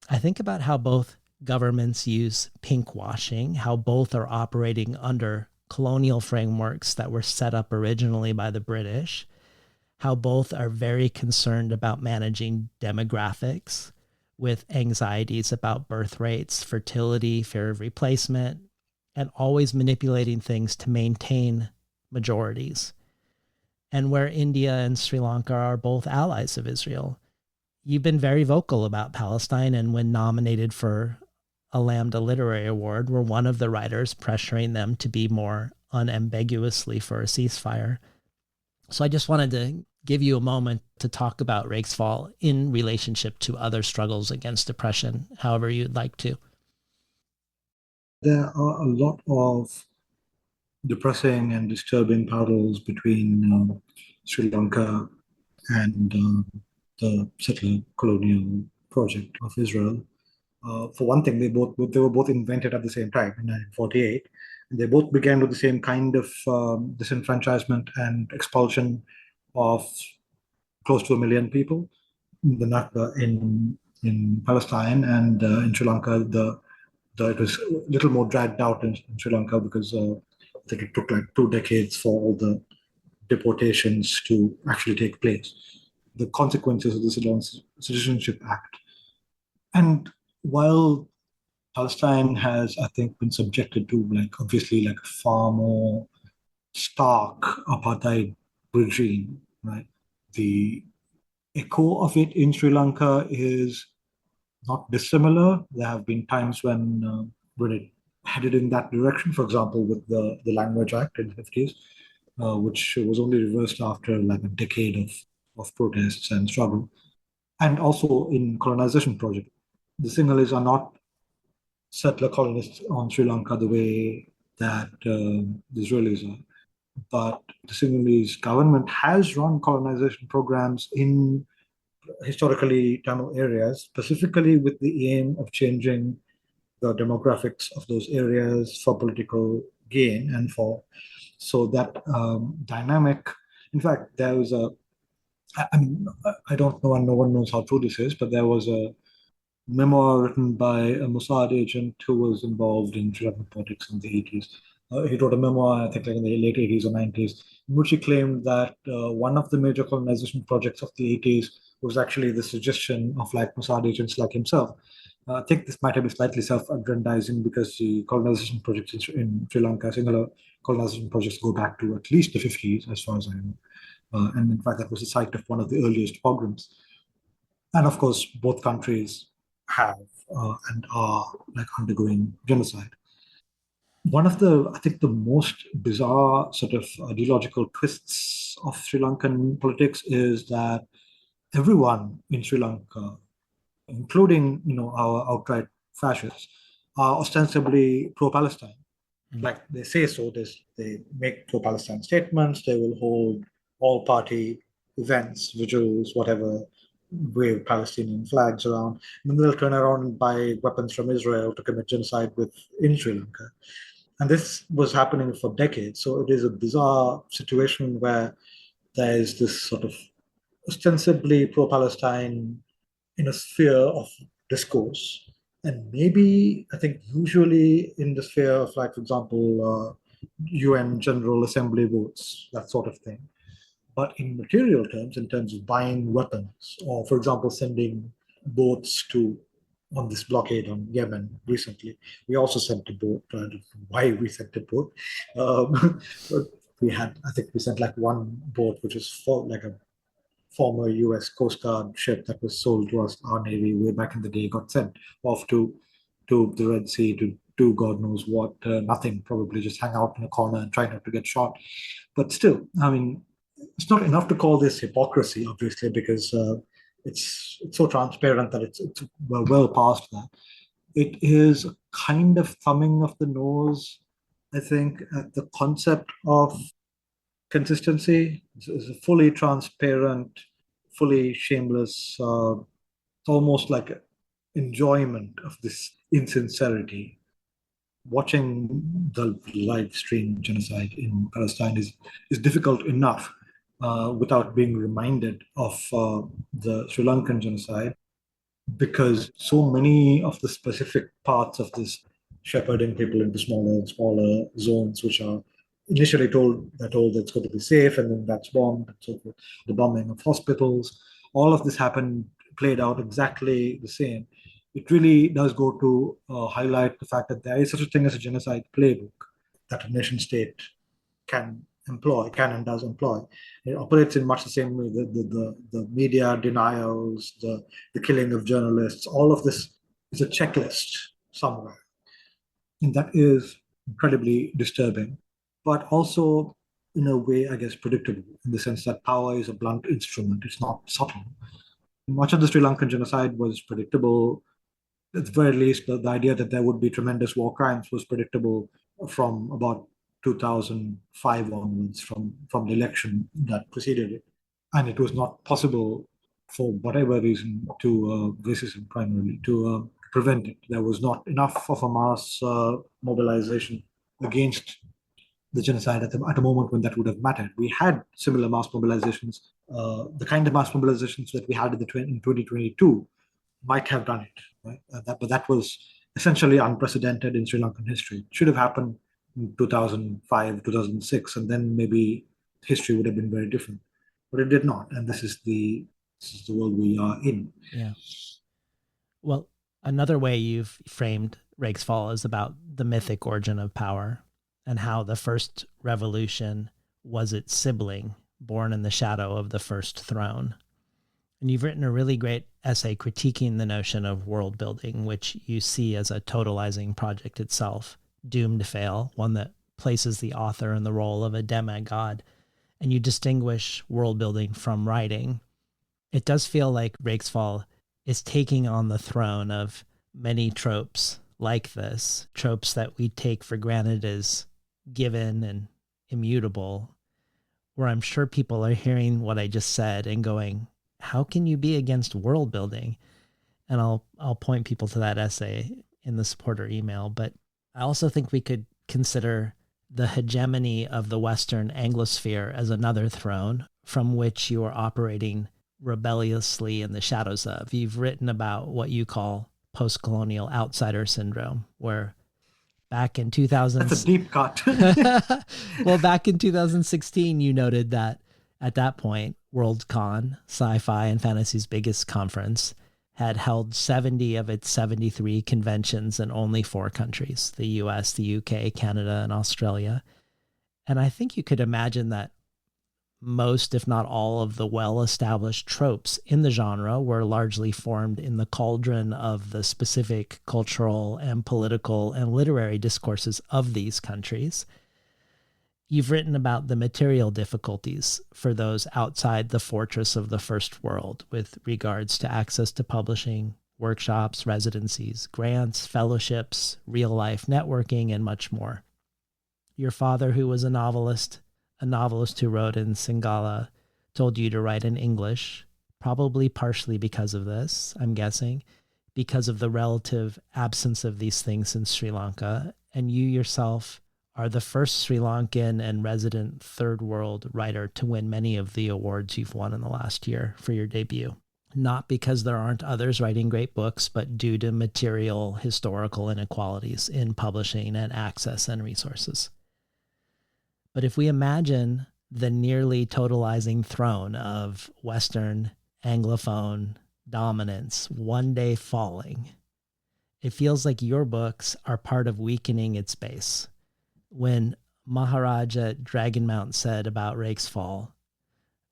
I think about how both governments use pinkwashing, how both are operating under colonial frameworks that were set up originally by the British, how both are very concerned about managing demographics with anxieties about birth rates, fertility, fear of replacement, and always manipulating things to maintain majorities. and where India and Sri Lanka are both allies of Israel. You've been very vocal about Palestine, and when nominated for a Lambda Literary Award, were one of the writers pressuring them to be more unambiguously for a ceasefire. So I just wanted to give you a moment to talk about Rakesfall in relationship to other struggles against oppression, however you'd like to. There are a lot of depressing and disturbing parallels between Sri Lanka and the settler colonial project of Israel. For one thing, they were both invented at the same time in 1948, and they both began with the same kind of disenfranchisement and expulsion of close to 1 million people. The Nakba in Palestine, and in Sri Lanka, it was a little more dragged out in Sri Lanka because I think it took like 2 decades for all the deportations to actually take place. The consequences of the Citizenship Act. And while Palestine has, I think, been subjected to obviously a far more stark apartheid regime, right? The echo of it in Sri Lanka is not dissimilar. There have been times when it headed in that direction. For example, with the Language Act in the 50s, which was only reversed after a decade of protests and struggle. And also in colonization project. The Sinhalese are not settler colonists on Sri Lanka the way that the Israelis are. But the Sinhalese government has run colonization programs in historically Tamil areas, specifically with the aim of changing the demographics of those areas for political gain and so that dynamic. In fact, there was I don't know, and no one knows how true this is, but there was a memoir written by a Mossad agent who was involved in Sri Lankan politics in the 80s. He wrote a memoir, I think, in the late 80s or 90s, in which he claimed that one of the major colonization projects of the 80s was actually the suggestion of Mossad agents like himself. I think this might have been slightly self-aggrandizing because the colonization projects in Sri Lanka, similar colonization projects, go back to at least the 50s, as far as I know. And in fact, that was the site of one of the earliest pogroms. And of course, both countries have and are undergoing genocide. One of I think the most bizarre sort of ideological twists of Sri Lankan politics is that everyone in Sri Lanka, including our outright fascists, are ostensibly pro-Palestine. Like they say so, they make pro-Palestine statements, they will hold all-party events, vigils, whatever, wave Palestinian flags around, and then they'll turn around and buy weapons from Israel to commit genocide in Sri Lanka. And this was happening for decades. So it is a bizarre situation where there is this sort of ostensibly pro-Palestine in a sphere of discourse. And maybe, I think, usually in the sphere of, for example, UN General Assembly votes, that sort of thing. But in material terms, in terms of buying weapons, or, for example, sending boats on this blockade on Yemen recently, we also sent a boat. I don't know why we sent a boat. I think we sent one boat, which was for a former US Coast Guard ship that was sold to us, our Navy, way back in the day, got sent off to the Red Sea to do God knows what, nothing, probably just hang out in a corner and try not to get shot. But still, I mean, it's not enough to call this hypocrisy, obviously, because it's so transparent that it's well past that. It is a kind of thumbing of the nose, I think, at the concept of consistency. It's a fully transparent, fully shameless, almost like an enjoyment of this insincerity. Watching the live stream genocide in Palestine is difficult enough without being reminded of the Sri Lankan genocide, because so many of the specific parts of this shepherding people into smaller and smaller zones, which are initially told that it's going to be safe, and then that's bombed, and so forth. The bombing of hospitals, all of this played out exactly the same. It really does go to highlight the fact that there is such a thing as a genocide playbook that a nation state can canon does employ. It operates in much the same way. The media denials, the killing of journalists, all of this is a checklist somewhere. And that is incredibly disturbing, but also in a way, I guess, predictable, in the sense that power is a blunt instrument. It's not subtle. Much of the Sri Lankan genocide was predictable. At the very least, the idea that there would be tremendous war crimes was predictable from about 2005 onwards, from the election that preceded it. And it was not possible, for whatever reason, to racism primarily, to prevent it. There was not enough of a mass mobilization against the genocide at a moment when that would have mattered. We had similar mass mobilizations, the kind of mass mobilizations that we had in 2022 might have done it, right? But that was essentially unprecedented in Sri Lankan history. It should have happened in 2005, 2006, and then maybe history would have been very different. But it did not, and this is the world we are in. Yeah. Well, another way you've framed Rakesfall is about the mythic origin of power and how the first revolution was its sibling, born in the shadow of the first throne. And you've written a really great essay critiquing the notion of world building, which you see as a totalizing project itself, doomed to fail, one that places the author in the role of a demigod. And you distinguish world building from writing. It does feel like Rakesfall is taking on the throne of many tropes like this, tropes that we take for granted as given and immutable, where I'm sure people are hearing what I just said and going, how can you be against world building? And I'll point people to that essay in the supporter email. But I also think we could consider the hegemony of the Western Anglosphere as another throne from which you are operating rebelliously in the shadows of. You've written about what you call post-colonial outsider syndrome, where back in 2000... That's a deep cut. Well, back in 2016, you noted that at that point, Worldcon, sci-fi and fantasy's biggest conference, had held 70 of its 73 conventions in only 4 countries, the US, the UK, Canada, and Australia. And I think you could imagine that most, if not all, of the well-established tropes in the genre were largely formed in the cauldron of the specific cultural and political and literary discourses of these countries. You've written about the material difficulties for those outside the fortress of the first world with regards to access to publishing, workshops, residencies, grants, fellowships, real-life networking, and much more. Your father, who was a novelist who wrote in Sinhala, told you to write in English, probably partially because of this, I'm guessing, because of the relative absence of these things in Sri Lanka, and you yourself are the first Sri Lankan and resident third world writer to win many of the awards you've won in the last year for your debut. Not because there aren't others writing great books, but due to material historical inequalities in publishing and access and resources. But if we imagine the nearly totalizing throne of Western Anglophone dominance one day falling, it feels like your books are part of weakening its base. When Maharaja Dragonmount said about Rakesfall,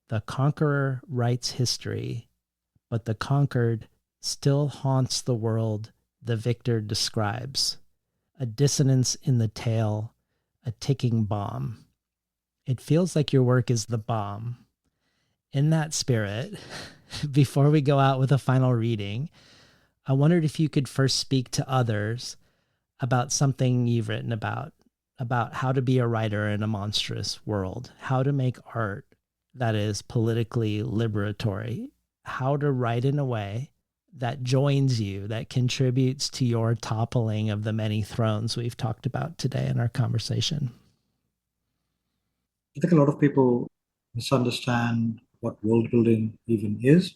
the conqueror writes history, but the conquered still haunts the world the victor describes. A dissonance in the tale, a ticking bomb. It feels like your work is the bomb. In that spirit, before we go out with a final reading, I wondered if you could first speak to others about something you've written about how to be a writer in a monstrous world, how to make art that is politically liberatory, how to write in a way that joins you, that contributes to your toppling of the many thrones we've talked about today in our conversation. I think a lot of people misunderstand what world building even is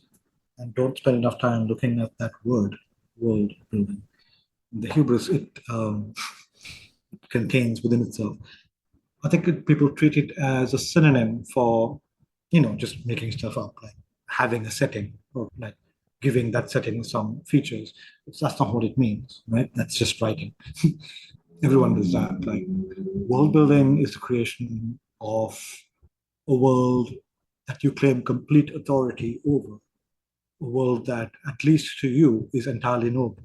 and don't spend enough time looking at that word, world building. The hubris it contains within itself. I think people treat it as a synonym for, just making stuff up, like having a setting or like giving that setting some features. That's not what it means, right? That's just writing. Everyone does that. Like world building is the creation of a world that you claim complete authority over, a world that, at least to you, is entirely noble.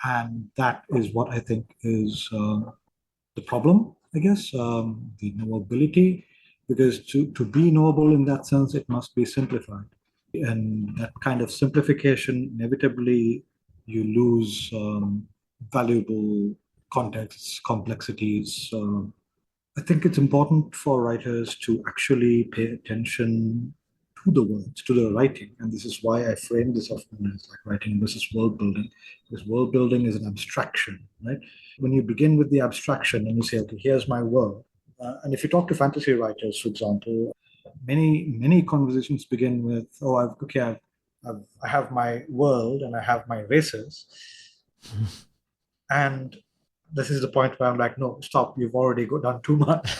And that is what I think is the problem, I guess, the knowability, because to be noble in that sense, it must be simplified. And that kind of simplification, inevitably, you lose valuable contexts, complexities. I think it's important for writers to actually pay attention to the words, to the writing. And this is why I frame this often as like writing versus world building, because world building is an abstraction, right? When you begin with the abstraction and you say, okay, here's my world. And if you talk to fantasy writers, for example, many conversations begin with, oh, I have my world and I have my races. And this is the point where I'm like, no, stop, you've already done too much.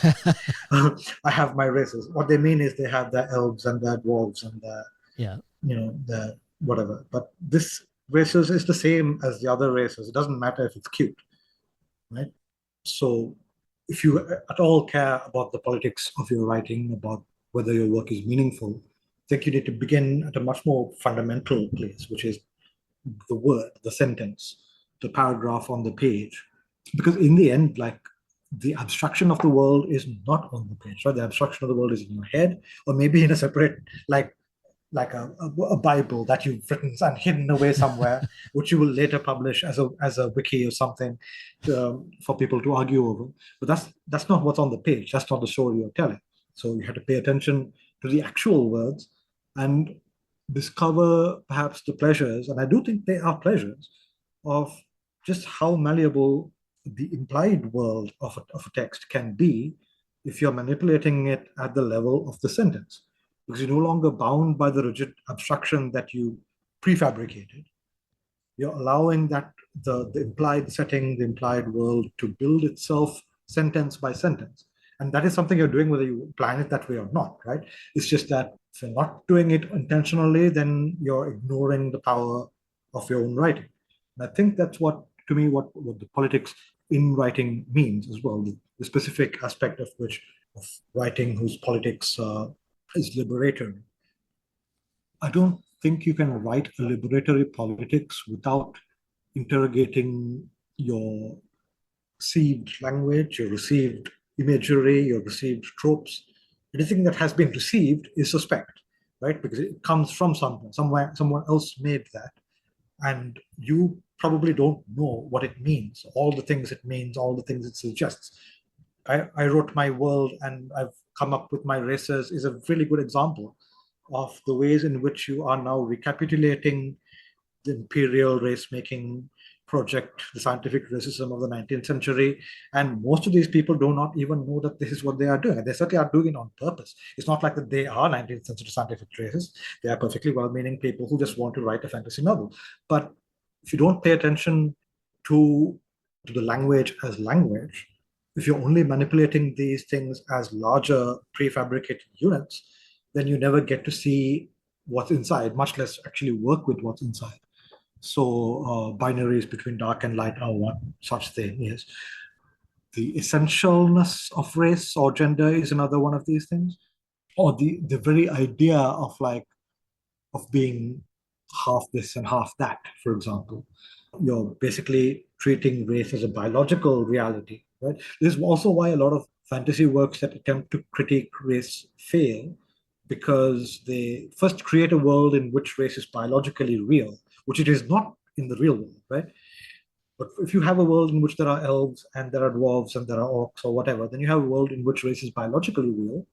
I have my races. What they mean is they have their elves and their dwarves and their whatever. But this races is the same as the other races. It doesn't matter if it's cute, right? So if you at all care about the politics of your writing, about whether your work is meaningful, I think you need to begin at a much more fundamental place, which is the word, the sentence, the paragraph on the page. Because in the end, like, the abstraction of the world is not on the page, right? The abstraction of the world is in your head, or maybe in a separate, like a Bible that you've written and hidden away somewhere, which you will later publish as a wiki or something for people to argue over. But that's not what's on the page. That's not the story you're telling. So you have to pay attention to the actual words and discover perhaps the pleasures, and I do think they are pleasures, of just how malleable the implied world of a text can be if you're manipulating it at the level of the sentence, because you're no longer bound by the rigid abstraction that you prefabricated. You're allowing that the implied setting, the implied world, to build itself sentence by sentence. And that is something you're doing whether you plan it that way or not, right? It's just that if you're not doing it intentionally, then you're ignoring the power of your own writing. And I think that's what, to me, what the politics in writing means as well, the specific aspect of writing whose politics is liberatory. I don't think you can write a liberatory politics without interrogating your received language, your received imagery, your received tropes. Anything that has been received is suspect, right? Because it comes from somewhere, someone else made that. And you probably don't know what it means, all the things it means, all the things it suggests. I wrote my world and I've come up with my races is a really good example of the ways in which you are now recapitulating the imperial race-making project, the scientific racism of the 19th century. And most of these people do not even know that this is what they are doing. And they certainly are doing it on purpose. It's not like that they are 19th century scientific racists. They are perfectly well-meaning people who just want to write a fantasy novel. But if you don't pay attention to the language as language, if you're only manipulating these things as larger prefabricated units, then you never get to see what's inside, much less actually work with what's inside. So binaries between dark and light are one such thing, yes. The essentialness of race or gender is another one of these things. Or the very idea of being half this and half that, for example. You're basically treating race as a biological reality, right? This is also why a lot of fantasy works that attempt to critique race fail, because they first create a world in which race is biologically real, which it is not in the real world, right? But if you have a world in which there are elves and there are dwarves and there are orcs or whatever, then you have a world in which race is biologically real.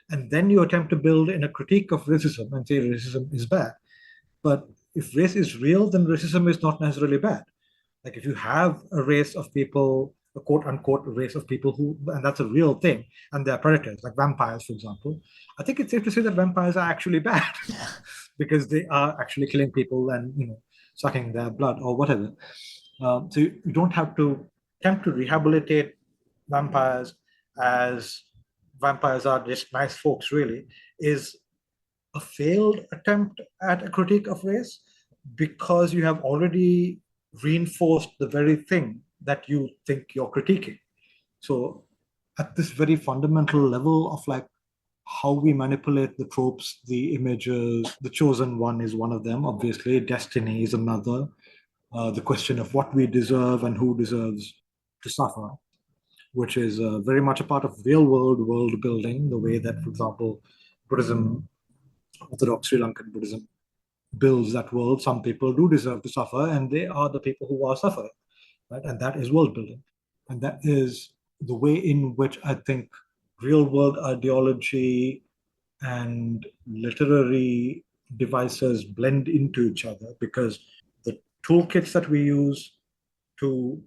And then you attempt to build in a critique of racism and say racism is bad. But if race is real, then racism is not necessarily bad. Like if you have a race of people, a quote unquote race of people who, and that's a real thing, and they're predators, like vampires, for example, I think it's safe to say that vampires are actually bad because they are actually killing people and, sucking their blood or whatever. So you don't have to attempt to rehabilitate vampires as vampires are just nice folks, really, is a failed attempt at a critique of race, because you have already reinforced the very thing that you think you're critiquing. So at this very fundamental level of like how we manipulate the tropes, the images. The chosen one is one of them, obviously. Destiny is another. The question of what we deserve and who deserves to suffer, which is very much a part of real world building, the way that, for example, Buddhism, Orthodox Sri Lankan Buddhism, builds that world. Some people do deserve to suffer, and they are the people who are suffering, right? And that is world building. And that is the way in which I think real world ideology and literary devices blend into each other, because the toolkits that we use to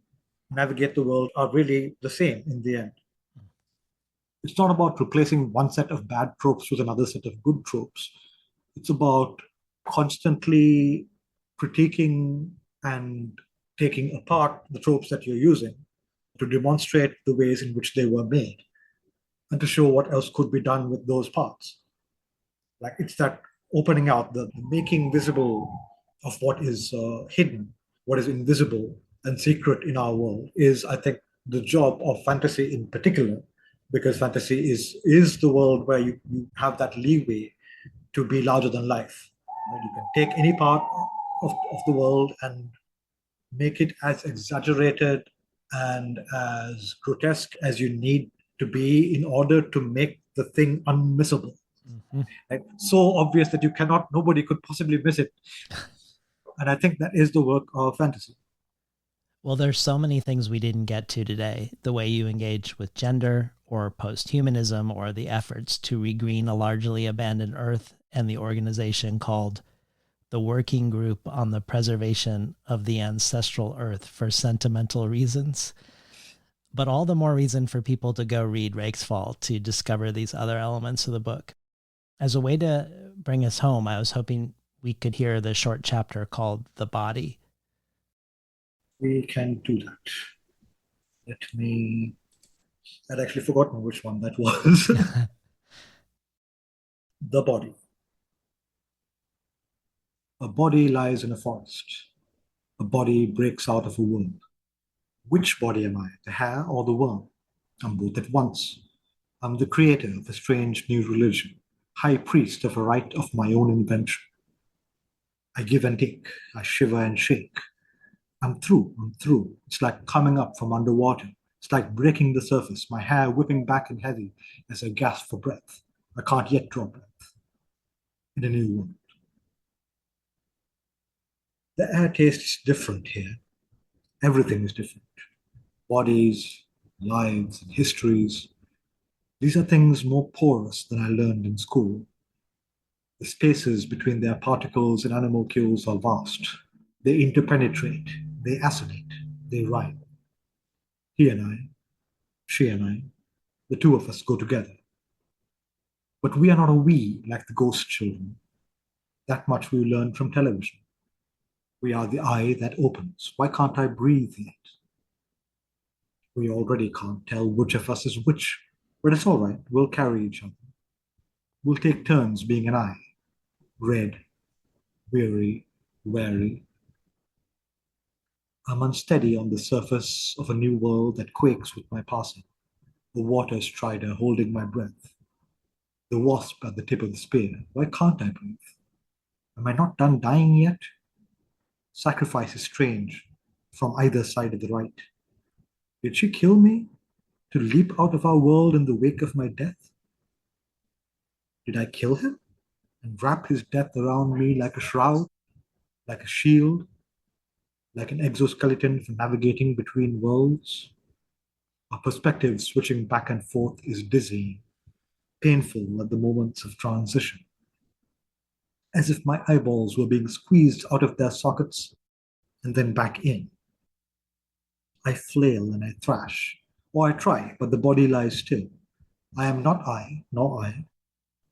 navigate the world are really the same in the end. It's not about replacing one set of bad tropes with another set of good tropes. It's about constantly critiquing and taking apart the tropes that you're using to demonstrate the ways in which they were made and to show what else could be done with those parts. Like, it's that opening out, the making visible of what is hidden, what is invisible and secret in our world is, I think, the job of fantasy in particular, because fantasy is the world where you have that leeway to be larger than life. Right? You can take any part of the world and make it as exaggerated and as grotesque as you need to be in order to make the thing unmissable. Mm-hmm. Right? So obvious that nobody could possibly miss it. And I think that is the work of fantasy. Well, there's so many things we didn't get to today. The way you engage with gender or post-humanism, or the efforts to regreen a largely abandoned Earth, and the organization called the Working Group on the Preservation of the Ancestral Earth for Sentimental Reasons. But all the more reason for people to go read Rakesfall to discover these other elements of the book. As a way to bring us home, I was hoping we could hear the short chapter called The Body. We can do that. I'd actually forgotten which one that was. The body. A body lies in a forest. A body breaks out of a womb. Which body am I, the hare or the worm? I'm both at once. I'm the creator of a strange new religion, high priest of a rite of my own invention. I give and take, I shiver and shake. I'm through. It's like coming up from underwater. It's like breaking the surface, my hair whipping back and heavy as I gasp for breath. I can't yet draw breath in a new world. The air tastes different here. Everything is different. Bodies, lives, and histories. These are things more porous than I learned in school. The spaces between their particles and animalcules are vast. They interpenetrate, they assonate, they rhyme. He and I, she and I, the two of us go together. But we are not a we like the ghost children. That much we learned from television. We are the eye that opens. Why can't I breathe yet? We already can't tell which of us is which, but it's all right. We'll carry each other. We'll take turns being an eye. Red, weary, wary. I'm unsteady on the surface of a new world that quakes with my passing. The water strider holding my breath. The wasp at the tip of the spear. Why can't I breathe? Am I not done dying yet? Sacrifice is strange from either side of the right. Did she kill me to leap out of our world in the wake of my death? Did I kill him and wrap his death around me like a shroud, like a shield, like an exoskeleton for navigating between worlds? Our perspective switching back and forth is dizzying, painful at the moments of transition, as if my eyeballs were being squeezed out of their sockets and then back in. I flail and I thrash, or I try, but the body lies still. I am not I, nor I,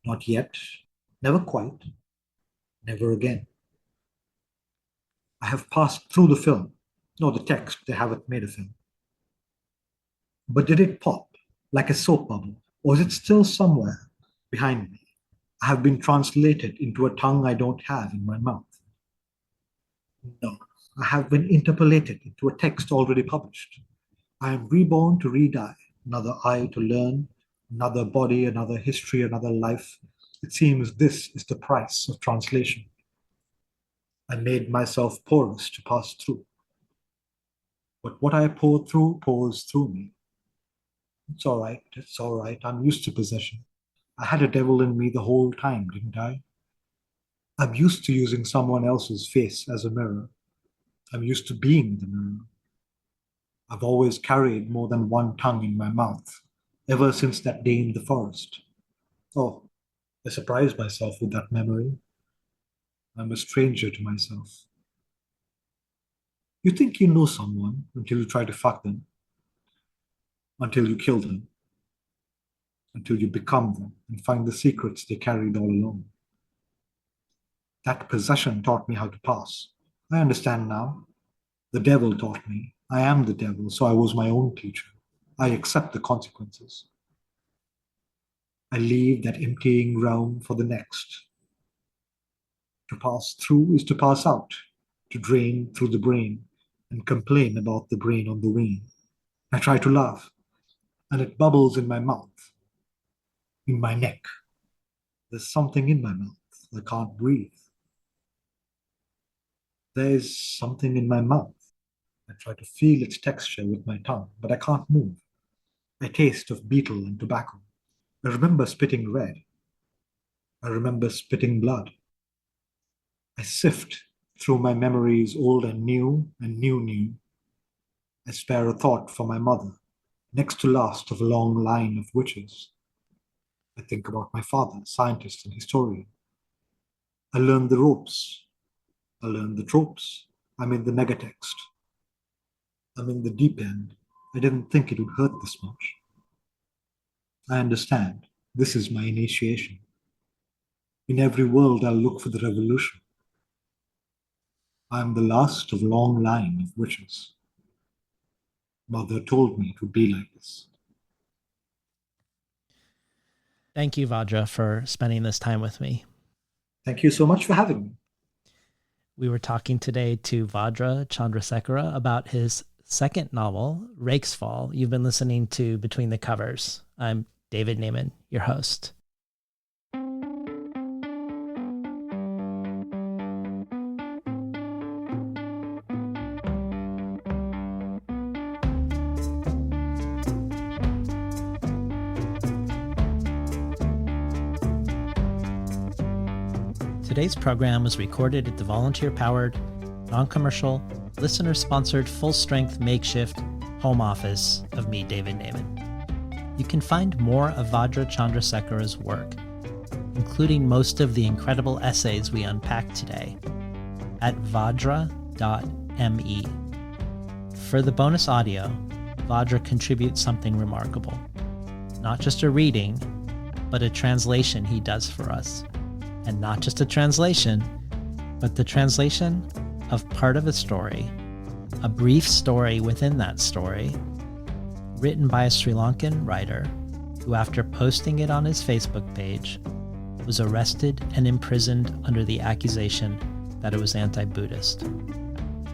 not yet, never quite, never again. I have passed through the film, nor the text, they haven't made a film. But did it pop like a soap bubble, or is it still somewhere behind me? I have been translated into a tongue I don't have in my mouth. No, I have been interpolated into a text already published. I am reborn to re-die. another eye to learn, another body, another history, another life. It seems this is the price of translation. I made myself porous to pass through. But what I pour through pours through me. It's all right, it's all right. I'm used to possession. I had a devil in me the whole time, didn't I? I'm used to using someone else's face as a mirror. I'm used to being the mirror. I've always carried more than one tongue in my mouth, ever since that day in the forest. Oh, I surprised myself with that memory. I'm a stranger to myself. You think you know someone until you try to fuck them, until you kill them, until you become them and find the secrets they carried all along. That possession taught me how to pass. I understand now. The devil taught me. I am the devil, so I was my own teacher. I accept the consequences. I leave that emptying realm for the next. To pass through is to pass out, to drain through the brain and complain about the brain on the wane. I try to laugh, and it bubbles in my mouth, in my neck. There's something in my mouth. I can't breathe. There's something in my mouth. I try to feel its texture with my tongue, but I can't move. I taste of betel and tobacco. I remember spitting red. I remember spitting blood. I sift through my memories, old and new new. I spare a thought for my mother, next to last of a long line of witches. I think about my father, scientist and historian. I learn the ropes. I learn the tropes. I'm in the megatext. I'm in the deep end. I didn't think it would hurt this much. I understand. This is my initiation. In every world, I'll look for the revolution. I'm the last of a long line of witches. Mother told me it would be like this. Thank you, Vajra, for spending this time with me. Thank you so much for having me. We were talking today to Vajra Chandrasekera about his second novel, Rakesfall. You've been listening to Between the Covers. I'm David Naiman, your host. Today's program was recorded at the volunteer-powered, non-commercial, listener-sponsored, full-strength makeshift home office of me, David Naiman. You can find more of Vajra Chandrasekera's work, including most of the incredible essays we unpacked today, at vajra.me. For the bonus audio, Vajra contributes something remarkable. Not just a reading, but a translation he does for us. And not just a translation, but the translation of part of a story, a brief story within that story, written by a Sri Lankan writer who, after posting it on his Facebook page, was arrested and imprisoned under the accusation that it was anti-Buddhist.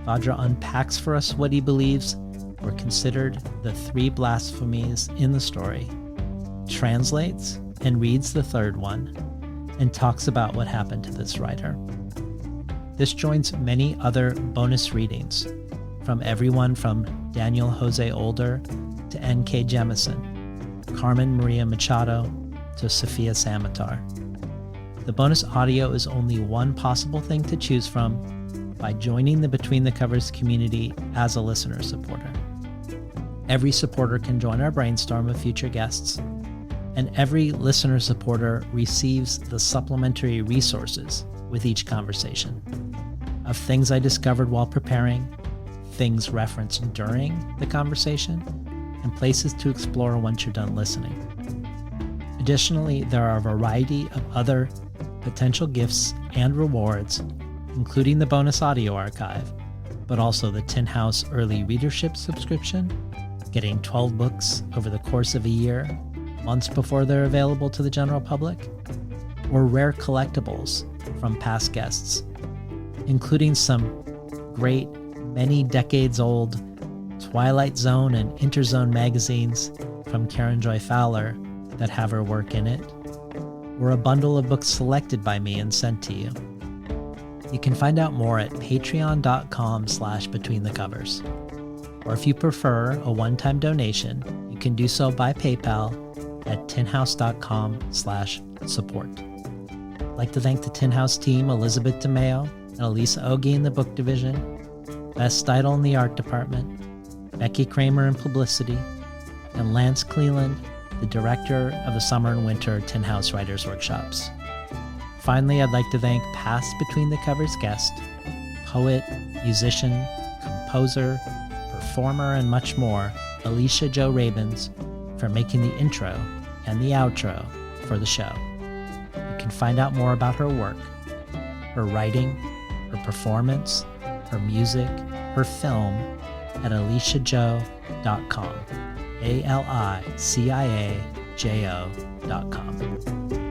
Vajra unpacks for us what he believes were considered the 3 blasphemies in the story, translates and reads the third one, and talks about what happened to this writer. This joins many other bonus readings from everyone from Daniel Jose Older to N.K. Jemisin, Carmen Maria Machado to Sophia Samatar. The bonus audio is only one possible thing to choose from by joining the Between the Covers community as a listener supporter. Every supporter can join our brainstorm of future guests, and every listener supporter receives the supplementary resources with each conversation of things I discovered while preparing, things referenced during the conversation, and places to explore once you're done listening. Additionally, there are a variety of other potential gifts and rewards, including the bonus audio archive, but also the Tin House Early Readership subscription, getting 12 books over the course of a year, months before they're available to the general public, or rare collectibles from past guests, including some great, many decades old Twilight Zone and Interzone magazines from Karen Joy Fowler that have her work in it, or a bundle of books selected by me and sent to you. You can find out more at patreon.com/betweenthecovers. Or if you prefer a one-time donation, you can do so by PayPal at tinhouse.com/support. I'd like to thank the Tin House team, Elizabeth DeMeo and Elisa Ogie in the book division, Beth Steidel in the art department, Becky Kramer in publicity, and Lance Cleland, the director of the Summer and Winter Tin House Writers Workshops. Finally, I'd like to thank past Between the Covers guest, poet, musician, composer, performer, and much more, Alicia Jo Rabins, for making the intro and the outro for the show. You can find out more about her work, her writing, her performance, her music, her film at aliciajo.com. ALICIAJO.com.